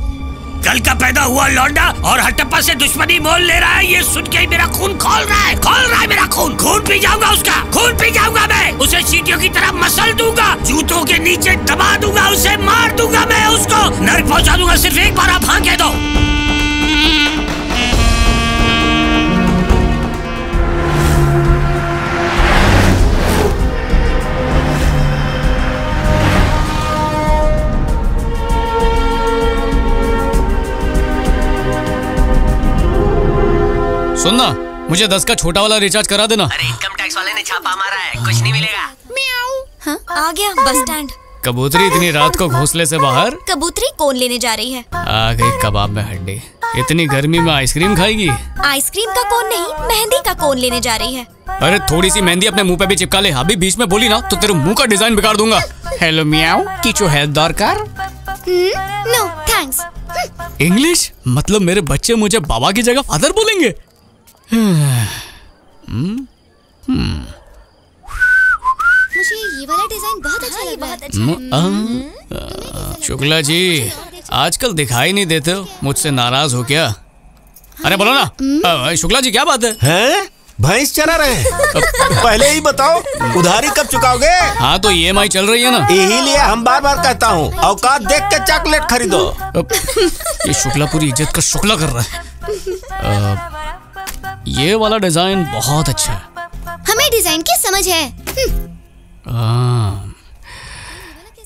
[SPEAKER 18] कल का पैदा हुआ लौंडा और हट्टप्पा से दुश्मनी मोल ले रहा है। ये सुन के ही मेरा खून खोल रहा है मेरा खून पी जाऊंगा उसका, खून पी जाऊंगा मैं। उसे चींटियों की तरह मसल दूंगा, जूतों के नीचे दबा दूंगा, उसे मार दूंगा मैं, उसको नर्क पहुंचा दूंगा। सिर्फ एक बार आप हाँ कह दो।
[SPEAKER 19] सुनना, मुझे 10 का छोटा वाला रिचार्ज करा देना।
[SPEAKER 15] अरे इनकम टैक्स वाले ने छापा मारा है, कुछ नहीं मिलेगा।
[SPEAKER 12] हाँ, आ गया बस स्टैंड।
[SPEAKER 19] कबूतरी इतनी रात को घोंसले से बाहर?
[SPEAKER 12] कबूतरी कौन लेने जा रही है?
[SPEAKER 19] आ गई कबाब में हड्डी। इतनी गर्मी में आइसक्रीम खाएगी?
[SPEAKER 12] आइसक्रीम का कौन नहीं, मेहंदी का कौन लेने जा रही है?
[SPEAKER 19] अरे थोड़ी सी मेहंदी अपने मुंह पे भी चिपका ले। अभी बीच में बोली ना तो तेरे मुंह का डिजाइन बिगाड़ दूंगा। हेलो मियाओ, किचू हेल्प दरकार?
[SPEAKER 12] No thanks.
[SPEAKER 19] इंग्लिश मतलब मेरे बच्चे मुझे बाबा की जगह फादर बोलेंगे?
[SPEAKER 12] मुझे ये वाला डिजाइन बहुत अच्छा लग रहा है।
[SPEAKER 19] शुक्ला जी, आजकल दिखाई नहीं देते हो, मुझसे नाराज हो क्या? अरे बोलो ना। शुक्ला जी, क्या बात है?
[SPEAKER 6] भैंस चरा रहे हैं? पहले ही बताओ, उधारी कब चुकाओगे?
[SPEAKER 19] हाँ तो EMI चल रही है ना।
[SPEAKER 6] यही लिए हम बार बार कहता हूँ, औकात देख के चॉकलेट खरीदो।
[SPEAKER 19] ये शुक्ला पूरी इज्जत का शुक्ला कर रहा है। ये वाला डिजाइन बहुत अच्छा है।
[SPEAKER 12] हमें डिजाइन की समझ है।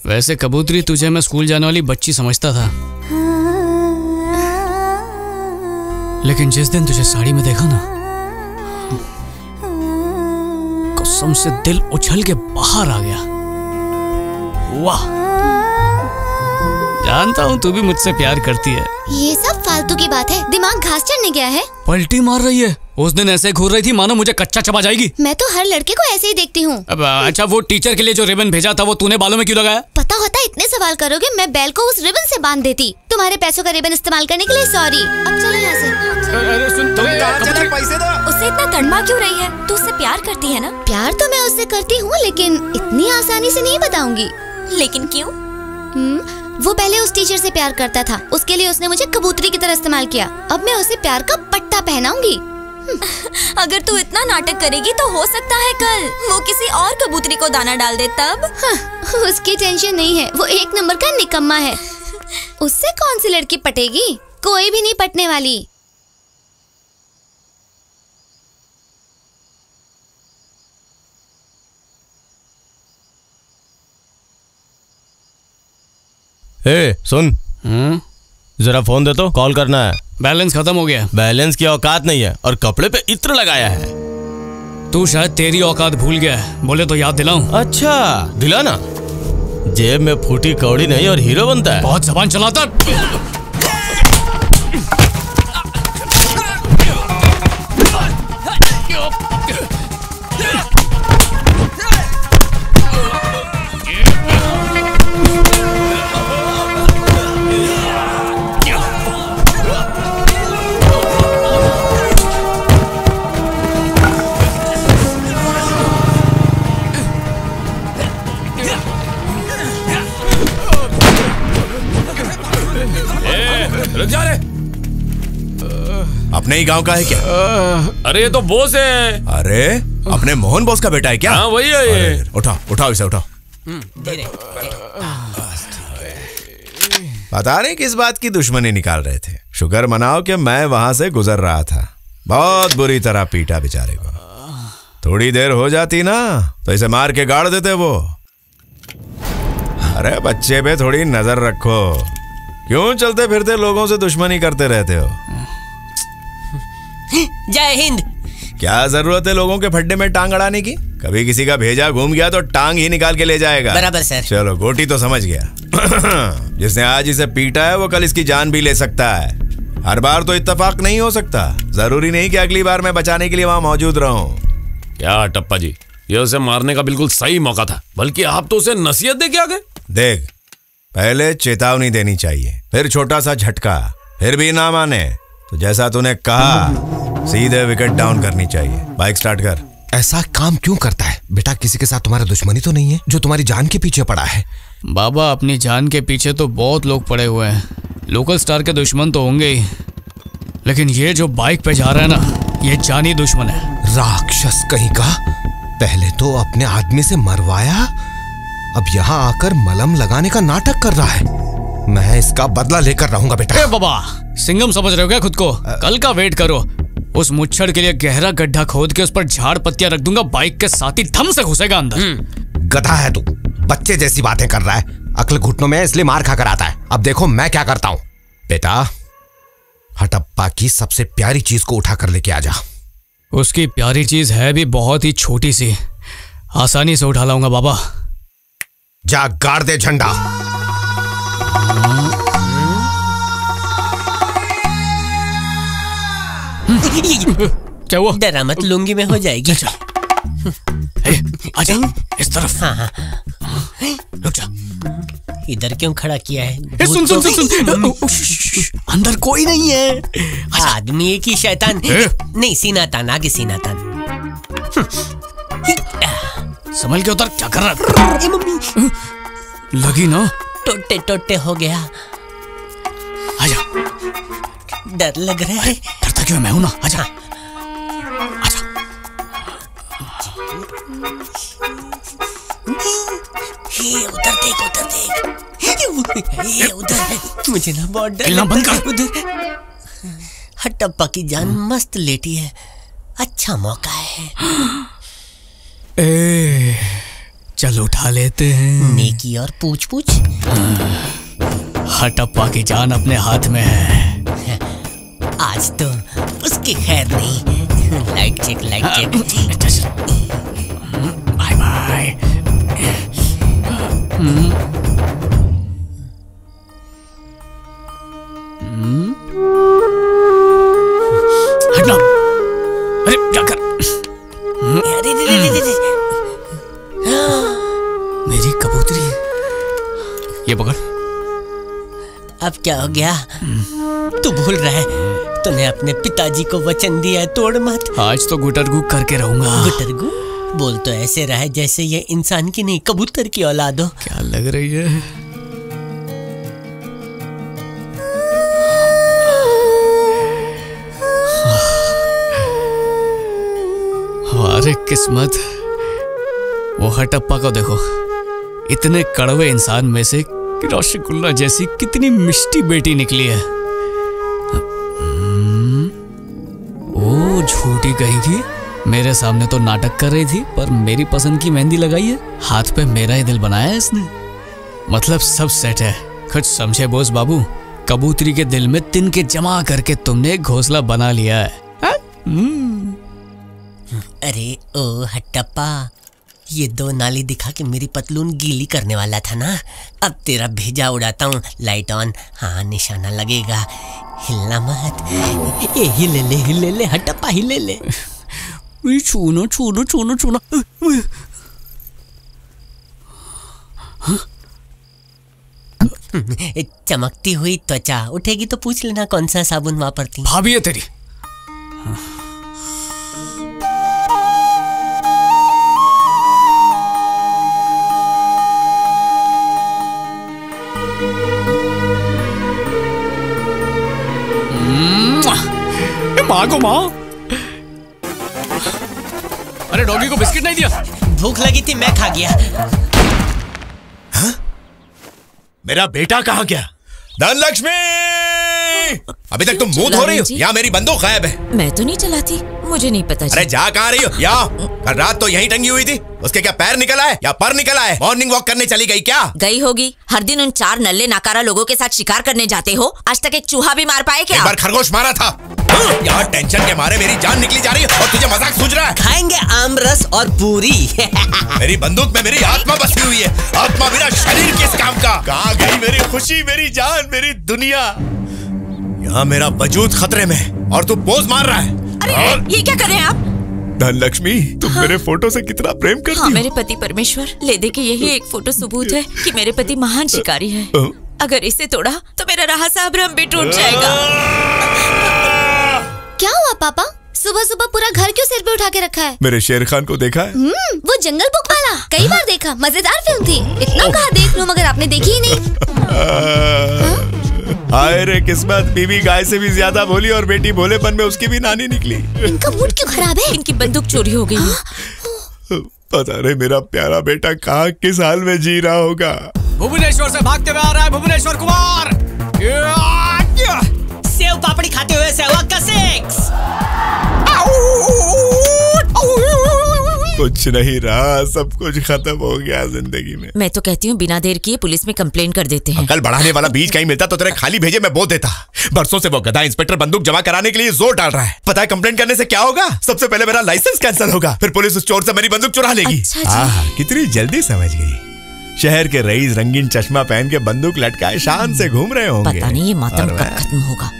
[SPEAKER 19] वैसे कबूतरी तुझे मैं स्कूल जाने वाली बच्ची समझता था, लेकिन जिस दिन तुझे साड़ी में देखा ना, कसम से दिल उछल के बाहर आ गया। वाह, जानता हूँ तू भी मुझसे प्यार करती है।
[SPEAKER 12] ये सब फालतू की बात है, दिमाग घास चढ़ने गया है।
[SPEAKER 19] पलटी मार रही है। उस दिन ऐसे घूर रही थी मानो मुझे कच्चा चबा जाएगी।
[SPEAKER 12] मैं तो हर लड़के को ऐसे ही देखती हूँ।
[SPEAKER 19] अब अच्छा, वो टीचर के लिए जो रिबन भेजा था वो तूने बालों में क्यों लगाया?
[SPEAKER 12] पता होता इतने सवाल करोगे, मैं बेल को उस रिबन से बांध देती। तुम्हारे पैसों का रिबन इस्तेमाल करने के लिए सॉरी। अब चलो यहाँ से।
[SPEAKER 19] अरे सुन,
[SPEAKER 21] पैसे दो।
[SPEAKER 20] उससे इतना तड़मा क्यों रही है? तू उससे प्यार करती है ना?
[SPEAKER 12] प्यार तो मैं उससे करती हूँ, लेकिन इतनी आसानी से नहीं बताऊंगी।
[SPEAKER 20] लेकिन क्यों?
[SPEAKER 12] वो पहले उस टीचर से प्यार करता था, उसके लिए उसने मुझे कबूतरी की तरह इस्तेमाल किया। अब मैं उसे प्यार का पट्टा पहनाऊंगी।
[SPEAKER 20] अगर तू इतना नाटक करेगी तो हो सकता है कल वो किसी और कबूतरी को दाना डाल दे तब।
[SPEAKER 12] उसकी टेंशन नहीं है, वो एक नंबर का निकम्मा है। उससे कौन सी लड़की पटेगी? कोई भी नहीं पटने वाली।
[SPEAKER 11] ए, सुन, जरा फोन दे तो, कॉल करना है।
[SPEAKER 19] बैलेंस खत्म हो गया।
[SPEAKER 11] बैलेंस की औकात नहीं है और कपड़े पे इत्र लगाया है।
[SPEAKER 19] तू शायद तेरी औकात भूल गया है, बोले तो याद दिलाऊं?
[SPEAKER 11] अच्छा, दिलाना। जेब में फूटी कौड़ी नहीं और हीरो बनता है।
[SPEAKER 19] बहुत जबान चलाता।
[SPEAKER 8] रुक जा रे।
[SPEAKER 2] अपने ही गांव का है क्या?
[SPEAKER 8] अरे ये तो बॉस है।
[SPEAKER 2] अरे अपने मोहन बॉस का बेटा है क्या?
[SPEAKER 8] हाँ वही है ये।
[SPEAKER 2] उठाओ उठाओ इसे, उठाओ। पता नहीं किस बात की दुश्मनी निकाल रहे थे। शुक्र मनाओ कि मैं वहां से गुजर रहा था। बहुत बुरी तरह पीटा बेचारे को। थोड़ी देर हो जाती ना तो इसे मार के गाड़ देते वो। अरे बच्चे पे थोड़ी नजर रखो, क्यों चलते फिरते लोगों से दुश्मनी करते रहते हो?
[SPEAKER 15] जय हिंद।
[SPEAKER 2] क्या जरूरत है लोगों के फड्डे में टांग अड़ाने की? कभी किसी का भेजा घूम गया तो टांग ही निकाल के ले जाएगा।
[SPEAKER 15] बराबर सर।
[SPEAKER 2] चलो गोटी तो समझ गया। जिसने आज इसे पीटा है वो कल इसकी जान भी ले सकता है। हर बार तो इत्तेफाक नहीं हो सकता। जरूरी नहीं कि अगली बार मैं बचाने के लिए वहां मौजूद रहूं।
[SPEAKER 8] क्या टप्पा जी, ये उसे मारने का बिल्कुल सही मौका था, बल्कि आप तो उसे नसीहत दे के आ गए।
[SPEAKER 2] देख, पहले चेतावनी देनी चाहिए, फिर छोटा सा झटका, फिर भी ना माने तो जैसा तूने कहा सीधे विकेट डाउन करनी चाहिए। बाइक स्टार्ट कर।
[SPEAKER 6] ऐसा काम क्यों करता है बेटा? किसी के साथ तुम्हारा दुश्मनी तो नहीं है जो तुम्हारी जान के पीछे पड़ा है?
[SPEAKER 19] बाबा, अपनी जान के पीछे तो बहुत लोग पड़े हुए हैं। लोकल स्टार के दुश्मन तो होंगे ही, लेकिन ये जो बाइक पे जा रहा है ना, ये जानी दुश्मन है।
[SPEAKER 6] राक्षस कहीं का। पहले तो अपने आदमी से मरवाया, अब यहाँ आकर मलम लगाने का नाटक कर रहा है। मैं इसका बदला लेकर रहूंगा बेटा।
[SPEAKER 19] ए बाबा, सिंघम समझ रहे हो क्या खुद को? कल का वेट करो। उस मुच्छड़ के लिए गहरा गड्ढा खोद के उस पर झाड़ पत्तियां रख दूंगा, बाइक के साथ ही धम से घुसेगा अंदर।
[SPEAKER 6] गधा है तू, बच्चे जैसी बातें कर रहा है। अक्ल घुटनों में इसलिए मार खाकर आता है। अब देखो मैं क्या करता हूँ। बेटा, हटप्पा की सबसे प्यारी चीज को उठा कर लेके आ जा।
[SPEAKER 19] उसकी प्यारी चीज है भी बहुत ही छोटी सी, आसानी से उठा लाऊंगा बाबा।
[SPEAKER 6] जा गाड़ दे झंडा।
[SPEAKER 19] क्या हुआ?
[SPEAKER 15] डरा मत, लुंगी में हो जाएगी।
[SPEAKER 19] आजा इस तरफ।
[SPEAKER 15] हाँ।
[SPEAKER 19] रुक जा।
[SPEAKER 15] इधर क्यों खड़ा किया है?
[SPEAKER 19] सुन सुन सुन सुन। अंदर कोई नहीं है।
[SPEAKER 15] आदमी एक ही शैतान। नहीं, सीना तान, आगे सीना तान।
[SPEAKER 19] संभल के उतर। क्या कर रहा है? लगी ना?
[SPEAKER 15] टोटे टोटे हो गया।
[SPEAKER 19] आजा।
[SPEAKER 15] डर लग रहा है।
[SPEAKER 19] डरता क्यों? मैं हूं ना। आजा आजा।
[SPEAKER 15] उधर देख, उधर देख। ये उधर है। मुझे ना बहुत डर
[SPEAKER 19] लगता है। बंद कर।
[SPEAKER 15] उधर हटप्पा की जान मस्त लेटी है। अच्छा मौका है।
[SPEAKER 19] चल उठा लेते हैं।
[SPEAKER 15] नेकी और पूछ पूछ।
[SPEAKER 19] हटप्पा की जान अपने हाथ में है।
[SPEAKER 15] आज तो उसकी खैर नहीं। Light check light check.
[SPEAKER 19] Bye bye. हटना। अरे क्या कर? मेरी कबूतरी। ये पकड़।
[SPEAKER 15] अब क्या हो गया? तू भूल रहा है तूने अपने पिताजी को वचन दिया है, तोड़ मत।
[SPEAKER 19] आज तो गुटरगू करके रहूंगा।
[SPEAKER 15] गुटरगू? बोल तो ऐसे रहा है जैसे ये इंसान की नहीं कबूतर की औलाद हो।
[SPEAKER 19] क्या लग रही है? अरे किस्मत, वो हटप्पा को देखो, इतने कड़वे इंसान में से रसगुल्ला जैसी कितनी मिष्टी बेटी निकली है। ओ झूठी कहेगी, मेरे सामने तो नाटक कर रही थी पर मेरी पसंद की मेहंदी लगाई है। हाथ पे मेरा ही दिल बनाया है इसने। मतलब सब सेट है। कुछ समझे बोस बाबू, कबूतरी के दिल में तिनके जमा करके तुमने एक घोंसला बना लिया है।
[SPEAKER 15] अरे ओ हट्टप्पा, ये दो नाली दिखा के मेरी पतलून गीली करने वाला था ना। अब तेरा भेजा उड़ाता हूँ। Light on. हाँ निशाना लगेगा, हिलना मत। ये हिले ले हट्टप्पा, हिले ले।
[SPEAKER 19] छूनो छूनो छूनो छूनो।
[SPEAKER 15] चमकती हुई त्वचा उठेगी तो पूछ लेना कौन सा साबुन वापरती।
[SPEAKER 19] भाभी है तेरी। माँ को माँ। अरे डॉगी को बिस्किट नहीं दिया?
[SPEAKER 15] भूख लगी थी, मैं खा गया।
[SPEAKER 2] हाँ? मेरा बेटा कहाँ गया? धनलक्ष्मी, अभी तक तुम मुंह धो रही हो या मेरी बंदूक गायब है?
[SPEAKER 7] मैं तो नहीं चलाती, मुझे नहीं पता।
[SPEAKER 2] अरे जा कहाँ रही हो? या कल रात तो यहीं टंगी हुई थी, उसके क्या पैर निकल आए या पर निकल आए? मॉर्निंग वॉक करने चली गई क्या?
[SPEAKER 7] गई होगी। हर दिन उन 4 नल्ले नाकारा लोगों के साथ शिकार करने जाते हो। आज तक एक चूहा भी मार पाए क्या?
[SPEAKER 2] एक बार खरगोश मारा था। यहाँ टेंशन के मारे मेरी जान निकली जा रही है और तुझे मजाक सूझ रहा है?
[SPEAKER 15] खाएंगे आमरस और पूरी।
[SPEAKER 2] मेरी बंदूक में मेरी आत्मा बसी हुई है। आत्मा मेरा शरीर किस काम का? कहाँ गई मेरी खुशी, मेरी जान, मेरी दुनिया? यहाँ मेरा वजूद खतरे में और तू पोज मार रहा है।
[SPEAKER 7] अरे ये क्या कर रहे हैं आप?
[SPEAKER 2] धनलक्ष्मी, तुम मेरे फोटो से कितना प्रेम करती हो।
[SPEAKER 7] मेरे पति परमेश्वर, ले दे के यही एक फोटो सबूत है कि मेरे पति महान शिकारी है। अगर इसे तोड़ा तो मेरा रहा साहब भी टूट जाएगा।
[SPEAKER 12] क्या हुआ पापा? सुबह सुबह पूरा घर क्यों सिर पे उठा के रखा है?
[SPEAKER 2] मेरे शेर खान को देखा है?
[SPEAKER 12] वो जंगल बुक वाला कई बार देखा, मजेदार फिल्म थी। इतना कहा देख लूं मगर आपने देखी ही नहीं।
[SPEAKER 2] हाय रे किस्मत, बीवी गाय से भी ज्यादा बोली और बेटी भोलेपन में उसकी भी नानी निकली।
[SPEAKER 12] इनका मूड क्यों खराब है?
[SPEAKER 7] इनकी बंदूक चोरी हो गई।
[SPEAKER 2] पता नहीं मेरा प्यारा बेटा कहाँ किस हाल में जी रहा होगा।
[SPEAKER 19] भुवनेश्वर से भागते हुए आ रहा है भुवनेश्वर कुमार।
[SPEAKER 15] सेव पापड़ी खाते हुए सहवाग का सेक्स।
[SPEAKER 2] कुछ नहीं रहा, सब कुछ खत्म हो गया जिंदगी में।
[SPEAKER 7] मैं तो कहती हूँ बिना देर किए पुलिस में कंप्लेन कर देते हैं।
[SPEAKER 2] कल बढ़ाने वाला बीज कहीं मिलता तो तेरे खाली भेजे मैं बो देता। बरसों से वो गधा इंस्पेक्टर बंदूक जमा कराने के लिए जोर डाल रहा है। पता है कंप्लेन करने से क्या होगा? सबसे पहले मेरा लाइसेंस कैंसिल होगा, फिर पुलिस उस चोर से मेरी बंदूक चुरा लेगी। कितनी जल्दी समझ गई। शहर के रईस रंगीन चश्मा पहन के बंदूक लटकाए शान से घूम रहे होंगे।
[SPEAKER 7] पता नहीं ये मातम कब खत्म होगा।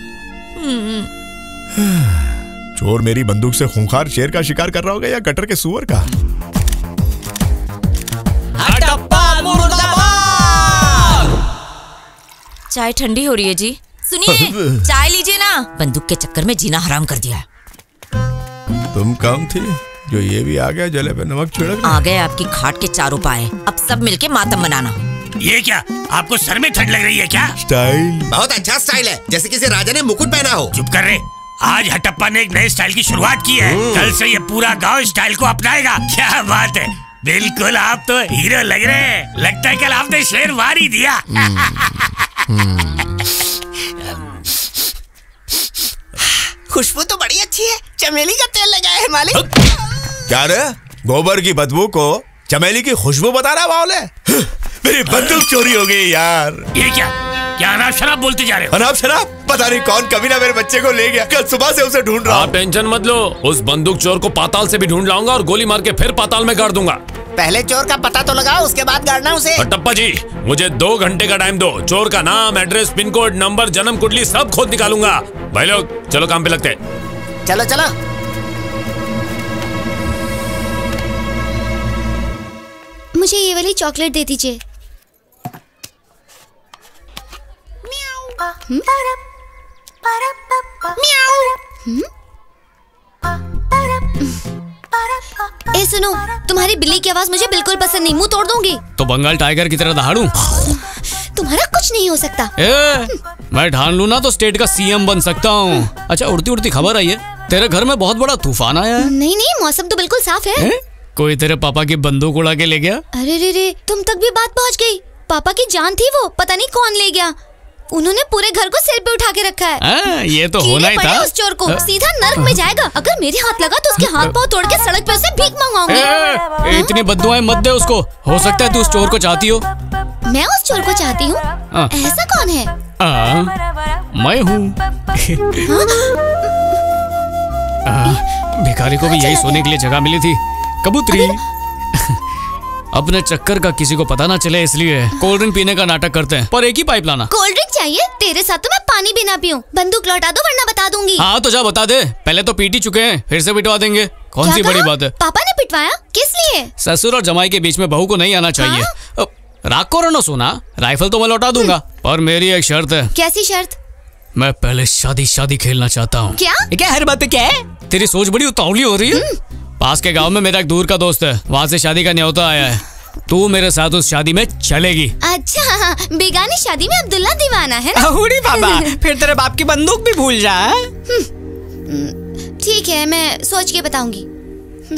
[SPEAKER 2] चोर मेरी बंदूक से खूंखार शेर का शिकार कर रहा होगा या गटर के सुअर का।
[SPEAKER 7] चाय ठंडी हो रही है जी। सुनिए, चाय लीजिए ना। बंदूक के चक्कर में जीना हराम कर दिया है।
[SPEAKER 2] तुम कम थी जो ये भी आ गया जले पे नमक छिड़क।
[SPEAKER 7] आ गए आपकी खाट के चारों पाए। अब सब मिलके मातम मनाना।
[SPEAKER 18] ये क्या, आपको सर में ठंड लग रही है क्या?
[SPEAKER 2] स्टाइल
[SPEAKER 13] बहुत अच्छा स्टाइल है, जैसे किसी राजा ने मुकुट पहना हो।
[SPEAKER 18] चुप कर रहे। आज हटप्पा ने एक नए स्टाइल की शुरुआत की है। कल से ये पूरा गांव स्टाइल को अपनाएगा। क्या बात है, बिल्कुल आप तो हीरो लग रहे हैं। लगता है कल आपने शेर मार ही दिया।
[SPEAKER 15] खुशबू तो बड़ी अच्छी है, चमेली का तेल लगाया है मालिक।
[SPEAKER 2] क्या रे, गोबर की बदबू को चमेली की खुशबू बता रहा बावले। मेरी बंदूक चोरी हो गई यार।
[SPEAKER 18] ये क्या अनाप शराब बोलते जा रहे हो?
[SPEAKER 2] अनाप शराब? पता नहीं कौन कमीना मेरे बच्चे को ले गया। कल सुबह से उसे ढूंढ रहा हूँ।
[SPEAKER 8] आप टेंशन मत लो, उस बंदूक चोर को पाताल से भी ढूंढ लाऊंगा और गोली मार के फिर पाताल में गाड़ दूंगा।
[SPEAKER 10] पहले चोर का पता तो लगाओ, उसके बाद गाड़ना उसे।
[SPEAKER 8] हटप्पा जी, मुझे 2 घंटे का टाइम दो। चोर का नाम, एड्रेस, पिन कोड, नंबर, जन्म कुंडली सब खोद निकालूंगा। भाई लोग चलो काम पे लगते।
[SPEAKER 10] चलो चलो।
[SPEAKER 12] मुझे ये वाली चॉकलेट दे दीजिए। ए सुनो, तुम्हारी बिल्ली की आवाज मुझे बिल्कुल पसंद नहीं, मुंह तोड़ दूंगी।
[SPEAKER 19] तो बंगाल टाइगर की तरह दहाड़ूं?
[SPEAKER 12] तुम्हारा कुछ नहीं हो सकता।
[SPEAKER 19] मैं ठान लूं ना तो स्टेट का सीएम बन सकता हूँ। अच्छा, उड़ती उड़ती खबर आई है, तेरे घर में बहुत बड़ा तूफान आया है।
[SPEAKER 12] नहीं नहीं, मौसम तो बिल्कुल साफ है।
[SPEAKER 19] कोई तेरे पापा की बंदूक उड़ा के ले गया?
[SPEAKER 12] अरे रे रे, तुम तक भी बात पहुँच गई। पापा की जान थी वो, पता नहीं कौन ले गया। उन्होंने पूरे घर को सिर पे उठा के रखा है।
[SPEAKER 19] ये तो होना ही था।
[SPEAKER 12] उस चोर को सीधा नर्क में जाएगा। अगर मेरे हाथ लगा तो उसके हाथ पांव तोड़ के सड़क पे उसे भीख मंगवाऊंगी।
[SPEAKER 19] इतनी बद्दुआएं मत दे उसको। हो सकता है तू उस चोर को चाहती हो।
[SPEAKER 12] मैं उस चोर को चाहती हूँ? ऐसा कौन है?
[SPEAKER 19] मैं हूँ। भिखारी को भी यही सोने के लिए जगह मिली थी। कबूतरी अपने चक्कर का किसी को पता ना चले इसलिए कोल्ड ड्रिंक पीने का नाटक करते हैं, पर एक ही पाइप लाना।
[SPEAKER 12] कोल्ड ड्रिंक चाहिए? तेरे साथ तो मैं पानी भी ना पीऊं। बंदूक लौटा दो वरना बता दूंगी।
[SPEAKER 19] हाँ तो जा बता दे। पहले तो पीट ही चुके हैं, फिर से पिटवा देंगे। कौन सी बड़ी बात है?
[SPEAKER 12] पापा ने पिटवाया? किस लिए?
[SPEAKER 19] ससुर और जमाई के बीच में बहू को नहीं आना चाहिए। राग को ना सोना, राइफल तो मैं लौटा दूंगा, पर मेरी एक शर्त है।
[SPEAKER 12] कैसी शर्त?
[SPEAKER 19] मैं पहले शादी खेलना चाहता हूँ।
[SPEAKER 12] क्या
[SPEAKER 19] हर बात क्या है? तेरी सोच बड़ी उतावली हो रही है। पास के गांव में मेरा एक दूर का दोस्त है, वहाँ से शादी का न्योता आया है। तू मेरे साथ उस शादी में चलेगी।
[SPEAKER 12] अच्छा, बेगानी शादी में अब्दुल्ला दीवाना है ना?
[SPEAKER 15] बाबा, फिर तेरे बाप की बंदूक भी भूल जा।
[SPEAKER 12] ठीक है, मैं सोच के बताऊंगी।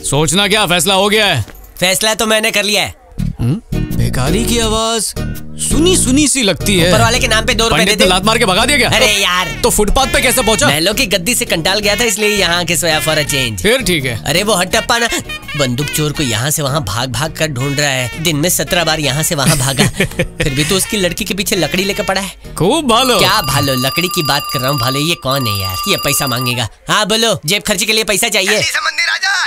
[SPEAKER 19] सोचना क्या, फैसला हो गया है।
[SPEAKER 15] फैसला तो मैंने कर लिया है।
[SPEAKER 19] बेकारी की आवाज सुनी सुनी सी लगती है।
[SPEAKER 15] ऊपर वाले के नाम पे 2 रुपए दे दे।
[SPEAKER 19] लात मार के भगा दिया क्या?
[SPEAKER 15] अरे यार,
[SPEAKER 19] तो फुटपाथ पे कैसे पहुंचा?
[SPEAKER 15] महलों की गद्दी से कंटाल गया था, इसलिए यहाँ के सोया फॉर अ चेंज।
[SPEAKER 19] फिर ठीक है।
[SPEAKER 15] अरे वो हट्टप्पा ना बंदूक चोर को यहाँ से वहाँ भाग भाग कर ढूंढ रहा है। दिन में 17 बार यहाँ से वहाँ भागा। फिर भी तो उसकी लड़की के पीछे लकड़ी लेकर पड़ा है।
[SPEAKER 19] खूब भालो।
[SPEAKER 15] क्या भालो, लकड़ी की बात कर रहा हूँ। भालो ये कौन है यार? ये पैसा मांगेगा। हाँ बोलो, जेब खर्ची के लिए पैसा चाहिए।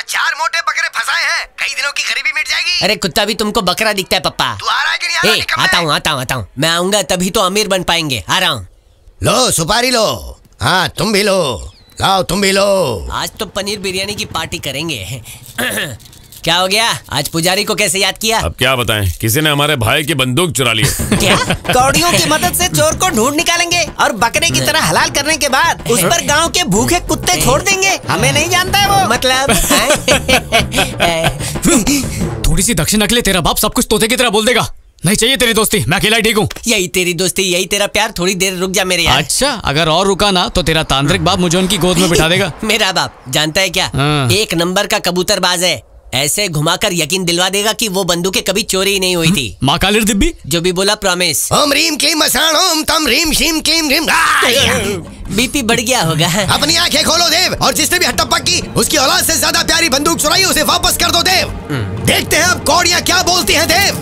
[SPEAKER 13] 4 मोटे बकरे फंसाए हैं, कई दिनों की गरीबी मिट जाएगी।
[SPEAKER 15] अरे कुत्ता भी तुमको बकरा दिखता है पप्पा।
[SPEAKER 13] तू आ रहा है कि नहीं आ रहा?
[SPEAKER 15] आता हूँ। मैं आऊंगा तभी तो अमीर बन पाएंगे। आ रहा हूँ।
[SPEAKER 13] लो सुपारी लो। हाँ तुम भी लो, लाओ तुम भी लो।
[SPEAKER 15] आज तो पनीर बिरयानी की पार्टी करेंगे। क्या हो गया? आज पुजारी को कैसे याद किया?
[SPEAKER 8] अब क्या बताएं, किसी ने हमारे भाई की बंदूक चुरा ली।
[SPEAKER 15] क्या? कौड़ियों की मदद से चोर को ढूंढ निकालेंगे और बकरे की तरह हलाल करने के बाद उस पर गांव के भूखे कुत्ते छोड़ देंगे। हमें नहीं जानता है वो। मतलब
[SPEAKER 19] थोड़ी सी दक्षिणा के लिए तेरा बाप सब कुछ तोते की तरह बोल देगा। नहीं चाहिए तेरी दोस्ती, मैं अकेला ठीक हूँ।
[SPEAKER 15] यही तेरी दोस्ती, यही तेरा प्यार। थोड़ी देर रुक जा मेरे यार।
[SPEAKER 19] अच्छा, अगर और रुका ना तो तेरा तांत्रिक बाप मुझे उनकी गोद में बिठा देगा।
[SPEAKER 15] मेरा बाप जानता है क्या? 1 नंबर का कबूतरबाज है। ऐसे घुमाकर यकीन दिलवा देगा कि वो बंदूकें कभी चोरी ही नहीं हुई थी।
[SPEAKER 19] माँ कालिर दिब्बी
[SPEAKER 15] जो भी बोला प्रॉमिस।
[SPEAKER 13] ओम रीम क्लीम मसान ओम तम रीम शीम क्लीम रीम।
[SPEAKER 15] बीपी बढ़ गया होगा।
[SPEAKER 13] अपनी आंखें खोलो देव, और जिसने भी हट्टप्पा की उसकी औलाद से ज्यादा प्यारी बंदूक चुराई उसे वापस कर दो देव। देखते हैं अब कौड़ियां क्या बोलती हैं देव।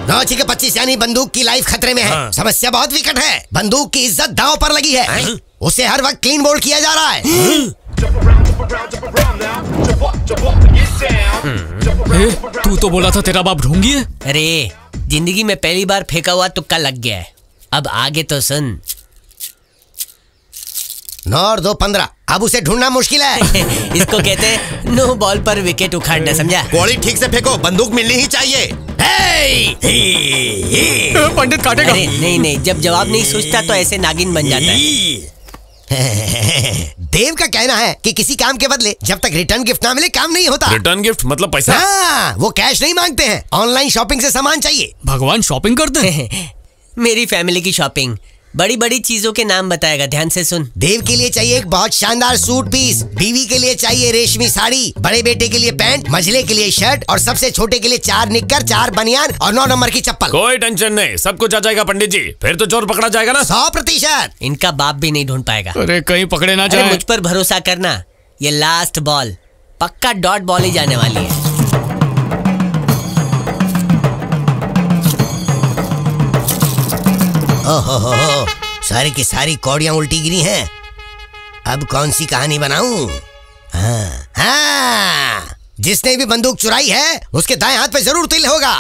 [SPEAKER 13] 9 के 25 यानी बंदूक की लाइफ खतरे में है। समस्या बहुत विकट है। बंदूक की इज्जत दांव पर लगी है। उसे हर वक्त क्लीन बोल्ड किया जा रहा है।
[SPEAKER 19] तू तो बोला था तेरा बाप ढोंगी है।
[SPEAKER 15] अरे जिंदगी में पहली बार फेंका हुआ तुक्का लग गया है। अब आगे तो सुन।
[SPEAKER 13] 9 और 2 15। अब उसे ढूंढना मुश्किल है।
[SPEAKER 15] इसको कहते हैं नो बॉल पर विकेट उखाड़ना, समझा?
[SPEAKER 2] गोली ठीक से फेंको, बंदूक मिलनी ही चाहिए।
[SPEAKER 19] पंडित काटेगा।
[SPEAKER 15] अरे नहीं, जब जवाब नहीं सोचता तो ऐसे नागिन बन जाता है।
[SPEAKER 13] देव का कहना है कि किसी काम के बदले जब तक रिटर्न गिफ्ट ना मिले काम नहीं होता।
[SPEAKER 8] रिटर्न गिफ्ट मतलब पैसा?
[SPEAKER 13] हाँ, वो कैश नहीं मांगते हैं, ऑनलाइन शॉपिंग से सामान चाहिए।
[SPEAKER 19] भगवान शॉपिंग करते हैं।
[SPEAKER 15] मेरी फैमिली की शॉपिंग बड़ी बड़ी चीजों के नाम बताएगा, ध्यान से सुन।
[SPEAKER 13] देव के लिए चाहिए एक बहुत शानदार सूट पीस, बीवी के लिए चाहिए रेशमी साड़ी, बड़े बेटे के लिए पैंट, मझले के लिए शर्ट और सबसे छोटे के लिए 4 निक्कर, 4 बनियान और 9 नंबर की चप्पल।
[SPEAKER 8] कोई टेंशन नहीं, सब कुछ आ जाएगा पंडित जी। फिर तो चोर पकड़ा जाएगा ना?
[SPEAKER 13] 100%।
[SPEAKER 15] इनका बाप भी नहीं ढूंढ पाएगा।
[SPEAKER 19] अरे कहीं पकड़े ना जाए।
[SPEAKER 15] मुझ पर भरोसा करना, ये लास्ट बॉल पक्का डॉट बॉल ही जाने वाली है।
[SPEAKER 13] हो, सारी की सारी कौड़ियां उल्टी गिरी हैं। अब कौन सी कहानी बनाऊं? हाँ, जिसने भी बंदूक चुराई है उसके दाएं हाथ पे जरूर तिल होगा।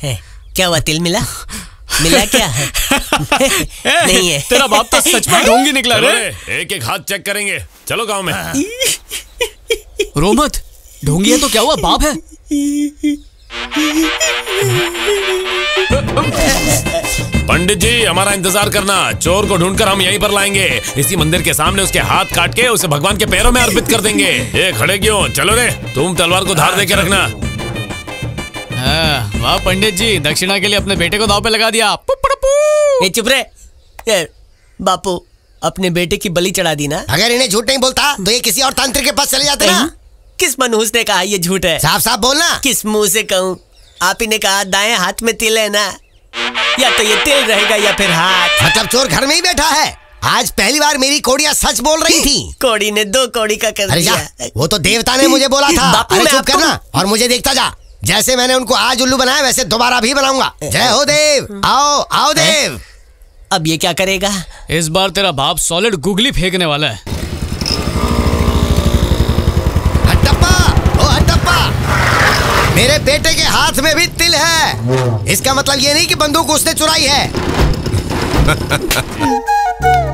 [SPEAKER 15] क्या हुआ, तिल मिला? मिला क्या? नहीं है।
[SPEAKER 19] तेरा बाप तो सच में ढोंगी निकला रे।
[SPEAKER 8] एक एक हाथ चेक करेंगे, चलो गांव में।
[SPEAKER 19] रो मत, ढोंगी है तो क्या हुआ, बाप है।
[SPEAKER 8] पंडित जी हमारा इंतजार करना, चोर को ढूंढकर हम यहीं पर लाएंगे। इसी मंदिर के सामने उसके हाथ काट के उसे भगवान के पैरों में अर्पित कर देंगे। ये खड़े क्यों, चलो रे, तुम तलवार को धार दे के रखना।
[SPEAKER 19] वाह पंडित जी, दक्षिणा के लिए अपने बेटे को दांव पे लगा दिया।
[SPEAKER 15] ये चुप रहे बापू, अपने बेटे की बलि चढ़ा दी ना।
[SPEAKER 13] अगर इन्हें झूठ नहीं बोलता तो ये किसी और तांत्रिक के पास चले जाते ना।
[SPEAKER 15] किस मनहूस ने कहा ये झूठ है?
[SPEAKER 13] साफ साफ बोलना।
[SPEAKER 15] किस मुंह से कहूँ? आप ही ने कहा दाएं हाथ में तिल है ना, या तो ये तिल रहेगा या फिर हाथ।
[SPEAKER 13] मतलब चोर घर में ही बैठा है। आज पहली बार मेरी कौड़ियां सच बोल रही थी।
[SPEAKER 15] कौड़ी ने 2 कौड़ी का कर दिया।
[SPEAKER 13] वो तो देवता ने मुझे बोला था। अरे चुप करना और मुझे देखता जा। जैसे मैंने उनको आज उल्लू बनाया वैसे दोबारा भी बनाऊंगा। जय हो देव। आओ आओ देव।
[SPEAKER 15] अब ये क्या करेगा?
[SPEAKER 19] इस बार तेरा बाप सॉलिड गुगली फेंकने वाला है।
[SPEAKER 13] मेरे बेटे के हाथ में भी तिल है। इसका मतलब ये नहीं कि बंदूक उसने चुराई है।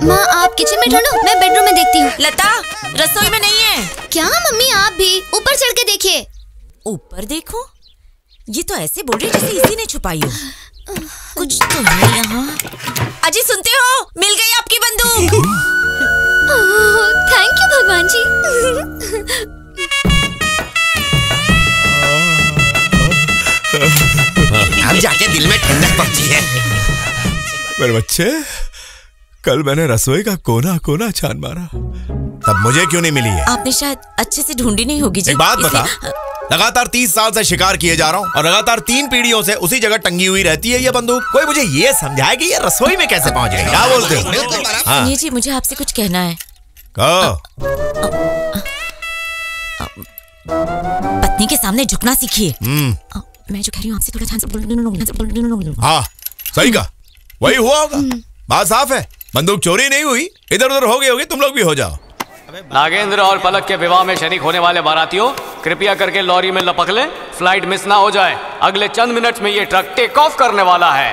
[SPEAKER 12] माँ आप किचन में ढूंढो, मैं बेडरूम में देखती हूँ।
[SPEAKER 7] लता रसोई में नहीं है
[SPEAKER 12] क्या? मम्मी आप भी ऊपर चढ़ के देखिए।
[SPEAKER 7] ऊपर देखो? ये तो ऐसे बोल रही जैसे इसी ने छुपाई हो। कुछ तो है यहाँ। अजी सुनते हो, मिल गई आपकी बंदूक।
[SPEAKER 12] थैंक यू भगवान जी।
[SPEAKER 13] अब जाके दिल में ठंडक पहुंची है।
[SPEAKER 2] मेरे बच्चे, कल मैंने रसोई का कोना कोना छान मारा, तब मुझे क्यों नहीं मिली है?
[SPEAKER 7] आपने शायद अच्छे से ढूंढी नहीं होगी जी।
[SPEAKER 2] एक बात बता, लगातार 30 साल से शिकार किए जा रहा हूँ और लगातार 3 पीढ़ियों से उसी जगह टंगी हुई रहती है ये बंदूक। कोई मुझे ये समझाए कि ये रसोई में कैसे पहुंच गई? क्या बोलते हो?
[SPEAKER 7] सुनिए जी, मुझे आपसे कुछ कहना है।
[SPEAKER 2] कहो।
[SPEAKER 7] पत्नी के सामने झुकना सीखिए। मैं जो कह रही हूँ आपसे थोड़ा ध्यान से बोल।
[SPEAKER 2] हाँ सही कहा, वही हुआ होगा। बात साफ है, बंदूक चोरी नहीं हुई, इधर उधर हो गई होगी, तुम लोग भी हो जाओ।
[SPEAKER 19] नागेंद्र और पलक के विवाह में शरीक होने वाले बारातियों, कृपया करके लॉरी में लपक लें, फ्लाइट मिस ना हो जाए। अगले चंद मिनट्स में ये ट्रक टेक ऑफ करने वाला है।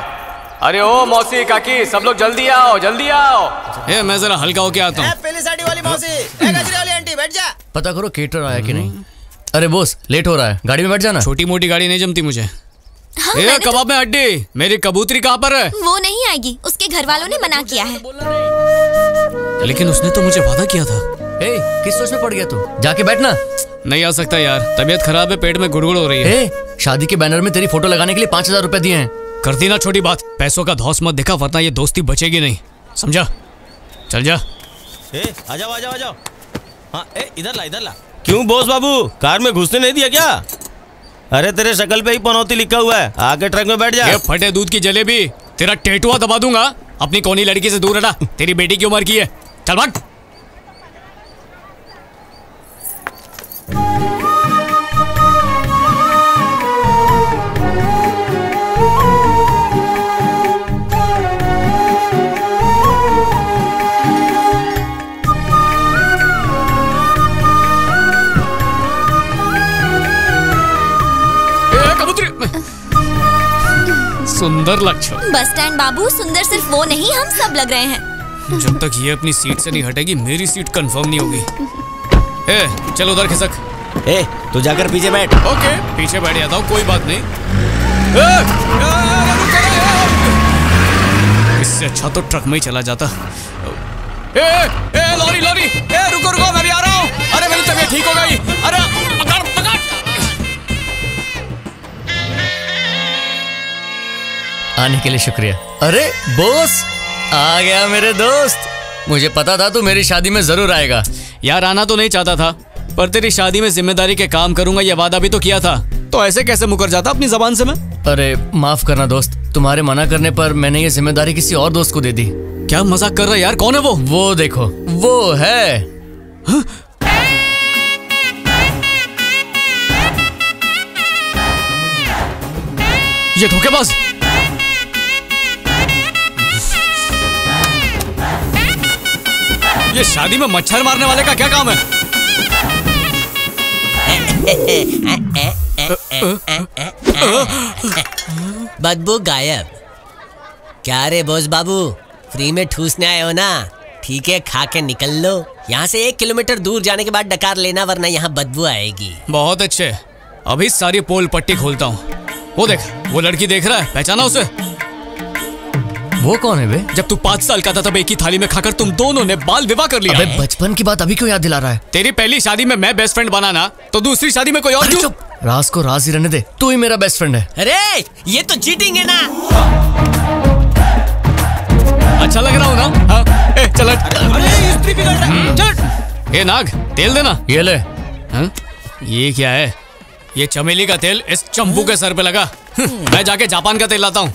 [SPEAKER 19] अरे ओ मौसी काकी, सब लोग जल्दी आओ, जल्दी आओ। ए, मैं जरा हल्का होके आता हूँ।
[SPEAKER 11] पहली साड़ी वाली मौसी, गजरे वाली आंटी, बैठ जा।
[SPEAKER 5] पता करो केटर आया कि नहीं। अरे बॉस लेट हो रहा है, गाड़ी में बैठ जाना।
[SPEAKER 19] छोटी मोटी गाड़ी नहीं जमती मुझे।
[SPEAKER 12] हाँ,
[SPEAKER 19] ए, कबाब में हड्डी, मेरी कबूतरी कहाँ पर है?
[SPEAKER 12] वो नहीं आएगी, उसके घर वालों ने मना किया है।
[SPEAKER 19] लेकिन उसने तो मुझे वादा किया था।
[SPEAKER 5] ए, किस सोच में पड़ गया तू? जाके बैठना।
[SPEAKER 19] नहीं आ सकता यार, तबीयत खराब है, पेट में गुड़गुड़ हो रही है।
[SPEAKER 5] ए, शादी के बैनर में तेरी फोटो लगाने के लिए 5000 रुपए दिए हैं।
[SPEAKER 19] करती ना छोटी बात, पैसों का धौस मत दिखा, वरना ये दोस्ती बचेगी नहीं, समझा? चल जा।
[SPEAKER 11] आ जाओ आ जाओ आ जाओ। हाँ इधर ला इधर ला। क्यों बॉस बाबू, कार में घुसने नहीं दिया क्या? अरे तेरे शक्ल पे ही पनौती लिखा हुआ है, आगे ट्रक में बैठ जा।
[SPEAKER 19] ये फटे दूध की जलेबी, तेरा टेटुआ दबा दूंगा। अपनी कोनी लड़की से दूर हटा, तेरी बेटी की उम्र की है। चल भाग। सुंदर लक्ष्य।
[SPEAKER 12] बस स्टैंड बाबू, सुंदर सिर्फ वो नहीं, हम सब लग रहे हैं।
[SPEAKER 19] जब तक ये अपनी सीट से नहीं हटेगी, मेरी सीट कंफर्म नहीं होगी। ए, चल उधर खिसक।
[SPEAKER 11] ए, तू जाकर पीछे बैठ।
[SPEAKER 19] ओके, पीछे बैठ जाता हूँ, कोई बात नहीं। इससे अच्छा तो ट्रक में ही चला जाता। लॉरी लॉरी, रुको रुको, मैं भी आ रहा हूँ। अरे मेरी तबीयत ठीक हो गई। अरे पकड़ पकड़।
[SPEAKER 5] आने के लिए शुक्रिया। अरे बॉस, आ गया मेरे दोस्त। मुझे पता था तू मेरी शादी में जरूर आएगा।
[SPEAKER 19] यार आना तो नहीं चाहता था, पर तेरी शादी में जिम्मेदारी के काम करूंगा ये वादा भी तो किया था, तो ऐसे कैसे मुकर जाता अपनी जबान से मैं?
[SPEAKER 5] अरे माफ करना दोस्त, तुम्हारे मना करने पर मैंने ये जिम्मेदारी किसी और दोस्त को दे दी।
[SPEAKER 19] क्या मजाक कर रहा है यार? कौन है वो?
[SPEAKER 5] वो देखो, वो है।
[SPEAKER 19] हाँ? ये धोखेबाज। ये शादी में मच्छर मारने वाले का क्या काम है?
[SPEAKER 15] बदबू गायब। क्या रे बॉस बाबू, फ्री में ठूसने आए हो ना? ठीक है, खा के निकल लो। यहाँ से 1 किलोमीटर दूर जाने के बाद डकार लेना, वरना यहाँ बदबू आएगी।
[SPEAKER 19] बहुत अच्छे, अभी सारी पोल पट्टी खोलता हूँ। वो देख, वो लड़की देख रहा है, पहचाना उसे?
[SPEAKER 5] वो कौन है बे?
[SPEAKER 19] जब तू 5 साल का था तब एक ही थाली में खाकर तुम दोनों ने बाल विवाह कर लिया।
[SPEAKER 5] अबे बचपन की बात अभी क्यों याद दिला रहा है?
[SPEAKER 19] तेरी पहली शादी में मैं बेस्ट फ्रेंड बना ना, तो दूसरी शादी में कोई और क्यों?
[SPEAKER 5] राज को राज ही रहने दे, तू ही मेरा बेस्ट फ्रेंड है।
[SPEAKER 15] अरे ये तो चीटिंग है ना।
[SPEAKER 19] अच्छा लग रहा हूँ ना? हाँ? ए, चल चल। ए नाग, तेल देना।
[SPEAKER 5] ये ले।
[SPEAKER 19] हाँ? ये क्या है? ये चमेली का तेल इस चंपू के सर पे लगा। मैं जाके जापान का तेल लाता हूँ।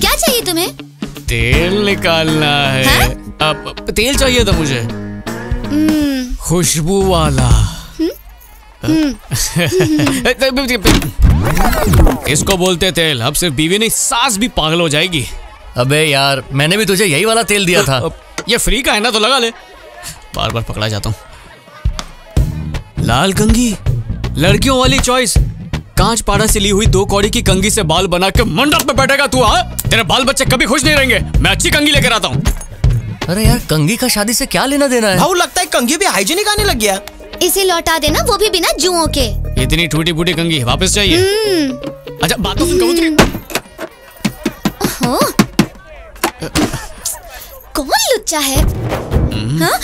[SPEAKER 12] क्या चाहिए तुम्हें?
[SPEAKER 19] तेल निकालना है। अब तेल चाहिए था मुझे, खुशबू वाला। इसको बोलते तेल। अब सिर्फ बीवी नहीं, सास भी पागल हो जाएगी।
[SPEAKER 5] अबे यार, मैंने भी तुझे यही वाला तेल दिया था।
[SPEAKER 19] ये फ्री का है ना, तो लगा ले। बार बार पकड़ा जाता हूँ। लाल कंघी, लड़कियों वाली चॉइस। कांच पाड़ा से ली हुई 2 कौड़ी की कंघी से बाल बना के मंडप में बैठेगा तू। हाँ, तेरे बाल बच्चे कभी खुश नहीं रहेंगे। मैं अच्छी कंघी लेकर आता हूँ।
[SPEAKER 5] अरे यार, कंघी का शादी से क्या लेना देना है?
[SPEAKER 11] भाऊ लगता है कंघी भी हाइजीनिक आने लग गया।
[SPEAKER 12] इसे लौटा देना, वो भी बिना जुओं के।
[SPEAKER 19] इतनी टूटी फूटी कंघी वापस चाहिए? अच्छा बात तो सुन कबूतरी।
[SPEAKER 12] कौन लुच्चा है? हाँ?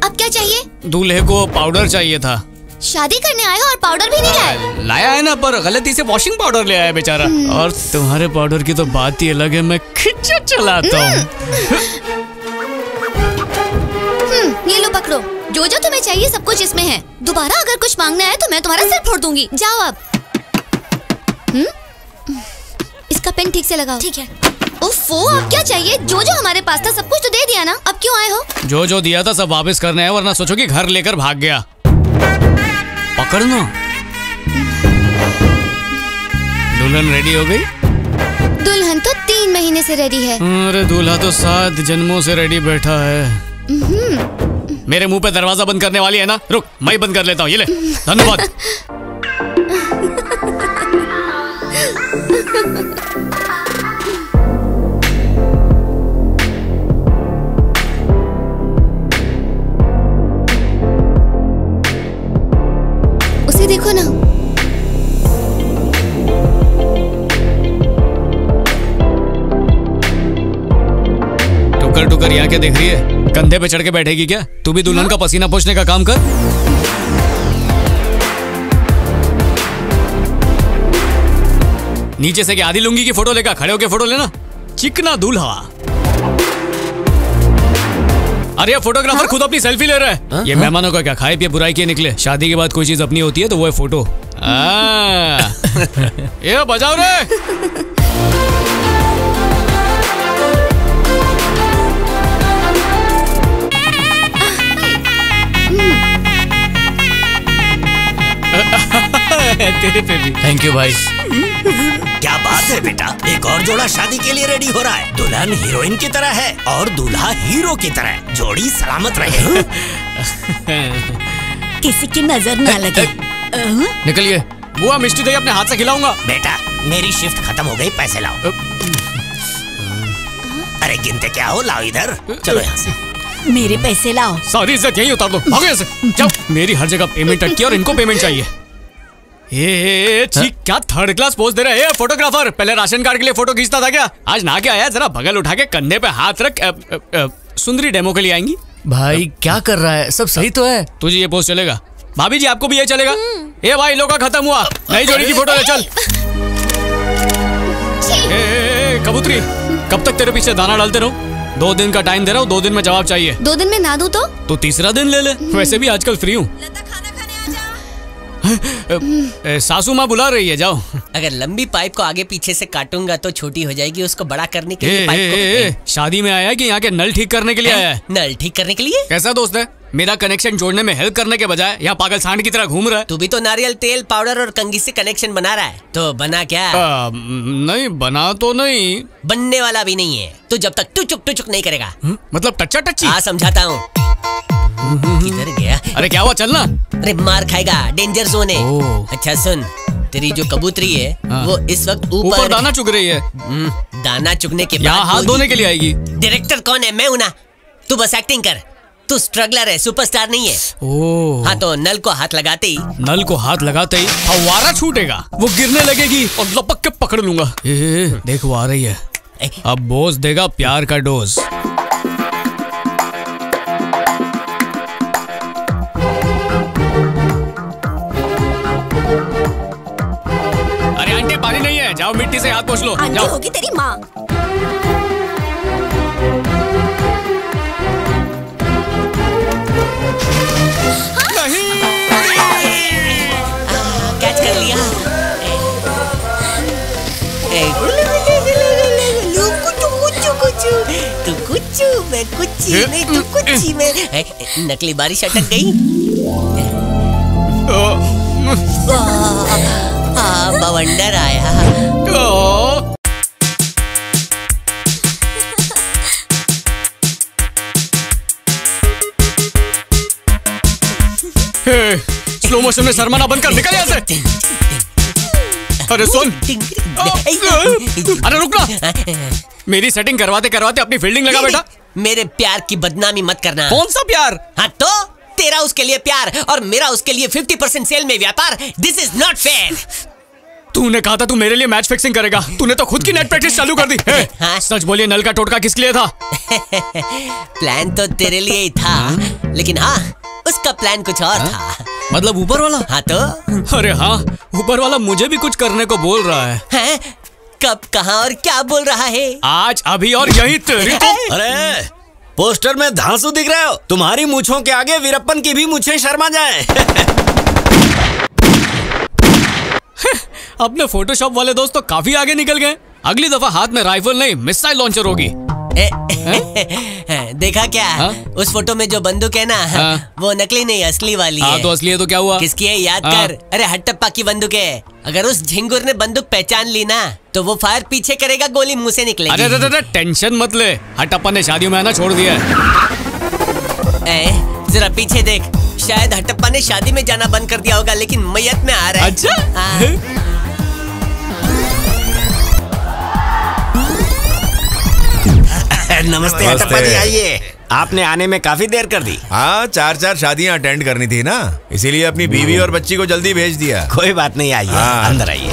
[SPEAKER 12] अब क्या चाहिए?
[SPEAKER 19] दूल्हे को पाउडर चाहिए था।
[SPEAKER 12] शादी करने आए हो और पाउडर भी नहीं लाए?
[SPEAKER 19] लाया है ना, पर गलती से वॉशिंग पाउडर ले आया बेचारा। और तुम्हारे पाउडर की तो बात ही अलग है, मैं खिच्चा चलाता हूँ।
[SPEAKER 12] ये लो पकड़ो, जो जो तुम्हें चाहिए सब कुछ इसमें है। दोबारा अगर कुछ मांगना है तो मैं तुम्हारा सिर फोड़ दूंगी। जाओ अब। इसका पेन ठीक से लगाओ। ठीक है। ओफो, अब क्या चाहिए? जो जो हमारे पास था सब कुछ तो दे दिया ना, अब क्यों आए हो?
[SPEAKER 19] जो जो दिया था सब वापस करना है, वरना सोचो कि घर लेकर भाग गया। पकड़ना। दुल्हन रेडी हो गई?
[SPEAKER 12] दुल्हन तो 3 महीने से रेडी है।
[SPEAKER 19] अरे दूल्हा तो 7 जन्मों से रेडी बैठा है। मेरे मुंह पे दरवाजा बंद करने वाली है ना? रुक, मैं बंद कर लेता हूँ। ये ले, धन्यवाद।
[SPEAKER 12] उसे देखो ना।
[SPEAKER 19] टुकर टुकर यहाँ क्या देख रही है? कंधे पे चढ़ के बैठेगी क्या? तू भी दुल्हन का पसीना पोंछने का काम कर। नीचे से क्या आधी लुंगी की फोटो लेकर खड़े होके फोटो लेना? चिकना दूल्हा। अरे फोटोग्राफर खुद अपनी सेल्फी ले रहा है। ये मेहमानों को क्या खाए पिए बुराई किए निकले? शादी के बाद कोई चीज अपनी होती है तो वो है फोटो। ये बजाओ रे। तेरे पे भी
[SPEAKER 5] थैंक यू भाई।
[SPEAKER 18] क्या बात है बेटा, एक और जोड़ा शादी के लिए रेडी हो रहा है। दुल्हन हीरोइन की तरह है और दूल्हा हीरो की तरह। जोड़ी सलामत रहे।
[SPEAKER 7] किसी की नजर ना लगे।
[SPEAKER 19] निकलिए। बुआ मिष्टी दही अपने हाथ से खिलाऊंगा।
[SPEAKER 18] बेटा मेरी शिफ्ट खत्म हो गई, पैसे लाओ। अरे गिनते क्या हो, लाओ इधर। चलो यहाँ से।
[SPEAKER 7] मेरे पैसे लाओ।
[SPEAKER 19] सारी इज्जत यही उतार दो, भागो यहाँ से। जाओ। मेरी हर जगह पेमेंट अटकी और इनको पेमेंट चाहिए। ठीक, क्या थर्ड क्लास पोज दे रहे हैं? फोटोग्राफर पहले राशन कार्ड के लिए फोटो खींचता था क्या? आज नहा के आया, जरा बगल उठा के कंधे पे हाथ रख। सुंदरी डेमो के लिए आएंगी।
[SPEAKER 5] भाई क्या कर रहा है? सब सही तो है?
[SPEAKER 19] तुझे ये पोज चलेगा? भाभी जी आपको भी ये चलेगा? ए भाई, लोग का खत्म हुआ, नई जोड़ी की फोटो ले चल। कबूतरी, कब तक तेरे पीछे दाना डालते रहूं? 2 दिन का टाइम दे रहा हूँ, 2 दिन में जवाब चाहिए।
[SPEAKER 12] 2 दिन में ना दूं तो
[SPEAKER 19] तीसरा दिन ले ले। वैसे भी आजकल फ्री हूँ। सासू माँ बुला रही है, जाओ।
[SPEAKER 15] अगर लंबी पाइप को आगे पीछे से काटूंगा तो छोटी हो जाएगी। उसको बड़ा करने के लिए पाइप को
[SPEAKER 19] शादी में आया है कि यहाँ के नल ठीक करने के लिए आया है?
[SPEAKER 15] नल ठीक करने के लिए?
[SPEAKER 19] कैसा दोस्त है? मेरा कनेक्शन जोड़ने में हेल्प करने के बजाय यहाँ पागल सांड की तरह घूम रहा है।
[SPEAKER 15] तू भी तो नारियल तेल पाउडर और कंघी से कनेक्शन बना रहा है, तो बना क्या?
[SPEAKER 19] नहीं बना तो नहीं,
[SPEAKER 15] बनने वाला भी नहीं है। तो जब तक टुचुक नहीं करेगा।
[SPEAKER 19] मतलब टच्चा टच्ची?
[SPEAKER 15] हाँ समझाता हूँ। किधर गया?
[SPEAKER 19] अरे क्या हुआ, चलना।
[SPEAKER 15] अरे मार खाएगा, डेंजर जोन है। अच्छा सुन, तेरी जो कबूतरी है वो इस वक्त ऊपर
[SPEAKER 19] दाना चुग रही है।
[SPEAKER 15] दाना चुगने के बाद
[SPEAKER 19] यहाँ हाथ धोने के लिए आएगी।
[SPEAKER 15] डायरेक्टर कौन है? मैं हूं ना। तू बस एक्टिंग कर। तू स्ट्रगलर है, सुपरस्टार नहीं है।
[SPEAKER 19] ओह।
[SPEAKER 15] हाँ तो नल को हाथ लगाते ही
[SPEAKER 19] फव्वारा छूटेगा, वो गिरने लगेगी और लपक के पकड़ लूंगा। देख वो आ रही है। अब बॉस देगा प्यार का डोज। अरे आंटी पानी नहीं है, जाओ मिट्टी से हाथ पोंछ लो।
[SPEAKER 7] आंटी
[SPEAKER 19] जाओ।
[SPEAKER 7] होगी तेरी माँ।
[SPEAKER 15] कैच कर लिया। तू कुछ मैं कुछ नहीं, तू कुछ मैं। नकली बारिश अटक गई। बवंडर आया।
[SPEAKER 19] स्लो मोशन में शर्माना बंद कर, निकल यहाँ से। अरे सुन, अरे रुकना। मेरी सेटिंग करवाते करवाते अपनी फील्डिंग लगा बेटा।
[SPEAKER 15] मेरे प्यार की बदनामी मत करना।
[SPEAKER 19] कौन सा प्यार?
[SPEAKER 15] हाँ तो तेरा उसके लिए प्यार और मेरा उसके लिए 50% सेल में व्यापार। This is not fair.
[SPEAKER 19] तूने कहा था तू मेरे लिए मैच फिक्सिंग करेगा, तूने तो खुद की नेट प्रैक्टिस चालू कर दी। हाँ? सच बोलिए, नल का टोटका किसके लिए था?
[SPEAKER 15] प्लान तो तेरे लिए ही था, लेकिन हाँ उसका प्लान कुछ और था।
[SPEAKER 19] मतलब ऊपर वाला?
[SPEAKER 15] हाँ तो।
[SPEAKER 19] अरे हाँ, ऊपर वाला मुझे भी कुछ करने को बोल रहा है।
[SPEAKER 15] कब, कहाँ और क्या बोल रहा है?
[SPEAKER 19] आज, अभी और यही तेरी को।
[SPEAKER 11] अरे पोस्टर में धांसू दिख रहे हो? तुम्हारी मूछों के आगे वीरप्पन की भी मूछें शर्मा जाए।
[SPEAKER 19] अपने फोटोशॉप वाले दोस्त तो काफी आगे निकल गए। अगली दफा हाथ में राइफल नहीं मिसाइल लॉन्चर होगी।
[SPEAKER 15] देखा क्या? उस फोटो में जो बंदूक है ना, वो नकली नहीं असली वाली है।
[SPEAKER 19] तो असली है तो क्या हुआ?
[SPEAKER 15] किसकी है याद कर। अरे हट्टप्पा की बंदूक है। अगर उस झिंगुर ने बंदूक पहचान ली ना, तो वो फायर पीछे करेगा, गोली मुंह से निकलेगी।
[SPEAKER 19] अरे टेंशन मत ले, हट्टप्पा ने शादियों में आना छोड़ दिया
[SPEAKER 15] है। जरा पीछे देख, शायद हट्टप्पा ने शादी में जाना बंद कर दिया होगा, लेकिन मैयत में आ रहा है।
[SPEAKER 19] अच्छा?
[SPEAKER 10] नमस्ते हट्टप्पा जी, आइए। आपने आने में काफी देर कर दी।
[SPEAKER 2] हाँ, 4 शादियां अटेंड करनी थी ना, इसीलिए अपनी बीवी और बच्ची को जल्दी भेज दिया।
[SPEAKER 10] कोई बात नहीं, आइए। हाँ। अंदर आइए।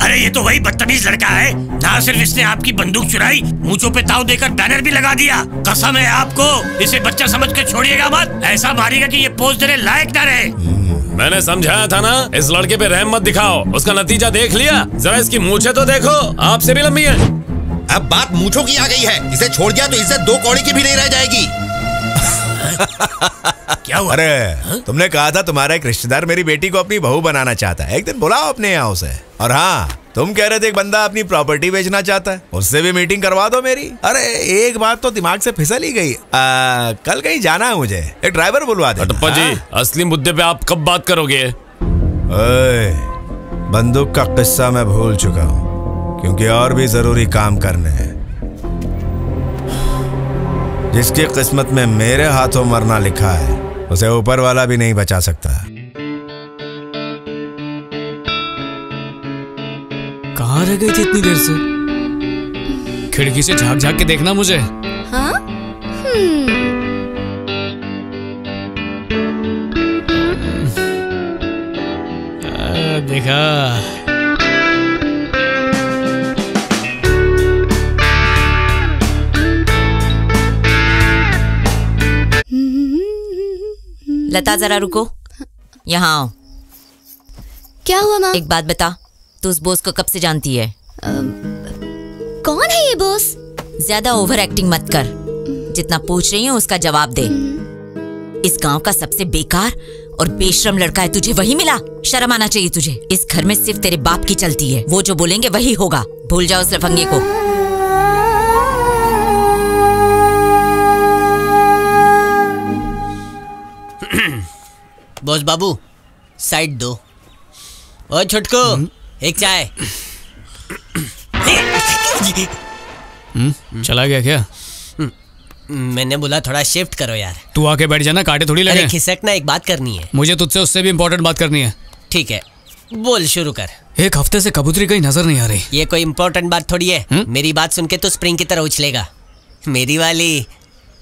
[SPEAKER 18] अरे ये तो वही बदतमीज लड़का है। ना सिर्फ इसने आपकी बंदूक चुराई, मूंछों पे ताव देकर बैनर भी लगा दिया। कसम है आपको, इसे बच्चा समझ के छोड़िएगा मत। ऐसा मारेगा कि ये पोज देने लायक ना रहे।
[SPEAKER 8] मैंने समझाया था ना, इस लड़के पे रहम मत दिखाओ। उसका नतीजा देख लिया। जरा इसकी मूंछें तो देखो, आपसे भी लंबी है।
[SPEAKER 1] अब बात मूंछों की आ गई है, इसे छोड़ दिया तो इसे 2 कौड़ी की भी नहीं रह जाएगी।
[SPEAKER 2] क्या हुआ? अरे तुमने कहा था तुम्हारा एक रिश्तेदार मेरी बेटी को अपनी बहू बनाना चाहता है, एक दिन बुलाओ अपने यहाँ उसे। और हाँ, तुम कह रहे थे एक बंदा अपनी प्रॉपर्टी बेचना चाहता है, उससे भी मीटिंग करवा दो मेरी। अरे एक बात तो दिमाग से फिसल ही गई। कल कहीं जाना है मुझे, एक ड्राइवर बुलवा दे।
[SPEAKER 8] हट्टप्पा जी, असली मुद्दे पे आप कब बात करोगे?
[SPEAKER 2] बंदूक का किस्सा मैं भूल चुका हूँ, क्योंकि और भी जरूरी काम करने हैं। जिसकी किस्मत में मेरे हाथों मरना लिखा है, उसे ऊपर वाला भी नहीं बचा सकता।
[SPEAKER 19] कहाँ रह गई थी इतनी देर से? खिड़की से झांक झांक के देखना मुझे।
[SPEAKER 12] हाँ?
[SPEAKER 19] देखा।
[SPEAKER 7] लता जरा रुको, यहाँ आओ।
[SPEAKER 12] क्या हुआ माँ?
[SPEAKER 7] एक बात बता, तू उस बॉस को कब से जानती है?
[SPEAKER 12] कौन है ये बॉस?
[SPEAKER 7] ज्यादा ओवर एक्टिंग मत कर, जितना पूछ रही हूँ उसका जवाब दे। इस गांव का सबसे बेकार और बेशरम लड़का है, तुझे वही मिला? शर्म आना चाहिए तुझे। इस घर में सिर्फ तेरे बाप की चलती है, वो जो बोलेंगे वही होगा। भूल जाओ उस लफंगे को।
[SPEAKER 15] बॉस बाबू साइड दो। ओ छुटको एक चाय।
[SPEAKER 19] चला गया क्या?
[SPEAKER 15] मैंने बोला थोड़ा शिफ्ट करो यार।
[SPEAKER 19] तू आके बैठ जाना, कांटे थोड़ी लगे।
[SPEAKER 15] अरे खिसकना, एक बात करनी है
[SPEAKER 19] मुझे तुझसे उससे भी इम्पोर्टेंट बात करनी है।
[SPEAKER 15] ठीक है बोल, शुरू कर।
[SPEAKER 19] एक हफ्ते से कबूतरी कहीं नजर नहीं आ रही।
[SPEAKER 15] ये कोई इम्पोर्टेंट बात थोड़ी है। मेरी बात सुन के तो स्प्रिंग की तरह उछलेगा। मेरी वाली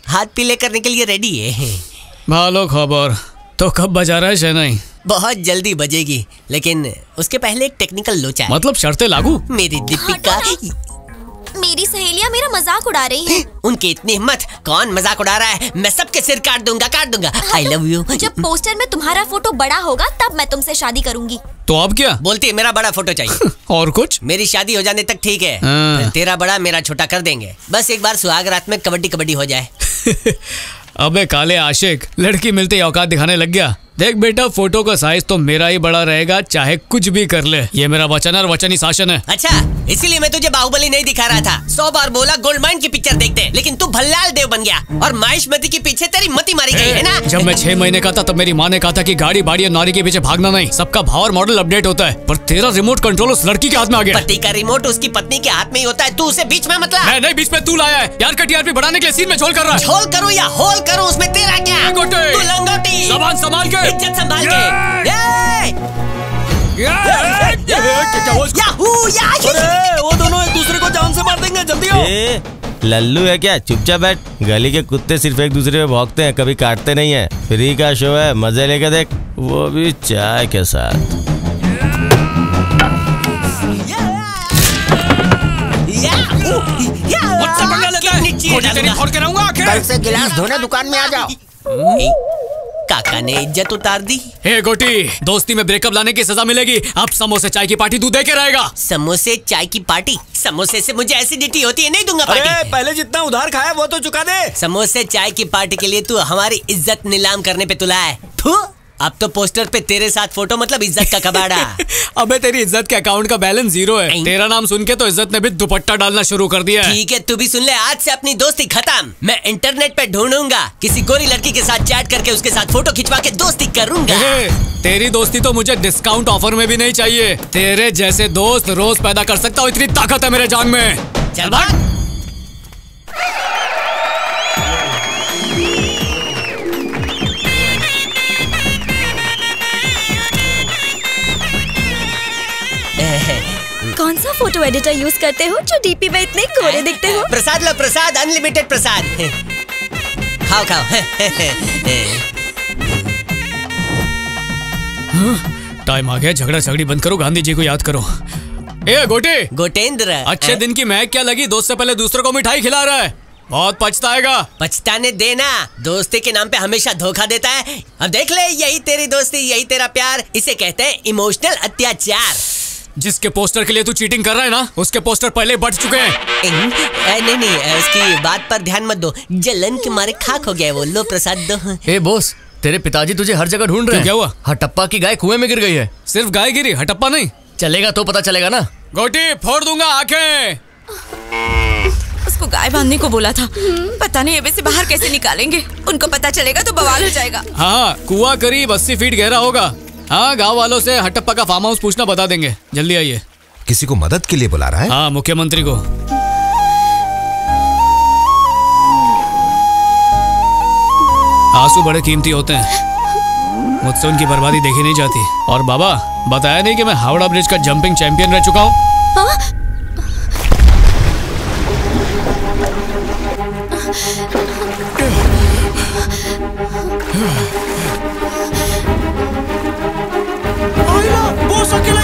[SPEAKER 15] हाथ पीले करने के लिए रेडी है।
[SPEAKER 19] भालो खबर। तो कब बजा रहा है शहनाई?
[SPEAKER 15] बहुत जल्दी बजेगी, लेकिन उसके पहले एक टेक्निकल लोचा है।
[SPEAKER 19] मतलब शर्तें लागू?
[SPEAKER 15] मेरी दीपिका।
[SPEAKER 12] मेरी सहेलियां मेरा मजाक उड़ा रही हैं।
[SPEAKER 15] उनकी इतनी हिम्मत, कौन मजाक उड़ा रहा है? मैं सबके सिर काट दूंगा, काट दूंगा। I love you.
[SPEAKER 12] जब पोस्टर में तुम्हारा फोटो बड़ा होगा तब मैं तुमसे शादी करूंगी।
[SPEAKER 19] तो अब क्या
[SPEAKER 15] बोलती है? मेरा बड़ा फोटो चाहिए।
[SPEAKER 19] और कुछ?
[SPEAKER 15] मेरी शादी हो जाने तक ठीक है,
[SPEAKER 19] हाँ।
[SPEAKER 15] तेरा बड़ा मेरा छोटा कर देंगे। बस एक बार सुहाग रात में कबड्डी कबड्डी हो जाए।
[SPEAKER 19] अबे काले आशिक, लड़की मिलते ही औकात दिखाने लग गया। देख बेटा, फोटो का साइज तो मेरा ही बड़ा रहेगा, चाहे कुछ भी कर ले। ये मेरा वचन और वचन ही शासन है।
[SPEAKER 15] अच्छा, इसीलिए मैं तुझे बाहुबली नहीं दिखा रहा था। 100 बार बोला गोल्ड माइन की पिक्चर देखते, लेकिन तू भल्लाल देव बन गया और माहिष्मती के पीछे तेरी मती मारी गई है ना।
[SPEAKER 19] जब मैं 6 महीने का था तब मेरी माँ ने कहा था कि गाड़ी बाड़ी और नारी के पीछे भागना नहीं, सबका भाव और मॉडल अपडेट होता है। पर तेरा रिमोट कंट्रोल उस लड़की के हाथ में आ गया।
[SPEAKER 15] पति का रिमोट उसकी पत्नी के हाथ में ही होता है, तू उसे बीच में मत ला।
[SPEAKER 19] मैं नहीं, बीच में तू लाया है यार। का टीआरपी बढ़ाने के लिए सीन में झोल कर रहा है।
[SPEAKER 15] झोल करूं या होल करूं, उसमें तेरा क्या? तू लंगोटी।
[SPEAKER 19] ज़बान संभाल के,
[SPEAKER 15] इज्जत संभाल के।
[SPEAKER 11] वो दोनों एक दूसरे को जान से मार देंगे, जल्दी हो। लल्लू है क्या? चुपचाप बैठ। गली के कुत्ते सिर्फ एक दूसरे पे भौंकते हैं, कभी काटते नहीं है। फ्री का शो है, मजे लेके देख, वो भी चाय के साथ।
[SPEAKER 13] कल से गिलास धोने दुकान में आ जाओ।
[SPEAKER 15] काका ने इज्जत उतार दी।
[SPEAKER 19] हे गोटी, दोस्ती में ब्रेकअप लाने की सजा मिलेगी। अब समोसे चाय की पार्टी तू दे के रहेगा।
[SPEAKER 15] समोसे चाय की पार्टी? समोसे से मुझे एसिडिटी होती है, नहीं दूंगा पार्टी।
[SPEAKER 11] अरे पहले जितना उधार खाया वो तो चुका दे।
[SPEAKER 15] समोसे चाय की पार्टी के लिए तू हमारी इज्जत नीलाम करने पे तुला है। अब तो पोस्टर पे तेरे साथ फोटो मतलब इज्जत का कबाड़ा।
[SPEAKER 19] अबे तेरी इज्जत के अकाउंट का बैलेंस 0 है। तेरा नाम सुन के तो इज्जत ने भी दुपट्टा डालना शुरू कर दिया है।
[SPEAKER 15] ठीक है, तू भी सुन ले, आज से अपनी दोस्ती खत्म। मैं इंटरनेट पे ढूंढूंगा किसी गोरी लड़की के साथ चैट करके उसके साथ फोटो खिंचवा के दोस्ती करूंगा।
[SPEAKER 19] तेरी दोस्ती तो मुझे डिस्काउंट ऑफर में भी नहीं चाहिए। तेरे जैसे दोस्त रोज पैदा कर सकता हूँ, इतनी ताकत है मेरे जान में।
[SPEAKER 15] चल भाग।
[SPEAKER 20] कौन सा फोटो एडिटर यूज करते हो जो डीपी में इतने गोरे दिखते हो?
[SPEAKER 15] प्रसाद लो प्रसाद, अनलिमिटेड प्रसाद। खाओ खाओ।
[SPEAKER 19] टाइम आ गया, झगड़ा झगड़ी बंद करो, गांधी जी को याद करो। ए गोटे,
[SPEAKER 15] गोटेंद्र,
[SPEAKER 19] अच्छे दिन की महक क्या लगी? दोस्त से पहले दूसरों को मिठाई खिला रहा है, बहुत पछताएगा।
[SPEAKER 15] पछताने देना, दोस्ती के नाम पे हमेशा धोखा देता है। अब देख ले, यही तेरी दोस्ती, यही तेरा प्यार, इसे कहते हैं इमोशनल अत्याचार।
[SPEAKER 19] जिसके पोस्टर के लिए तू चीटिंग कर रहा है ना, उसके पोस्टर पहले बढ़ चुके हैं।
[SPEAKER 15] नहीं, उसकी बात पर ध्यान मत दो, जलन के मारे खाक हो गया वो। लो प्रसाद दो।
[SPEAKER 5] ए बॉस, तेरे पिताजी तुझे हर जगह ढूंढ रहे हैं।
[SPEAKER 19] क्या हुआ?
[SPEAKER 5] हटप्पा की गाय कुएं में गिर गई है।
[SPEAKER 19] सिर्फ गाय गिरी, हटप्पा नहीं?
[SPEAKER 5] चलेगा तो पता चलेगा ना।
[SPEAKER 19] गोटी फोड़ दूंगा आंखें।
[SPEAKER 7] उसको गाय बांधने को बोला था, पता नहीं अबे से बाहर कैसे निकालेंगे। उनको पता चलेगा तो बवाल हो जाएगा।
[SPEAKER 19] हाँ, कुआं करीब 80 फीट गहरा होगा। हाँ, गांव वालों से हटप्पा का फार्म हाउस पूछना बता देंगे। जल्दी आइए।
[SPEAKER 6] किसी को मदद के लिए बुला रहा है?
[SPEAKER 19] हाँ, मुख्यमंत्री को। आंसू बड़े कीमती होते हैं, मुझसे उनकी बर्बादी देखी नहीं जाती। और बाबा, बताया नहीं कि मैं हावड़ा ब्रिज का जंपिंग चैंपियन रह चुका हूँ।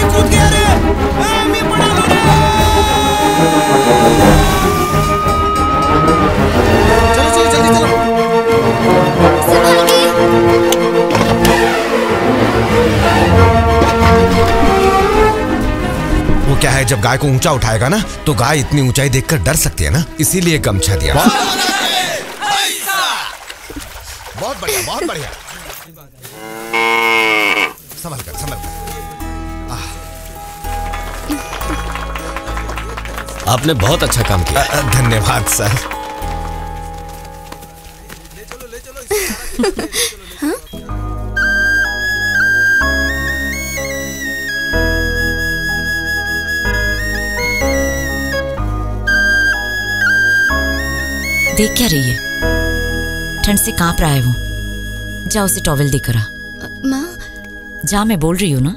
[SPEAKER 11] कूद गया रे। चलो जल्दी चलो।
[SPEAKER 6] वो क्या है, जब गाय को ऊंचा उठाएगा ना तो गाय इतनी ऊंचाई देखकर डर सकती है ना, इसीलिए गमछा दिया। बहुत बढ़िया, बहुत बढ़िया। संभल कर, संभल कर।
[SPEAKER 11] आपने बहुत अच्छा काम किया।
[SPEAKER 6] धन्यवाद सर।
[SPEAKER 7] देख क्या रही है? ठंड से कांप रहा है वो। जा उसे टॉवेल देकर आ।
[SPEAKER 12] माँ,
[SPEAKER 7] जा, मैं बोल रही हूँ ना।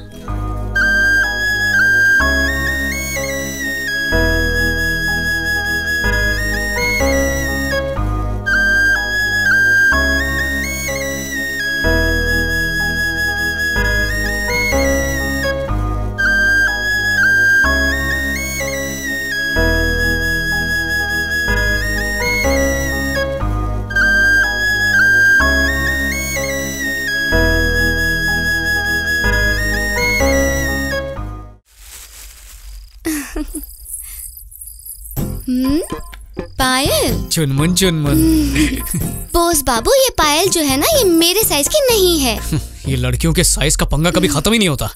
[SPEAKER 12] पायल।
[SPEAKER 19] चुनमुन चुनमुन।
[SPEAKER 12] बोस बाबू, ये पायल जो है ना, ये मेरे साइज की नहीं है।
[SPEAKER 19] ये लड़कियों के साइज का पंगा कभी खत्म ही नहीं होता।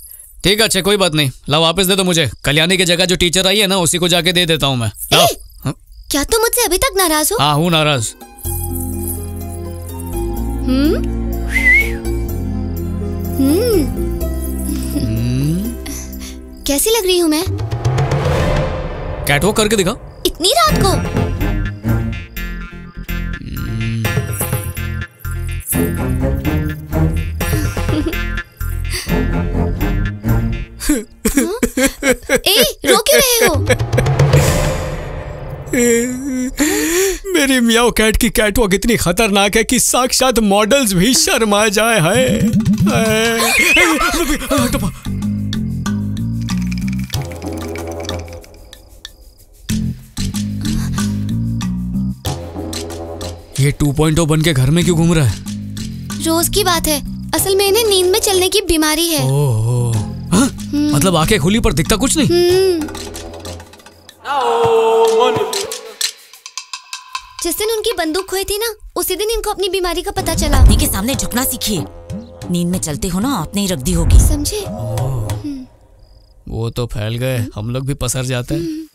[SPEAKER 19] ठीक है, अच्छा कोई बात नहीं, ला वापस दे दो मुझे। कल्याणी की जगह जो टीचर आई है ना, उसी को जाके दे देता हूँ मैं।
[SPEAKER 12] क्या तुम मुझसे अभी तक नाराज हो?
[SPEAKER 19] हाँ, हूँ नाराज।
[SPEAKER 12] कैसी लग रही हूँ मैं?
[SPEAKER 19] कैटवॉक करके दिखा।
[SPEAKER 12] इतनी रात को? ए, रो क्यों रहे हो?
[SPEAKER 19] मेरी मियाओ कैट की कैटवॉक इतनी खतरनाक है कि साक्षात मॉडल्स भी शर्मा जाए। है ये 2.0 बन के घर में क्यों घूम रहा है?
[SPEAKER 12] रोज की बात है, असल में इन्हें नींद में चलने की बीमारी है।
[SPEAKER 19] ओह, मतलब आंखें खुली पर दिखता कुछ नहीं।
[SPEAKER 12] जिस दिन उनकी बंदूक खोई थी ना, उसी दिन इनको अपनी बीमारी का पता चला।
[SPEAKER 7] पत्नी के सामने झुकना सीखिए। नींद में चलते हो ना, आपने ही रख दी होगी।
[SPEAKER 12] समझे?
[SPEAKER 19] वो तो फैल गए, हम लोग भी पसर जाते हैं।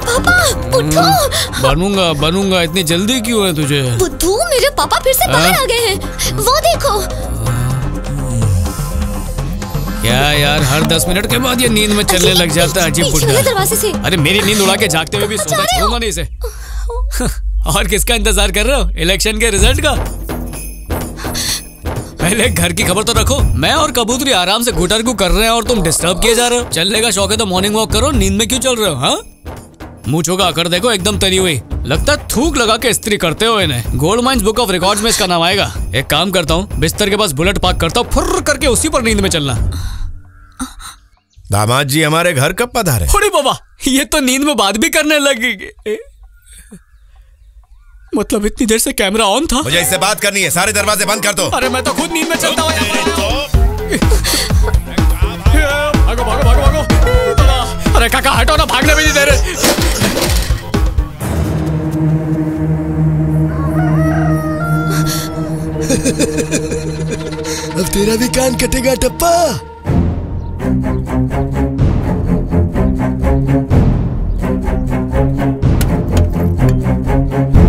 [SPEAKER 12] पापा, बुद्धू!
[SPEAKER 19] बनूंगा, इतनी जल्दी क्यों है तुझे?
[SPEAKER 12] बुद्धू, मेरे पापा फिर से बाहर आ गए हैं। वो देखो।
[SPEAKER 19] क्या यार, हर 10 मिनट के बाद ये नींद में चलने लग जाता है। अजीब बुड्ढा।
[SPEAKER 12] दरवाजे से।
[SPEAKER 19] अरे मेरी नींद उड़ा के जागते हुए भी सोना छोड़ूंगा नहीं इसे। और किसका इंतजार कर रहे हो? इलेक्शन के रिजल्ट का? पहले घर की खबर तो रखो। मैं और कबूतरी आराम से गुटरगु कर रहे हैं और तुम डिस्टर्ब किए जा रहे हो। चलने का शौक है तो मॉर्निंग वॉक करो, नींद में क्यों चल रहे हो? हाँ, मुँह चौका कर देखो, एकदम तरी हुई। लगता है थूक लगा के इस्त्री करते हो इन्हें। Gold mines book of records में इसका नाम आएगा। एक काम करता हूँ, बिस्तर के पास बुलेट पार्क करता हूँ, फुर्र करके उसी पर नींद में चलना।
[SPEAKER 2] दामाद जी हमारे घर कब पधारे?
[SPEAKER 19] अरे बाबा, ये तो नींद में बात भी करने लगी। मतलब इतनी देर से कैमरा ऑन था?
[SPEAKER 2] मुझे इससे बात करनी है, सारे दरवाजे बंद कर दो।
[SPEAKER 19] अरे मैं तो खुद नींद में चलता हूँ। भागो भागो भागो भागो। अरे काका हटो ना, भागने भी नहीं दे रहे।
[SPEAKER 21] अब तेरा भी कान कटेगा टप्पा।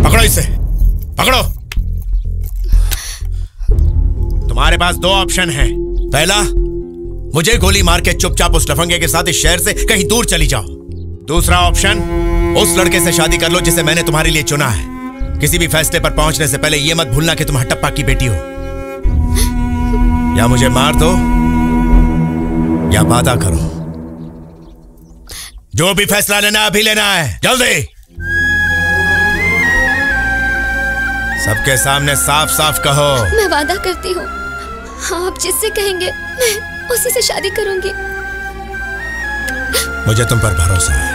[SPEAKER 2] पकड़ो इसे, पकड़ो। तुम्हारे पास दो ऑप्शन है। पहला, मुझे गोली मार के चुपचाप उस लफंगे के साथ इस शहर से कहीं दूर चली जाओ। दूसरा ऑप्शन, उस लड़के से शादी कर लो जिसे मैंने तुम्हारे लिए चुना है। किसी भी फैसले पर पहुंचने से पहले यह मत भूलना कि तुम हट्टप्पा की बेटी हो। या मुझे मार दो या वादा करो। जो भी फैसला लेना अभी लेना है, जल्दी। सबके सामने साफ साफ कहो।
[SPEAKER 12] मैं वादा करती हूँ, आप जिससे कहेंगे मैं उसी से शादी करूंगी।
[SPEAKER 2] मुझे तुम पर भरोसा है।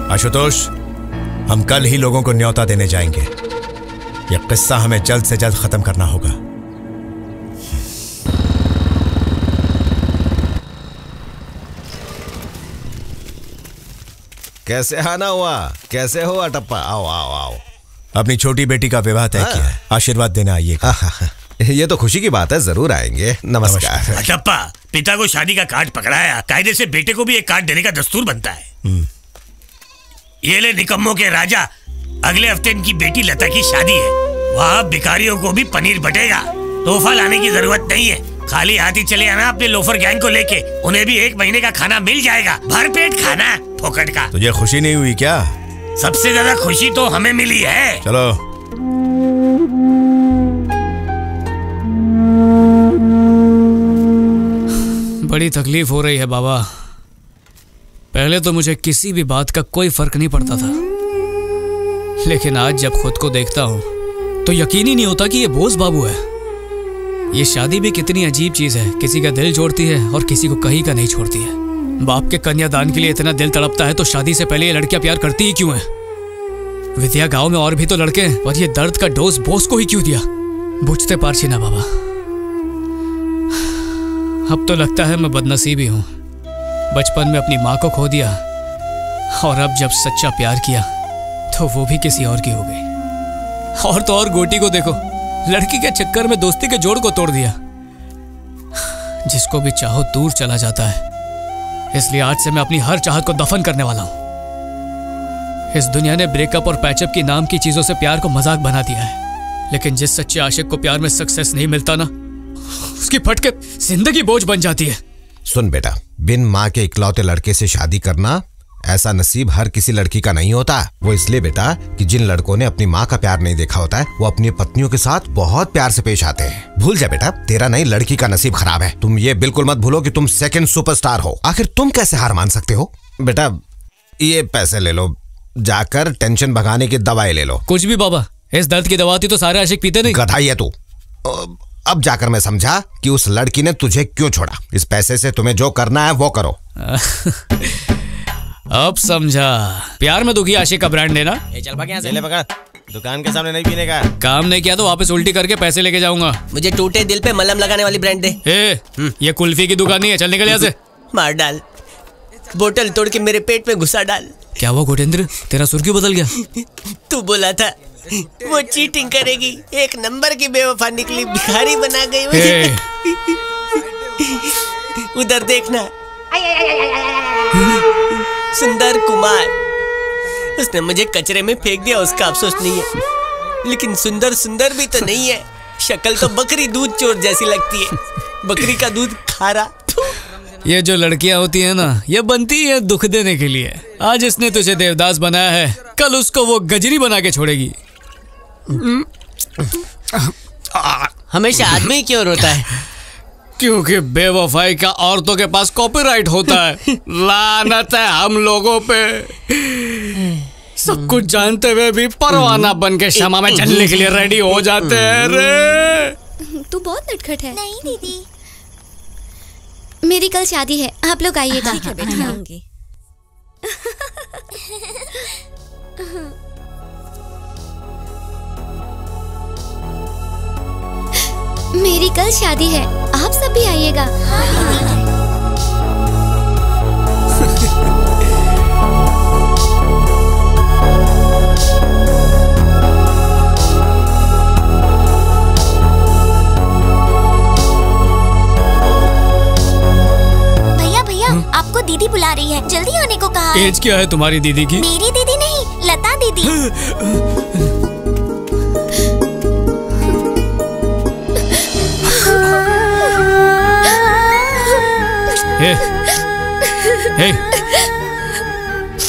[SPEAKER 2] आशुतोष, हम कल ही लोगों को न्योता देने जाएंगे। यह किस्सा हमें जल्द से जल्द खत्म करना होगा।
[SPEAKER 6] कैसे आना हुआ? कैसे हो अटप्पा? आओ आओ आओ।
[SPEAKER 2] अपनी छोटी बेटी का विवाह तय किया है, आशीर्वाद देना आइएगा।
[SPEAKER 6] ये तो खुशी की बात है, जरूर आएंगे। नमस्कार।
[SPEAKER 18] अटप्पा, पिता को शादी का कार्ड पकड़ाया, कायदे से बेटे को भी एक कार्ड देने का दस्तूर बनता है। ये ले निकम्मों के राजा, अगले हफ्ते इनकी बेटी लता की शादी है। वहाँ भिखारियों को भी पनीर बटेगा। तोहफा लाने की जरूरत नहीं है, खाली हाथ ही चले आना अपने लोफर गैंग को लेके। उन्हें भी 1 महीने का खाना मिल जाएगा, भरपेट खाना फोकट का।
[SPEAKER 2] तुझे खुशी नहीं हुई क्या?
[SPEAKER 18] सबसे ज्यादा खुशी तो हमें मिली है।
[SPEAKER 2] चलो।
[SPEAKER 19] बड़ी तकलीफ हो रही है बाबा। पहले तो मुझे किसी भी बात का कोई फर्क नहीं पड़ता था, लेकिन आज जब खुद को देखता हूँ तो यकीन ही नहीं होता कि ये बोस बाबू है। ये शादी भी कितनी अजीब चीज है, किसी का दिल जोड़ती है और किसी को कहीं का नहीं छोड़ती है। बाप के कन्यादान के लिए इतना दिल तड़पता है तो शादी से पहले ये लड़कियां प्यार करती ही क्यों है? विद्या गांव में और भी तो लड़के हैं, और ये दर्द का डोज बोस को ही क्यों दिया? बुझते पारछी ना बाबा। अब तो लगता है मैं बदनसीब ही हूँ। बचपन में अपनी माँ को खो दिया, और अब जब सच्चा प्यार किया तो वो भी किसी और की हो गई। और तो और गोटी को देखो, लड़की के चक्कर में दोस्ती के जोड़ को तोड़ दिया। जिसको भी चाहो दूर चला जाता है, इसलिए आज से मैं अपनी हर चाहत को दफन करने वाला हूं। इस दुनिया ने ब्रेकअप और पैचअप की नाम की चीजों से प्यार को मजाक बना दिया है, लेकिन जिस सच्चे आशिक को प्यार में सक्सेस नहीं मिलता ना, उसकी फटके जिंदगी बोझ बन जाती है।
[SPEAKER 6] सुन बेटा, बिन माँ के इकलौते लड़के से शादी करना ऐसा नसीब हर किसी लड़की का नहीं होता। वो इसलिए बेटा कि जिन लड़कों ने अपनी माँ का प्यार नहीं देखा होता है, वो अपनी पत्नियों के साथ बहुत प्यार से पेश आते हैं। भूल जा बेटा, तेरा नहीं लड़की का नसीब खराब है। तुम ये बिल्कुल मत भूलो कि तुम सेकंड सुपरस्टार हो। आखिर तुम कैसे हार मान सकते हो? बेटा ये पैसे ले लो, जाकर टेंशन भगाने की दवाई ले लो।
[SPEAKER 19] कुछ भी बाबा, इस दर्द की दवा थी तो सारे आशिक पीते नहीं।
[SPEAKER 6] गधा ही है तू। अब जाकर मैं समझा कि उस लड़की ने तुझे क्यों छोड़ा। इस पैसे से तुम्हें जो करना है वो करो।
[SPEAKER 19] अब समझा। प्यार में दुखी आशिक का ब्रांड देना।
[SPEAKER 11] चल भाग यहाँ से। ले पकड़, दुकान के सामने नहीं पीने का।
[SPEAKER 19] काम नहीं किया तो वापस उल्टी करके पैसे लेके जाऊंगा।
[SPEAKER 15] मुझे टूटे दिल पे मलहम लगाने वाली ब्रांड दे।
[SPEAKER 19] ये कुल्फी की दुकान नहीं है, चल निकल यहाँ से।
[SPEAKER 15] मार डाल, बोतल तोड़ के मेरे पेट में घुसा डाल।
[SPEAKER 19] क्या हुआ गोटेंद्र, तेरा सुर क्यों बदल गया?
[SPEAKER 15] तू बोला था वो चीटिंग करेगी, 1 नंबर की बेवफा निकली, भिखारी बना गई मुझे। उधर देखना, सुंदर कुमार, उसने मुझे कचरे में फेंक दिया, उसका अफसोस नहीं है। लेकिन सुंदर सुंदर भी तो नहीं है, शक्ल तो बकरी दूध चोर जैसी लगती है, बकरी का दूध खारा।
[SPEAKER 19] ये जो लड़कियां होती है ना, ये बनती है दुख देने के लिए। आज इसने तुझे देवदास बनाया है, कल उसको वो गजरी बना के छोड़ेगी।
[SPEAKER 15] हमेशा आदमी क्यों रोता है?
[SPEAKER 19] क्योंकि बेवफाई का औरतों के पास कॉपीराइट होता है। लानत है हम लोगों पे। सब कुछ जानते हुए भी परवाना बन के क्षमा में चलने के लिए रेडी हो जाते हैं रे।
[SPEAKER 12] तू बहुत नटखट है। नहीं दीदी, मेरी कल शादी है, आप लोग आइएगा।
[SPEAKER 7] ठीक है बेटा, आऊंगी।
[SPEAKER 12] मेरी कल शादी है, आप सब भी आइएगा। भैया भैया, आपको दीदी बुला रही है, जल्दी आने को कहा है।
[SPEAKER 19] एज क्या है तुम्हारी दीदी की?
[SPEAKER 12] मेरी दीदी नहीं, लता दीदी।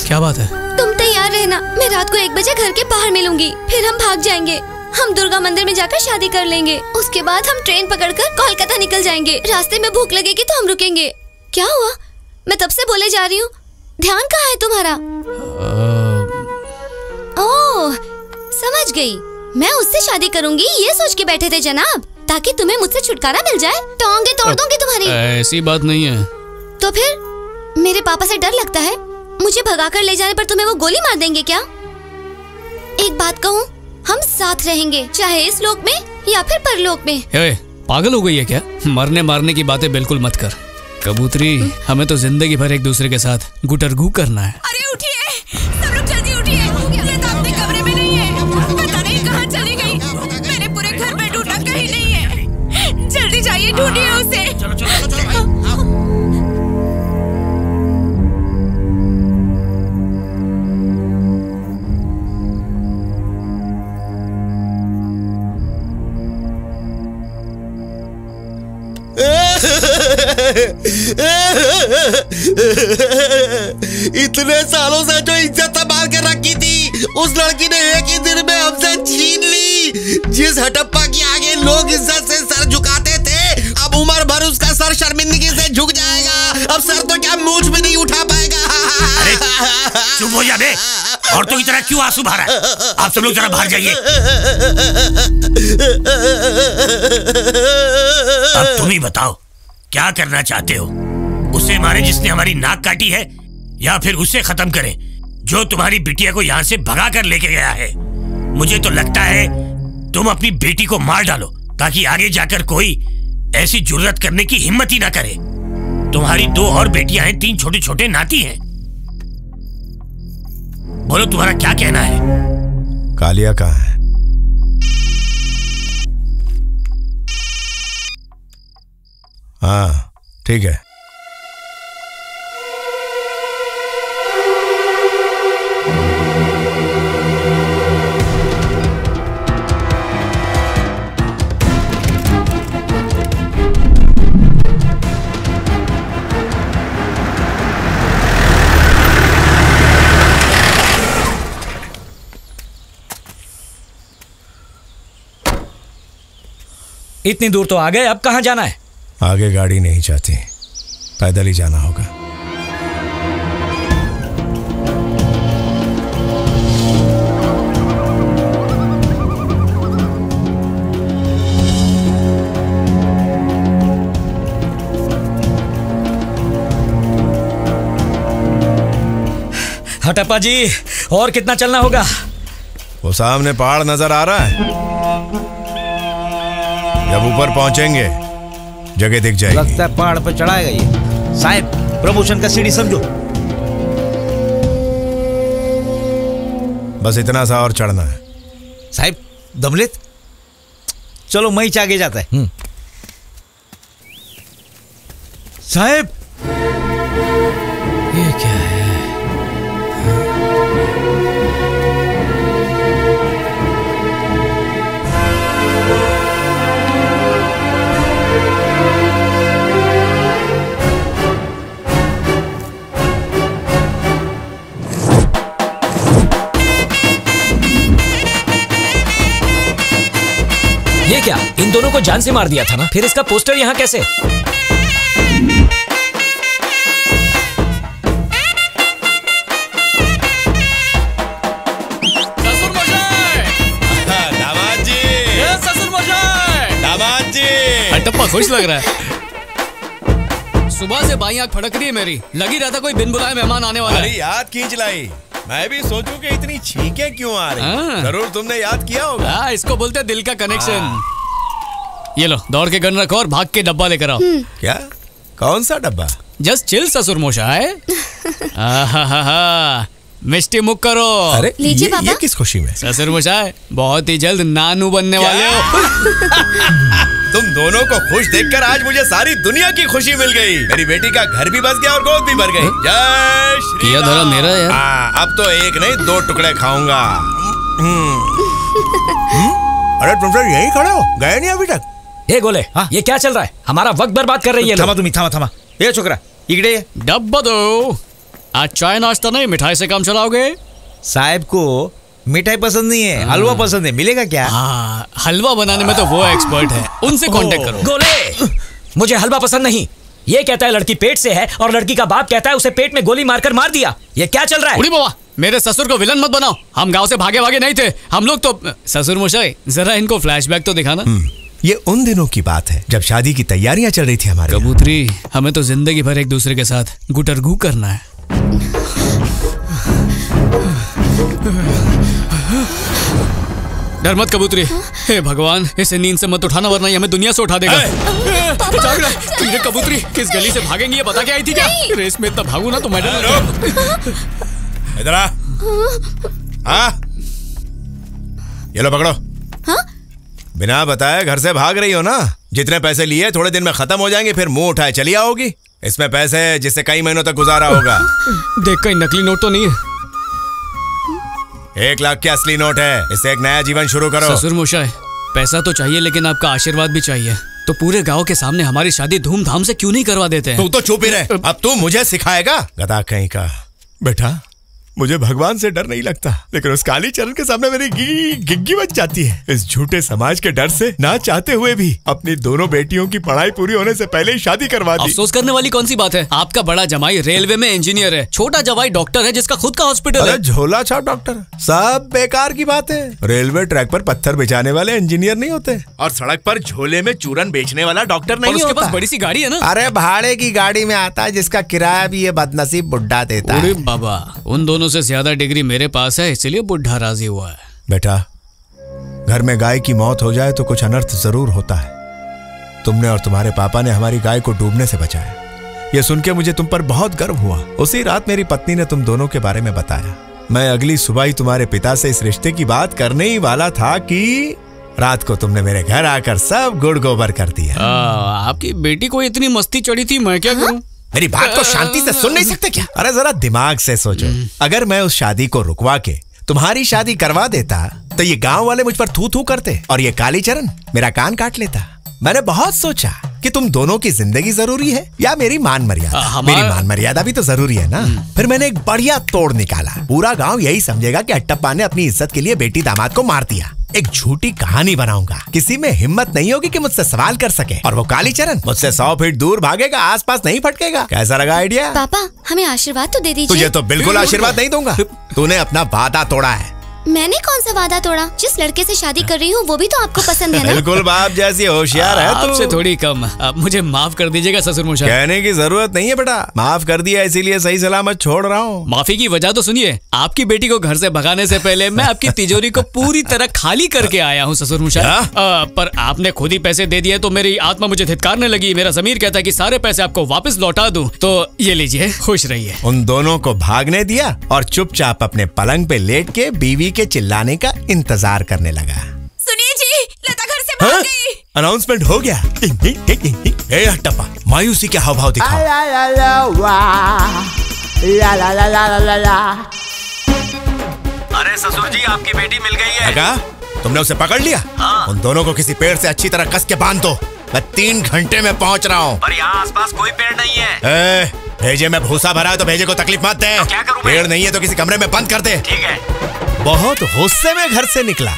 [SPEAKER 19] क्या बात है?
[SPEAKER 12] तुम तैयार रहना, मैं रात को 1 बजे घर के बाहर मिलूंगी, फिर हम भाग जाएंगे। हम दुर्गा मंदिर में जाकर शादी कर लेंगे, उसके बाद हम ट्रेन पकड़कर कोलकाता निकल जाएंगे। रास्ते में भूख लगेगी तो हम रुकेंगे। क्या हुआ? मैं तब से बोले जा रही हूँ, ध्यान कहाँ है तुम्हारा? ओह, समझ गई। मैं उससे शादी करूंगी ये सोच के बैठे थे जनाब, ताकि तुम्हें मुझसे छुटकारा मिल जाए। टोंगे तोड़ दूंगी तुम्हारी।
[SPEAKER 19] ऐसी बात नहीं है।
[SPEAKER 12] तो फिर मेरे पापा से डर लगता है, मुझे भगाकर ले जाने पर तुम्हें वो गोली मार देंगे क्या? एक बात कहूँ, हम साथ रहेंगे, चाहे इस लोक में या फिर परलोक में।
[SPEAKER 19] पागल हो गई है क्या? मरने मारने की बातें बिल्कुल मत कर कबूतरी। हमें तो जिंदगी भर एक दूसरे के साथ गुटरगू करना है।
[SPEAKER 7] अरे उठिए, सब लोग जल्दी उठिए। ये तो अपने कमरे में नहीं है, पता नहीं कहाँ चली गई। मैंने पूरे घर में ढूंढा, कहीं नहीं है। जल्दी जाइए, ढूंढिए उसे।
[SPEAKER 18] चलो चलो चलो।
[SPEAKER 9] इतने सालों से जो इज्जत संभाल के रखी थी, उस लड़की ने एक ही दिन में हमसे छीन ली। जिस हटप्पा की आगे लोग इज्जत से सर झुकाते थे, अब उम्र भर उसका सर शर्मिंदगी से झुक जाएगा। अब सर तो क्या मूंछ भी नहीं उठा पाएगा।
[SPEAKER 18] अरे चुप हो जा बे, और तो की तरह क्यों आंसू बहा रहा है? आप सब लोग जरा बाहर जाइए। अब तुम ही बताओ क्या करना चाहते हो? उसे मारे जिसने हमारी नाक काटी है, या फिर उसे खत्म करें जो तुम्हारी बिटिया को यहाँ से भगा कर लेके गया है? मुझे तो लगता है तुम अपनी बेटी को मार डालो, ताकि आगे जाकर कोई ऐसी जुर्रत करने की हिम्मत ही ना करे। तुम्हारी 2 और बेटियां हैं, 3 छोटे छोटे नाती हैं। बोलो तुम्हारा क्या कहना है?
[SPEAKER 2] कालिया कहाँ है? हाँ ठीक है।
[SPEAKER 17] इतनी दूर तो आ गए, अब कहाँ जाना है?
[SPEAKER 2] आगे गाड़ी नहीं जाती, पैदल ही जाना होगा।
[SPEAKER 17] हटप्पा जी, और कितना चलना होगा?
[SPEAKER 2] वो सामने पहाड़ नजर आ रहा है, जब ऊपर पहुंचेंगे जगह दिख जाएगी।
[SPEAKER 23] लगता है पहाड़ पर चढ़ाएगा ये। साहब, प्रमोशन का सीढ़ी समझो।
[SPEAKER 2] बस इतना सा और चढ़ना है।
[SPEAKER 23] साहब दमलेत, चलो मैं ही आगे जाता है। साहब,
[SPEAKER 17] ये क्या है? ये क्या? इन दोनों को जान से मार दिया था ना, फिर इसका पोस्टर यहाँ कैसे?
[SPEAKER 2] दामाद जी, दामाद जी।
[SPEAKER 19] हटप्पा खुश लग रहा है। सुबह से बाई आंख फड़क रही है मेरी, लगी रहा था कोई बिन बुलाए मेहमान आने वाला है।
[SPEAKER 2] अरे याद खींच लाई। मैं भी सोचूं कि इतनी छींकें क्यों आ रही। जरूर तुमने याद किया होगा।
[SPEAKER 19] इसको बोलते हैं दिल का कनेक्शन। ये लो, दौड़ के गन रखो और भाग के डब्बा लेकर आओ।
[SPEAKER 2] क्या? कौन सा डब्बा?
[SPEAKER 19] जस्ट चिल ससुर मोशाय। मिष्टी मुख करो।
[SPEAKER 2] अरे लीजिए पापा। ये किस खुशी में?
[SPEAKER 19] ससुर मोशाय, बहुत ही जल्द नानू बनने वाले हो।
[SPEAKER 2] तुम दोनों को खुश देखकर आज मुझे सारी दुनिया की खुशी मिल गई। मेरी बेटी का घर भी बस गया और गोद भी भर गई। जय श्री राम।
[SPEAKER 19] धरा मेरा यार।
[SPEAKER 2] अब तो एक नहीं 2 टुकड़े खाऊंगा। अरे तुम सब यहीं खड़े हो, गए नहीं अभी तक?
[SPEAKER 17] ये गोले, ये क्या चल रहा है? हमारा वक्त बर्बाद कर रही है।
[SPEAKER 23] थमा तुम्ही, थमा। ये छोकरा इकडे ये।
[SPEAKER 19] डब्बा दो। आज चाय नाश्ता नहीं, मिठाई से काम चलाओगे?
[SPEAKER 23] साहब को मिठाई पसंद नहीं है, हलवा पसंद है। मिलेगा क्या?
[SPEAKER 19] हलवा बनाने में तो वो एक्सपर्ट है, उनसे कांटेक्ट करो।
[SPEAKER 17] गोले, मुझे हलवा पसंद नहीं। ये कहता है लड़की पेट से है, और लड़की का बाप कहता है उसे पेट में गोली मारकर मार दिया। ये क्या चल रहा है?
[SPEAKER 19] उड़ी बाबा, मेरे ससुर को विलन मत बनाओ। हम गांव से भागे नहीं थे हम लोग तो। ससुर मोशाई, जरा इनको फ्लैशबैक तो दिखाना।
[SPEAKER 2] ये उन दिनों की बात है जब शादी की तैयारियां चल रही थी हमारे।
[SPEAKER 19] कबूतरी, हमें तो जिंदगी भर एक दूसरे के साथ गुटरगू करना है। डर मत कबूतरी। हे भगवान, इसे नींद से मत उठाना वरना ये हमें दुनिया से उठा देगा। जाग रहा है कबूतरी। किस गली से भागेंगी ये बता के आई थी क्या? रेस में इतना भागू ना तो मैं
[SPEAKER 2] इधर आ। ये लो पकड़ो। बिना बताए घर से भाग रही हो ना? जितने पैसे लिए थोड़े दिन में खत्म हो जाएंगे, फिर मुंह उठाए चली आओगी। इसमें पैसे है जिससे कई महीनों तक गुजारा होगा।
[SPEAKER 19] देख, कहीं नकली नोट तो नहीं है?
[SPEAKER 2] 1 लाख के असली नोट है। इससे एक नया जीवन शुरू करो।
[SPEAKER 19] ससुर मोशाय, पैसा तो चाहिए लेकिन आपका आशीर्वाद भी चाहिए। तो पूरे गांव के सामने हमारी शादी धूमधाम से क्यों नहीं करवा देते हैं?
[SPEAKER 2] तू तो चुप ही रहे। अब तू मुझे सिखाएगा? गधा कहीं का। बेटा, मुझे भगवान से डर नहीं लगता, लेकिन उस काली चरण के सामने मेरी गिग्गी बच जाती है। इस झूठे समाज के डर से ना चाहते हुए भी अपनी दोनों बेटियों की पढ़ाई पूरी होने से पहले ही शादी करवा दी।
[SPEAKER 19] अफसोस करने वाली कौन सी बात है? आपका बड़ा जमाई रेलवे में इंजीनियर है, छोटा जवाई डॉक्टर है जिसका खुद का हॉस्पिटल है।
[SPEAKER 2] झोला छाप डॉक्टर, सब बेकार की बात है। रेलवे ट्रैक पर पत्थर बिछाने वाले इंजीनियर नहीं होते, और सड़क पर झोले में चूरन बेचने वाला डॉक्टर नहीं होता।
[SPEAKER 19] उसके पास बड़ी सी गाड़ी है ना?
[SPEAKER 2] अरे भाड़े की गाड़ी में आता है, जिसका किराया भी ये बदनसीब बुड्ढा देता है।
[SPEAKER 19] बाबा, उन दोनों से ज्यादा डिग्री मेरे पास है, इसलिए बुढ़ा राजी हुआ है।
[SPEAKER 2] बेटा, घर में गाय की मौत हो जाए तो कुछ अनर्थ जरूर होता है। तुमने और तुम्हारे पापा ने हमारी गाय को डूबने से बचाया। ये सुन के मुझे तुम पर बहुत गर्व हुआ। उसी रात मेरी पत्नी ने तुम दोनों के बारे में बताया। मैं अगली सुबह ही तुम्हारे पिता से इस रिश्ते की बात करने ही वाला था कि रात को तुमने मेरे घर आकर सब गुड़ गोबर कर दिया।
[SPEAKER 19] आपकी बेटी को इतनी मस्ती चढ़ी थी, मैं क्या करूं?
[SPEAKER 2] मेरी बात को शांति से सुन नहीं सकते क्या? अरे जरा दिमाग से सोचो, अगर मैं उस शादी को रुकवा के तुम्हारी शादी करवा देता तो ये गांव वाले मुझ पर थू थू करते और ये कालीचरण मेरा कान काट लेता। मैंने बहुत सोचा कि तुम दोनों की जिंदगी जरूरी है या मेरी मान मर्यादा। मेरी मान मर्यादा भी तो जरूरी है ना। फिर मैंने एक बढ़िया तोड़ निकाला। पूरा गांव यही समझेगा कि अट्टप्पा ने अपनी इज्जत के लिए बेटी दामाद को मार दिया। एक झूठी कहानी बनाऊंगा, किसी में हिम्मत नहीं होगी कि मुझसे सवाल कर सके, और वो कालीचरण मुझसे 100 फीट दूर भागेगा, आसपास नहीं फटकेगा। कैसा लगा आइडिया?
[SPEAKER 12] पापा, हमें आशीर्वाद तो दे दीजिए।
[SPEAKER 2] तुझे तो बिल्कुल आशीर्वाद नहीं दूंगा। तूने अपना वादा तोड़ा है।
[SPEAKER 12] मैंने कौन सा वादा तोड़ा? जिस लड़के से शादी कर रही हूँ वो भी तो आपको पसंद है ना?
[SPEAKER 2] बिल्कुल बाप जैसी होशियार है तू।
[SPEAKER 19] आपसे थोड़ी कम। आप मुझे माफ कर दीजिएगा ससुर मशा।
[SPEAKER 2] कहने की जरूरत नहीं है बेटा, माफ कर दिया इसीलिए सही सलामत छोड़ रहा हूँ।
[SPEAKER 19] माफी की वजह तो सुनिए। आपकी बेटी को घर से भगाने से पहले मैं आपकी तिजोरी को पूरी तरह खाली करके आया हूँ ससुर मशा। पर आपने खुद ही पैसे दे दिए तो मेरी आत्मा मुझे धिक्कारने लगी। मेरा ज़मीर कहता है कि सारे पैसे आपको वापस लौटा दूं। तो ये लीजिए, खुश रहिए।
[SPEAKER 2] उन दोनों को भागने दिया और चुपचाप अपने पलंग पे लेट के बीवी के चिल्लाने का इंतजार करने लगा।
[SPEAKER 7] सुनिए जी, लता घर से भाग गई।
[SPEAKER 2] अनाउंसमेंट हो गया। ए अट्टप्पा, मायूसी के हाव भाव दिखाओ।
[SPEAKER 10] अरे ससुर जी, आपकी बेटी मिल गई है।
[SPEAKER 2] लगा? तुमने उसे पकड़ लिया? हाँ। उन दोनों को किसी पेड़ से अच्छी तरह कस के बांध दो। मैं 3 घंटे में पहुंच रहा हूँ।
[SPEAKER 10] पर यहाँ आसपास कोई पेड़ नहीं है।
[SPEAKER 2] भेजे में भूसा भरा है तो भेजे को तकलीफ मत दे।
[SPEAKER 10] तो क्या करूं?
[SPEAKER 2] पेड़ नहीं है तो किसी कमरे में बंद कर दे।
[SPEAKER 10] ठीक है।
[SPEAKER 2] बहुत गुस्से में घर से निकला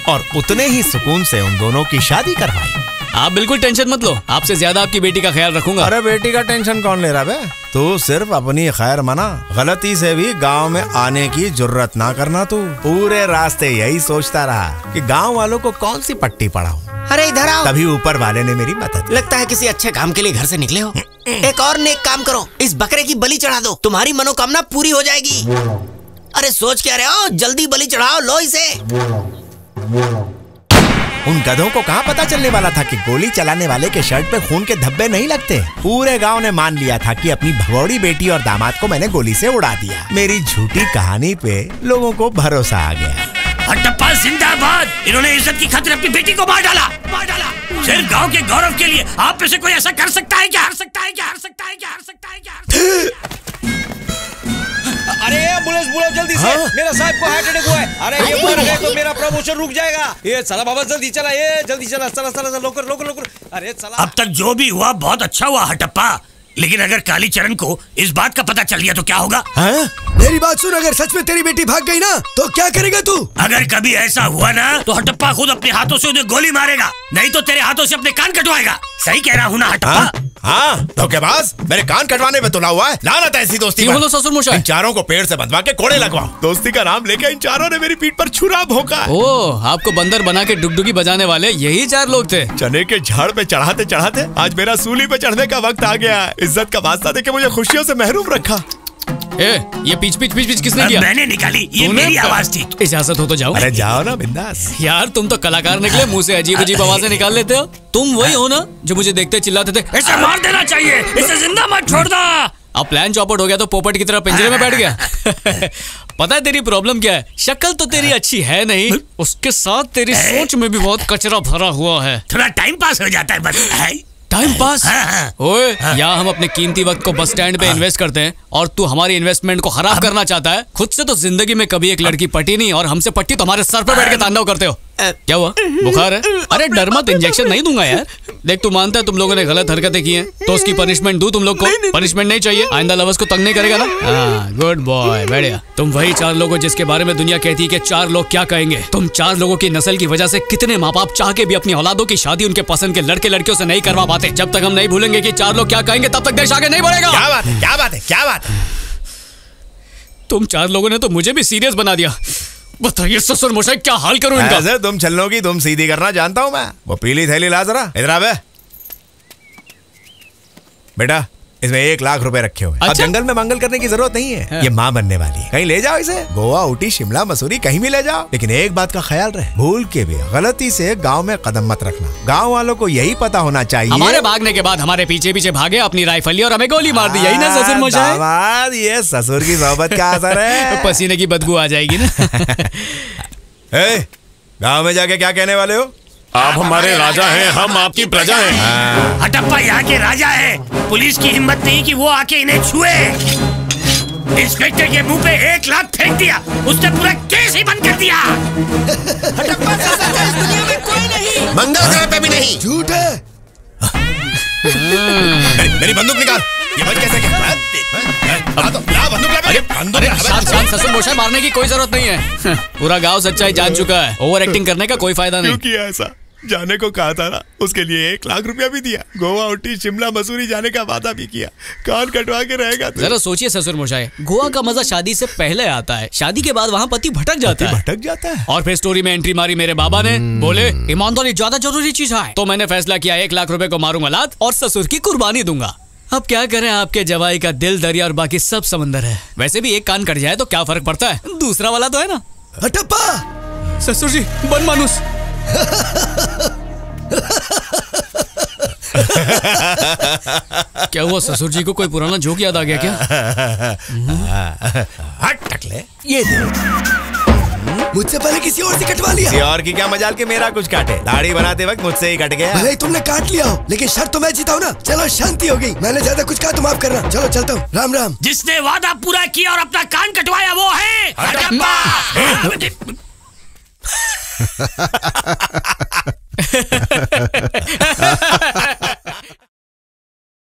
[SPEAKER 2] और उतने ही सुकून से उन दोनों की शादी करवाई।
[SPEAKER 19] आप बिल्कुल टेंशन मत लो, आपसे ज्यादा आपकी बेटी का ख्याल रखूंगा।
[SPEAKER 2] अरे बेटी का टेंशन कौन ले रहा बे? तू सिर्फ अपनी खैर मना, गलती से भी गांव में आने की जुर्रत ना करना। तू पूरे रास्ते यही सोचता रहा कि गांव वालों को कौन सी पट्टी पढ़ाऊं।
[SPEAKER 13] अरे इधर आओ।
[SPEAKER 2] तभी ऊपर वाले ने मेरी मदद।
[SPEAKER 13] लगता है किसी अच्छे काम के लिए घर से निकले हो। एक और नेक काम करो, इस बकरे की बलि चढ़ा दो, तुम्हारी मनोकामना पूरी हो जाएगी। अरे सोच क्या रहे हो, जल्दी बलि चढ़ाओ, लो इसे।
[SPEAKER 2] उन गधों को कहाँ पता चलने वाला था कि गोली चलाने वाले के शर्ट पे खून के धब्बे नहीं लगते। पूरे गांव ने मान लिया था कि अपनी भगोड़ी बेटी और दामाद को मैंने गोली से उड़ा दिया। मेरी झूठी कहानी पे लोगों को भरोसा आ गया।
[SPEAKER 18] अट्टप्पा जिंदाबाद। इन्होंने इज्जत की खातिर अपनी बेटी को मार डाला। सिर्फ गांव के गौरव के लिए आप में से कोई ऐसा कर सकता है क्या? हार सकता है क्या? हार सकता है क्या? हार सकता है क्या?
[SPEAKER 23] अरे एम्बुलेंस बुलाओ जल्दी से। मेरा साहब को हार्ट अटैक हुआ है। अरे ये मर गए तो मेरा प्रमोशन रुक जाएगा। ये चला बाबा, जल्दी चला, ये जल्दी चला, चला चला, लोकर। अरे चला।
[SPEAKER 18] अब तक जो भी हुआ बहुत अच्छा हुआ हटप्पा, लेकिन अगर कालीचरण को इस बात का पता चल गया तो क्या होगा?
[SPEAKER 21] मेरी बात सुन, अगर सच में तेरी बेटी भाग गई ना तो क्या करेगा तू?
[SPEAKER 18] अगर कभी ऐसा हुआ ना तो हटप्पा खुद अपने हाथों से उन्हें गोली मारेगा, नहीं तो तेरे हाथों से अपने कान कटवाएगा। सही कह रहा हूँ ना हटप्पा?
[SPEAKER 2] हाँ, धोखेबाज, मेरे कान कटवाने पे तुला हुआ है। लानत ऐसी दोस्ती पर।
[SPEAKER 19] ससुर मशा,
[SPEAKER 2] इन चारों को पेड़ से बंधवा के कोड़े लगवाओ। दोस्ती का नाम लेके इन चारों ने मेरी पीठ पर छुरा भोंका।
[SPEAKER 19] ओह, आपको बंदर बना के डुगडुगी बजाने वाले यही 4 लोग थे।
[SPEAKER 2] चने के झाड़ पे चढ़ाते चढ़ाते आज मेरा सूली पे चढ़ने का वक्त आ गया। इज्जत का वास्ता देके मुझे खुशियों से महरूम रखा।
[SPEAKER 19] ये पीछ किसने किया?
[SPEAKER 18] मैंने निकाली, ये मेरी आवाज थी।
[SPEAKER 19] इजाजत हो तो जाओ।
[SPEAKER 2] अरे जाओ ना बिंदास।
[SPEAKER 19] यार तुम तो कलाकार निकले, मुंह से अजीब अजीब आवाजें निकाल लेते हो। तुम वही हो ना जो मुझे देखते चिल्लाते थे
[SPEAKER 18] इसे मार देना चाहिए, इसे जिंदा मत छोड़ दो।
[SPEAKER 19] अब प्लान चौपट हो गया तो पोपट की तरह पिंजरे में बैठ गया। पता है तेरी प्रॉब्लम क्या है? शक्ल तो तेरी अच्छी है नहीं, उसके साथ तेरी सोच में भी बहुत कचरा भरा हुआ है।
[SPEAKER 18] थोड़ा टाइम पास हो जाता है बस।
[SPEAKER 19] Time pass? ओए, यहाँ हम अपने कीमती वक्त को बस स्टैंड पे इन्वेस्ट करते हैं और तू हमारी इन्वेस्टमेंट को खराब करना चाहता है। खुद से तो जिंदगी में कभी एक लड़की पटी नहीं और हमसे पट्टी तो हमारे सर पे बैठ के तांडव करते हो। क्या हुआ? बुखार है? अरे डर मत, इंजेक्शन नहीं दूंगा यार। देख तू मानता है तुम लोगों ने गलत हरकतें की हैं, तो उसकी पनिशमेंट दूं तुम लोग को? पनिशमेंट नहीं चाहिए? आइंदा लवर्स को तंग नहीं करेगा ना? हाँ, गुड बॉय, बढ़िया। तुम वही 4 लोग हो जिसके बारे में दुनिया कहती है कि 4 लोग क्या कहेंगे। तुम 4 लोगों की नस्ल की वजह से कितने माँ बाप चाह के भी अपनी औलादों की शादी उनके पसंद के लड़के लड़कियों से नहीं करवा पाते। जब तक हम नहीं भूलेंगे कि 4 लोग क्या कहेंगे तब तक देश आगे नहीं बढ़ेगा।
[SPEAKER 2] क्या बात है, क्या बात है, क्या बात है?
[SPEAKER 19] तुम 4 लोगों ने तो मुझे भी सीरियस बना दिया। बताइए ससुर मोशाई, क्या हाल करूं इनका?
[SPEAKER 2] ऐसे तुम छल्लों की तुम सीधी करना जानता हूं मैं। वो पीली थैली ला जरा, इधर आ बे। बेटा इसमें 1 लाख रुपए रखे हुए। अब जंगल में मंगल करने की जरूरत नहीं है। ये माँ बनने वाली है, कहीं ले जाओ इसे। गोवा, ऊटी, शिमला, मसूरी कहीं भी ले जाओ, लेकिन एक बात का ख्याल रहे, भूल के भी गलती से गांव में कदम मत रखना। गांव वालों को यही पता होना चाहिए।
[SPEAKER 19] हमारे भागने के बाद हमारे पीछे पीछे भागे, अपनी राइफल ली और हमें गोली मार दी। यही ना ससुर मोशाई?
[SPEAKER 2] दामाद, ये ससुर की सोहबत का असर है।
[SPEAKER 19] पसीने की बदबू आ जाएगी ना।
[SPEAKER 2] गांव में जाके क्या कहने वाले हो?
[SPEAKER 8] आप हमारे राजा हैं, हम आपकी प्रजा हैं।
[SPEAKER 18] हटप्पा यहाँ के राजा हैं। पुलिस की हिम्मत नहीं कि वो आके इन्हें छुए। इंस्पेक्टर के मुंह पे 1 लाख फेंक दिया, उसने पूरा केस ही बंद कर दिया।
[SPEAKER 9] हटप्पा से सच्चा इस दुनिया में कोई नहीं, मंगल ग्रह पे भी नहीं।
[SPEAKER 21] झूठ है।
[SPEAKER 2] मेरी बंदूक निकाल। ये बच कैसे गया?
[SPEAKER 19] शांत ससुर मोशाई, मारने की कोई जरूरत नहीं है। पूरा गांव सच्चाई जान चुका है, ओवर एक्टिंग करने का कोई फायदा नहीं।
[SPEAKER 2] क्यों किया ऐसा? जाने को कहा था ना, उसके लिए 1 लाख रुपया भी दिया। गोवा, ऊटी, शिमला, मसूरी जाने का वादा भी किया। कान कटवा के रहेगा तू।
[SPEAKER 19] जरा सोचिए ससुर मोशाई, गोवा का मजा शादी से पहले आता है, शादी के बाद वहाँ पति भटक जाता है। और फिर स्टोरी में एंट्री मारी मेरे बाबा ने, बोले ईमानदारी ज्यादा जरूरी चीज है। तो मैंने फैसला किया 1 लाख रुपए को मारूंगा लात और ससुर की कुर्बानी दूंगा। अब क्या करें, आपके जवाई का दिल दरिया और बाकी सब समंदर है। वैसे भी एक कान कट जाए तो क्या फर्क पड़ता है, दूसरा वाला तो है ना।
[SPEAKER 21] हटप्पा!
[SPEAKER 19] ससुर जी बन मानुस। क्या हुआ ससुर जी को कोई पुराना जोक याद आ गया क्या?
[SPEAKER 2] हट टकले, ये दे।
[SPEAKER 21] मुझसे पहले किसी और से कटवा लिया।
[SPEAKER 2] किसी और की क्या मजाल के मेरा कुछ काटे। दाढ़ी बनाते वक्त मुझसे ही कट गया।
[SPEAKER 21] भले ही तुमने काट लिया हो, लेकिन शर्त तो मैं जीता हूं ना। चलो शांति हो गई, मैंने ज्यादा कुछ कहा तो माफ करना। चलो चलता हूँ, राम राम।
[SPEAKER 18] जिसने वादा पूरा किया और अपना कान कटवाया वो है हटप्पा।